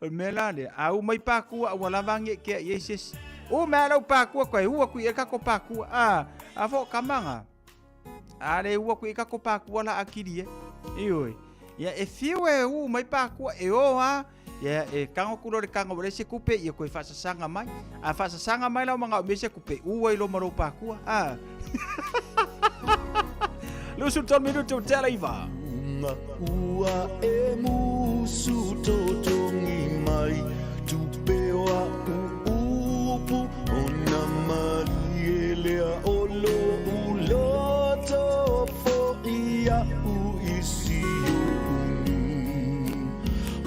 o me la le u mai pa ku o la vange ke yeses o me ala pa ku ko ku e ka ko pa ku a fo kamanga ale ua ku ka ko pakua la akiri ioi ya e fiwe mai pakua e o ya e kango kulo de kango le se kupe ia ko fa sanga mai a fa sanga mai la manga me se kupe ua ilo maro pakua lu su ton minuto televa ua e musu totongi mai tu pewa upu ona marielea olo Tofo ia u isi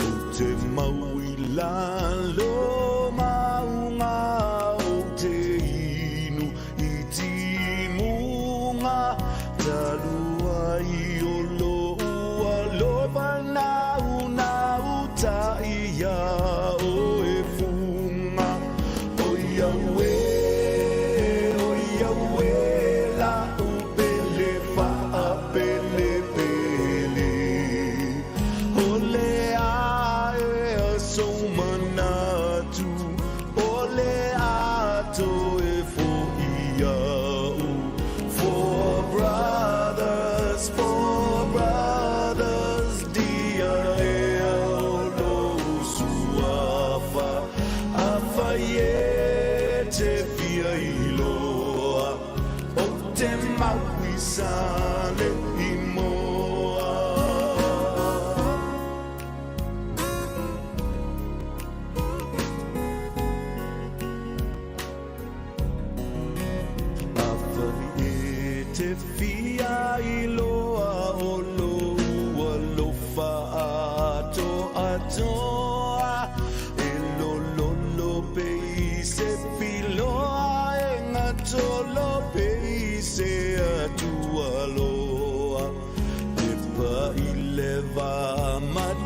o te mauila lo maunga o te inu I timunga talua I o lo ua lo pana uta ia o e funga o ia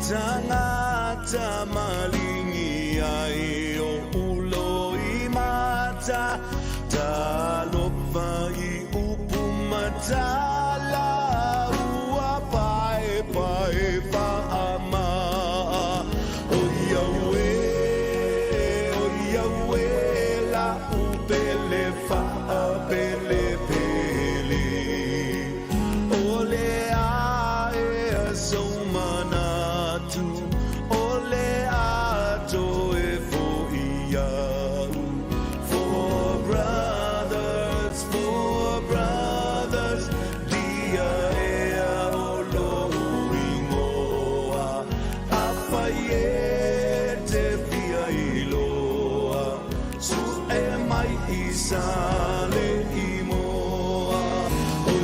Tangata malingi ai o ulo I mata talofa I upu matala ua pae pa ama o Yahweh la upele fa pele pele ole a so Sale imoa o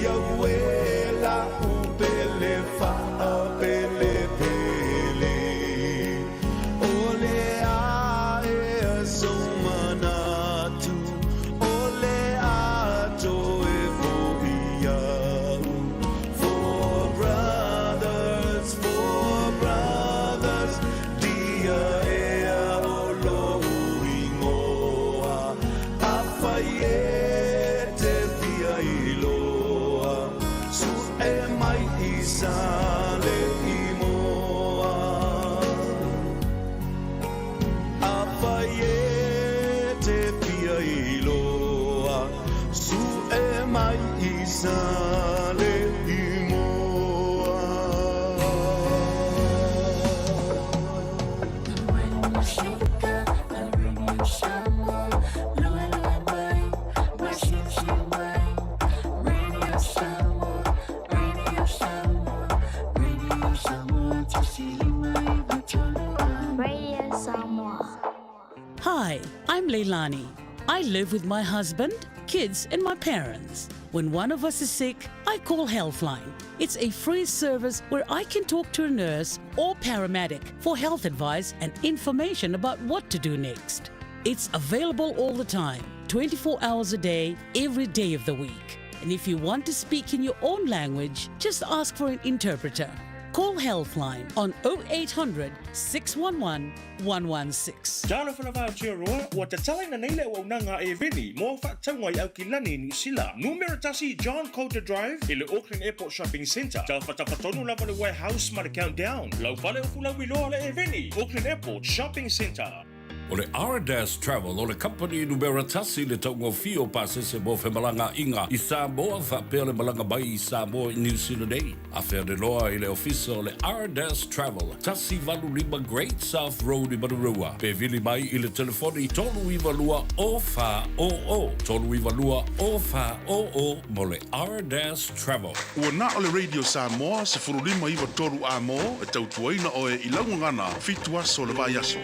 Yahweh la upele fa pele pele ai loa su e mai isale imoa Radio Samoa. Hi, I'm Leilani. I live with my husband, kids, and my parents. When one of us is sick, I call Healthline. It's a free service where I can talk to a nurse or paramedic for health advice and information about what to do next. It's available all the time, 24 hours a day, every day of the week. And if you want to speak in your own language, just ask for an interpreter. Call Healthline on 0800 611 116. Jalo fana va roa wa te tala na nei le o nanga e veni mo fa tangwa au ki lani ni sila. Numero tasi John Coulter Drive ile Auckland Airport Shopping Centre. Tau whatapatonu lava le warehouse ma le countdown. Lau fale o fula wiloa le e veni. Auckland Airport Shopping Centre. O le R-Dash Travel, o le company numero tasi le taungo fio pasese mo whemalanga inga i Samoa, whapea le malanga mai i Samoa i New Zealand ei. A whea de loa i le ofisa o le R-Dash Travel, tasi valu lima Great South Road i Marurua. Pe vili mai i le telefoni tolu iwa lua o wha o o. Tolu iwa lua o wha o o mo le R-Dash Travel. Ua na o le Radio Samoa, se furulima iwa toru a mo, e tautuaina o e ilangungana, fitua so le vai aso.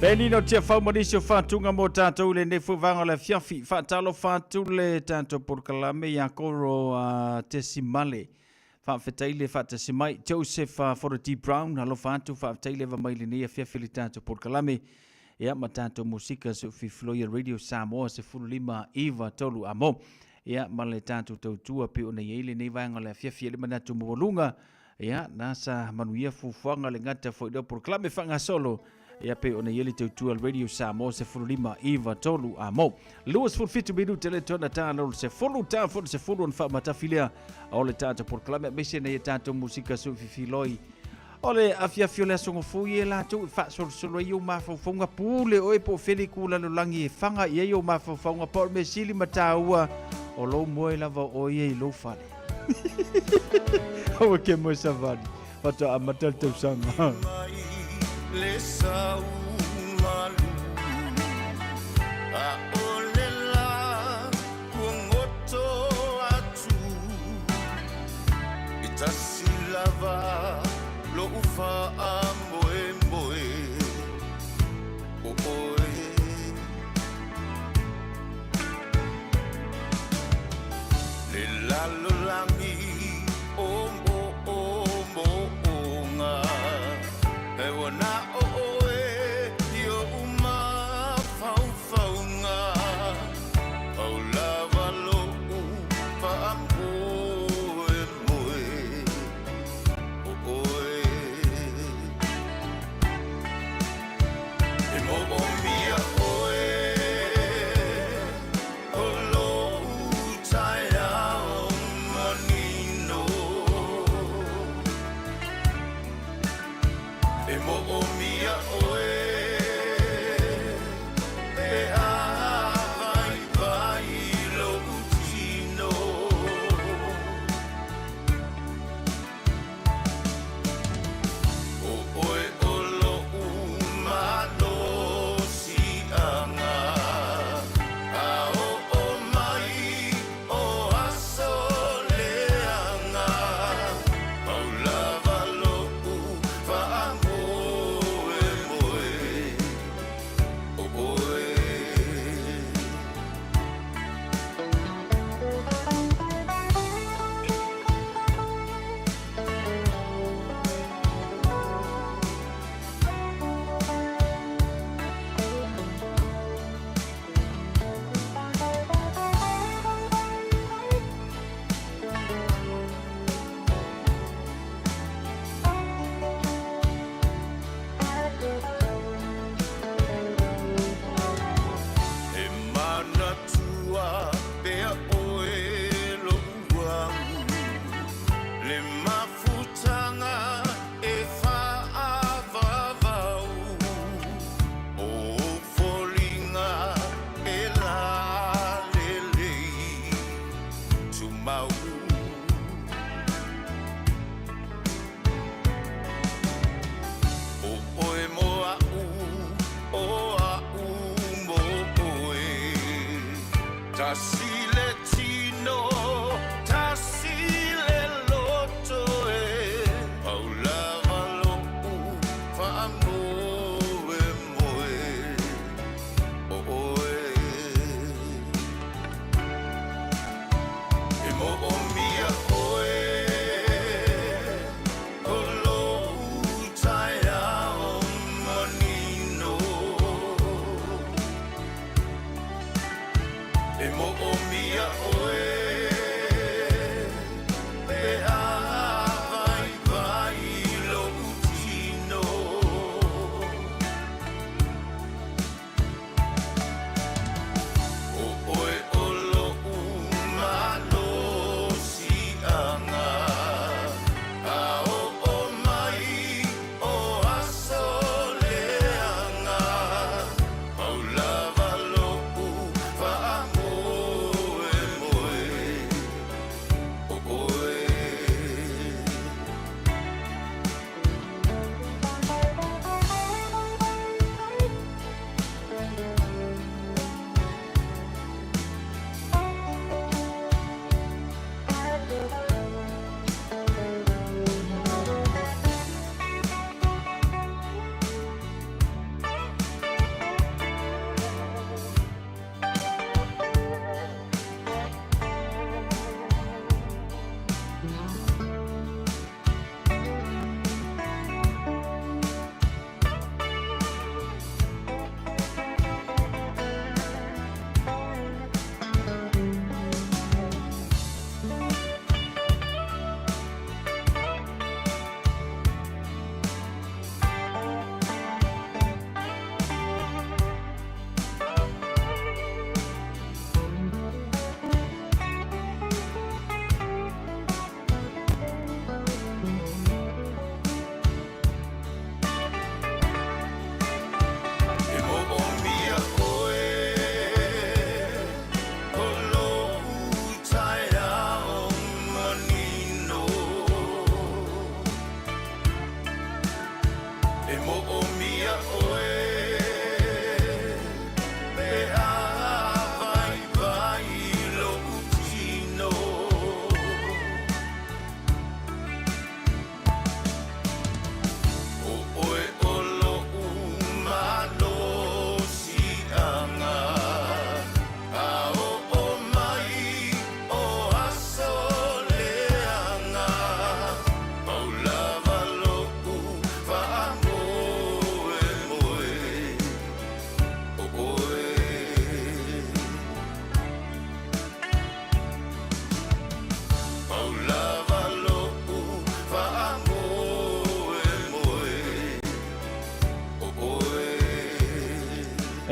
Benino tia faumanisio fatunga mo tātou le nefu vanga le fiafi fatalo fatu le tātou porkalame ya koro te simale whawhetaile whatasimai Joseph Forty Brown halo fatu whawhetaile wa maile nia fiafi le tātou porkalame ia ma tātou musika su Floya Radio Samoa se fululima Eva tolu amo ia ma le tātou tautua pe ona yeile nei vanga le fiafi le manatu mwolunga ia nasa manuia fufuanga le ngata foideo porkalame whanga solo ia pe ona yeli tautua Radio Samoa se fululima Eva tolu amo. Luas fulfitu minu tele tona tāna se fulu tā fulu se fulu on whaamatafilia o le tātou porklame mese nei tātou musika su fifiloi o le afiafio le asongo fui e lātou whaasolo i o mawhauwhaunga pūle o e po wheli kūla lulangi e whanga i e o mawhauwhaunga po me sili matāua o lo moe lava o i e lo whale. Hawa ke moe savani wata amatal tau sanga. Le sau malu a olela kungoto atu itasilava lo ufa amboe mboe oe le lalolangi ombo onga ewana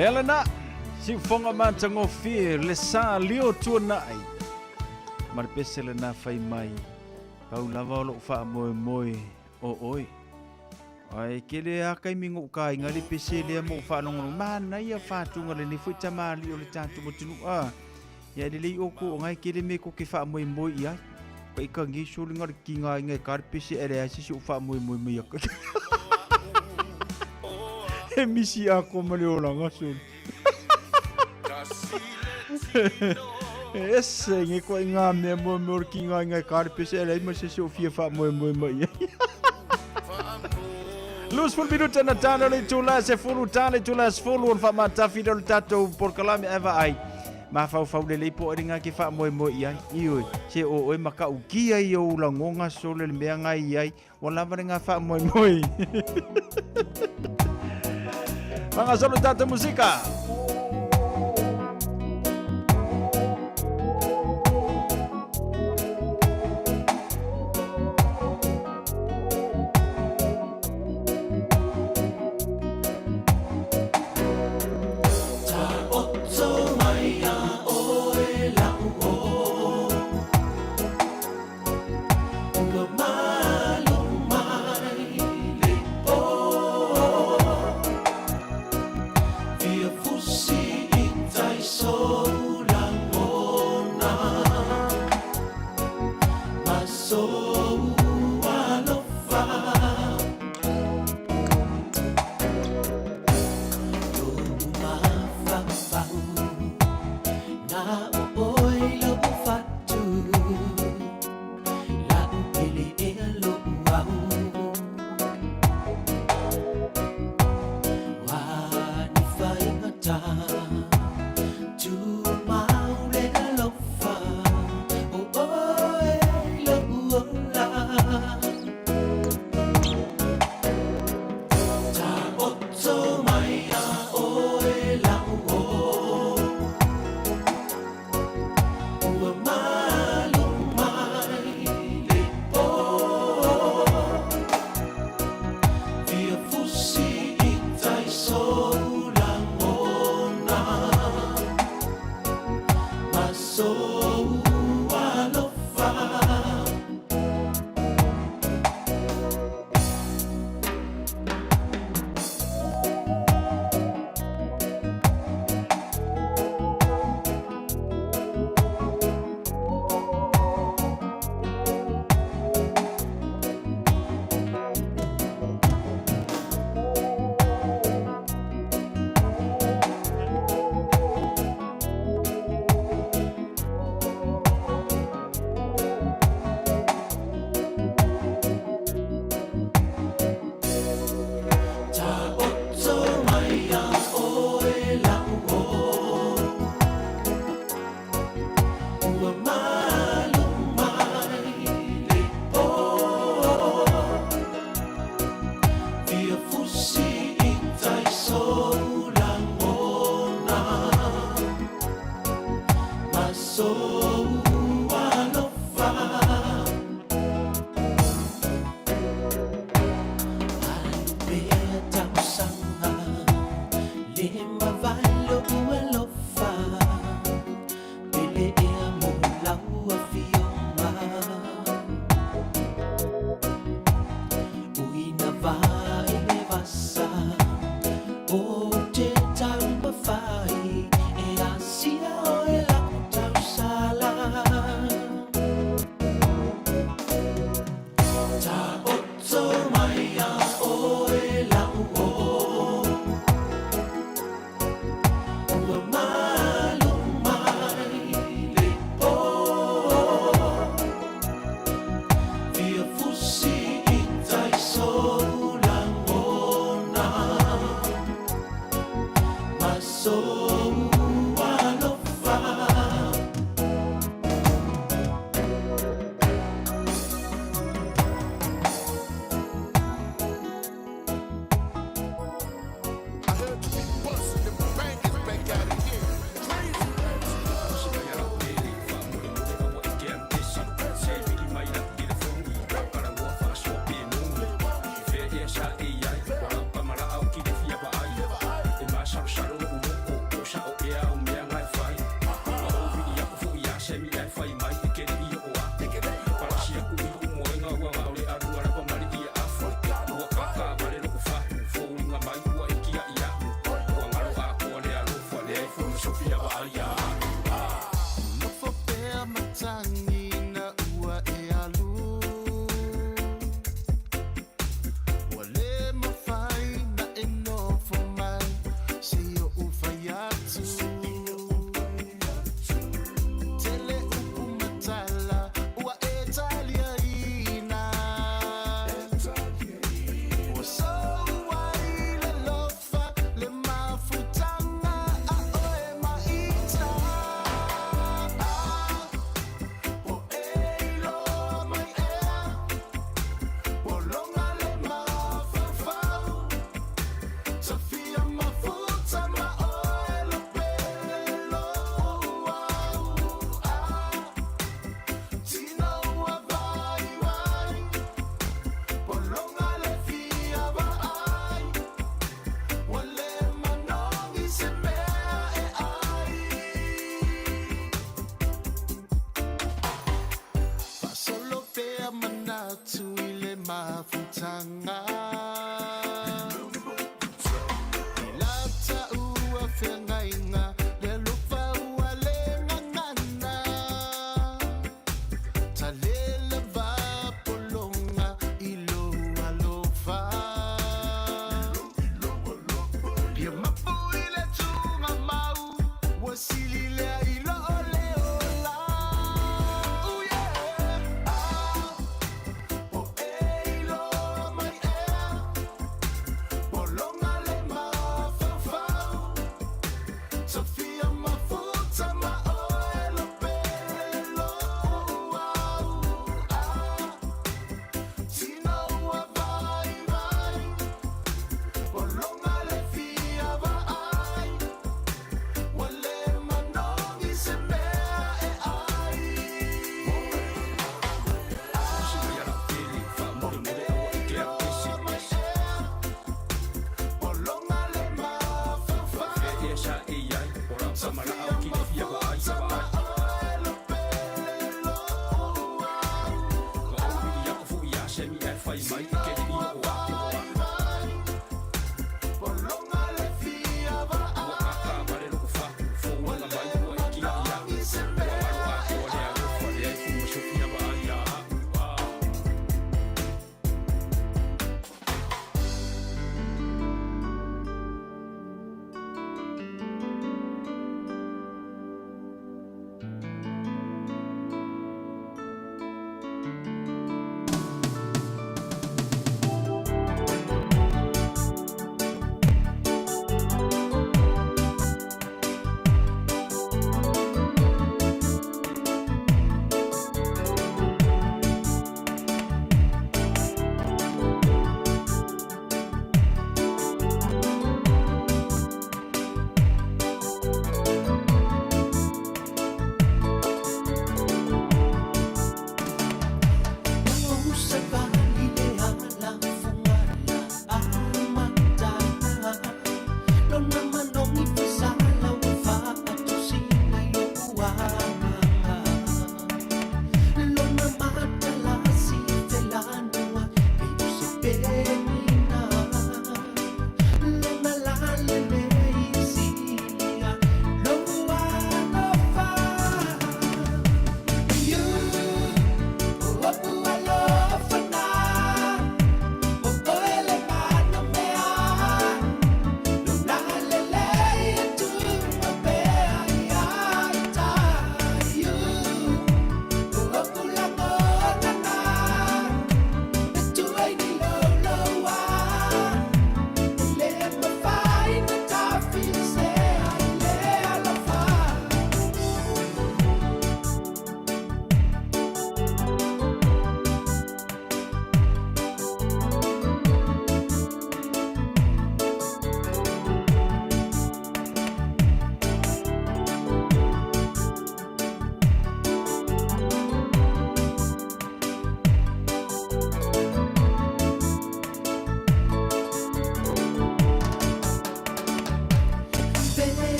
Elena, si fonga mantango fie le sa lio tuanai. Marpesele na fai mai. Pau lava o lo fa moe moe o oi. Ai kele akai mingo kai ngali pesele mo fa no mana ia fa tunga le ni futa mali o le tatu mo tunu a. Ya le le oku ngai kele me ko ke fa moe moe ia. Pai ka ngi sulu ngar kinga ngai kar pese ere asi su fa moe moe ia. Misi ako malio lang asul. Esse ngi ko ngam ne mo kinga ngai kar pese ere mo se Sofia fa moe ia. Luz full minuta na tano le tula se fulu tale tula se fulu on fa mata fidel tato por kalame eva ai. Ma fau le po ringa ki fa moe ia. Ioi se o maka ukia yo la ngonga sole le mea ngai ai. Wala ringa fa moe. Mga solo tato musika. Full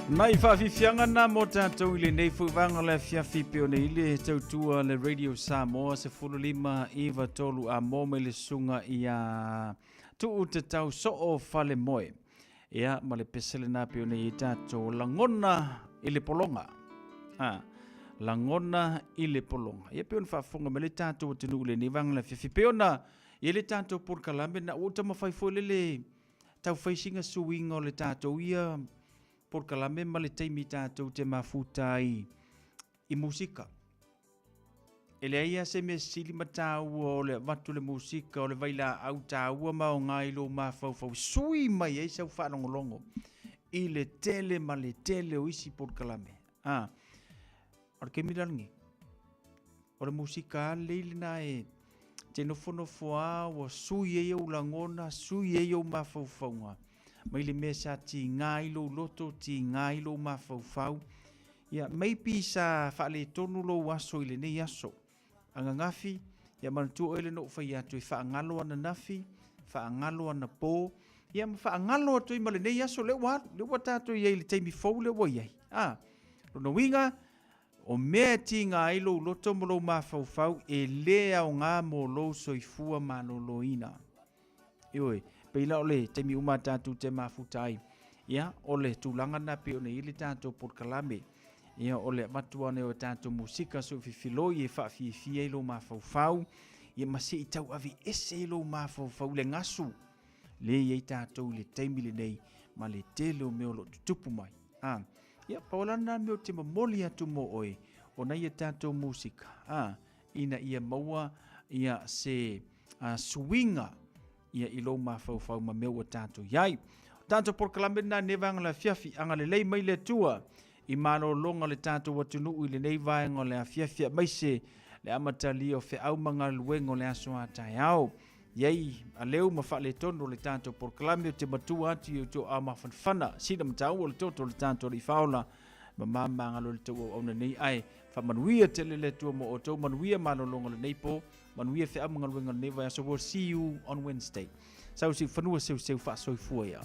Nai whawhiwhianga nā mō tātou i le nei whuwanga le whiawhi peo nei le tautua le Radio Samoa se fululima iwa tolu a mō me le sunga i a tuu te tau so o whale moe. Ea ma le pesele nā peo nei i tātou langona i le polonga. Langona i le polonga. Ia peo ni whaafonga me le tātou o tenu le nei wanga le whiawhi peo na i le tātou porkalame na o tama whaifo le tau whaisinga suinga o le tātou ia porkalame ma le taimi tātou te mafuta i musika. E le aia se me sili matau o le watu le musika o le vaila au tāua ma o ngai lo mawhauwhau. Sui mai ei sau whanongolongo i le tele ma le tele o isi porkalame. Ora ke mirangi. O le musika leili na e te nofo a o sui e au langona, sui e au mawhauwhaunga. Mai le mesa ti ngai lo loto, ti ngai lo mawhauwhau. Ia, maybe sa whaale tonu lo aso i le nei aso. Anga ngafi, ia manatua o ele no whai atu i whaangalo ana nafi, whaangalo ana pō. Ia, whaangalo atu i ma le nei aso le watato i le teimi fau le wa iai. Rono winga, o mea ti ngai lo loto mo lo mawhauwhau e lea o ngā mo lo soifua mano lo ina. Ioi. Peila ole te mi uma tātou te mafutai. Ia, ole tūlanga na pe one ili tātou porkalame. Ia, ole matuane o tātou musika so fifiloi e whawhiwhi e lo mawhauwhau. Ia, masi i tau avi ese e lo mawhauwhau le ngasu. Le i tātou le teimile nei, ma le tele o meo lo tutupu mai. Ia, paolana meo te mamoli atu mo oe, o nei e tātou musika. Ina ia maua, ia se swinga, ia ilo mawhauwhau ma meo o tātou iai. Tātou porkalame nā nevanga la fiafi anga le lei mai le tua i malo longa le tātou watunu i le nei vaenga le a fiafia mai se le amatali o fe au manga luengo le aso atai au. Iai a leu ma wha le tono le tātou porkalame o te matua ati o tō a mawhanwhana. Sina matau o le toto le tātou li whaola ma mamanga lo le tau o auna nei ai. Wha manuia tele le tua mo o tau manuia malo longa le neipo. Manuia fe amunga luenga le nei vai. So we'll see you on Wednesday. Sau si whanua seu wha soifua ia.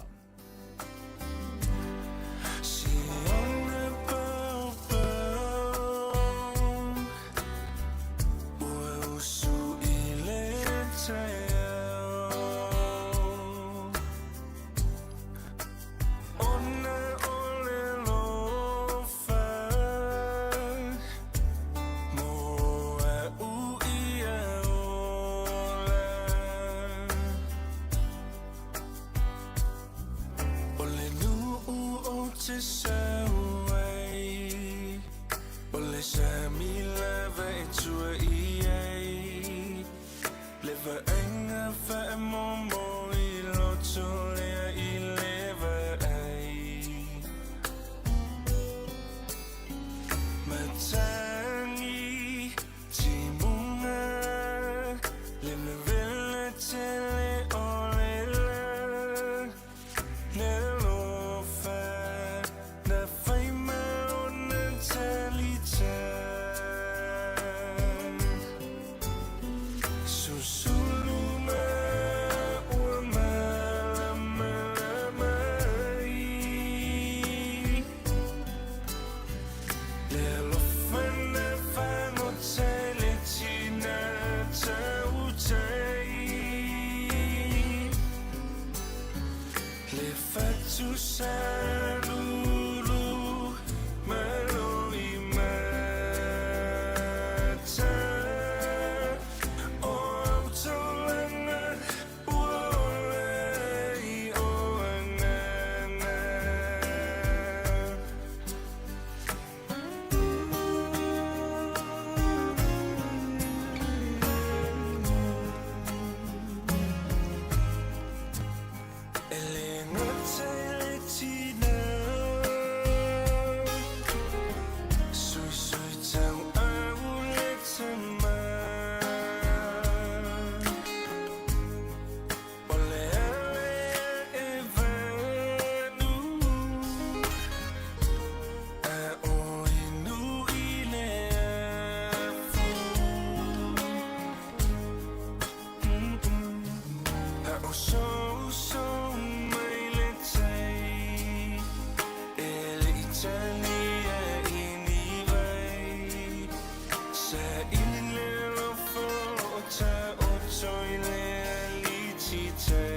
teacher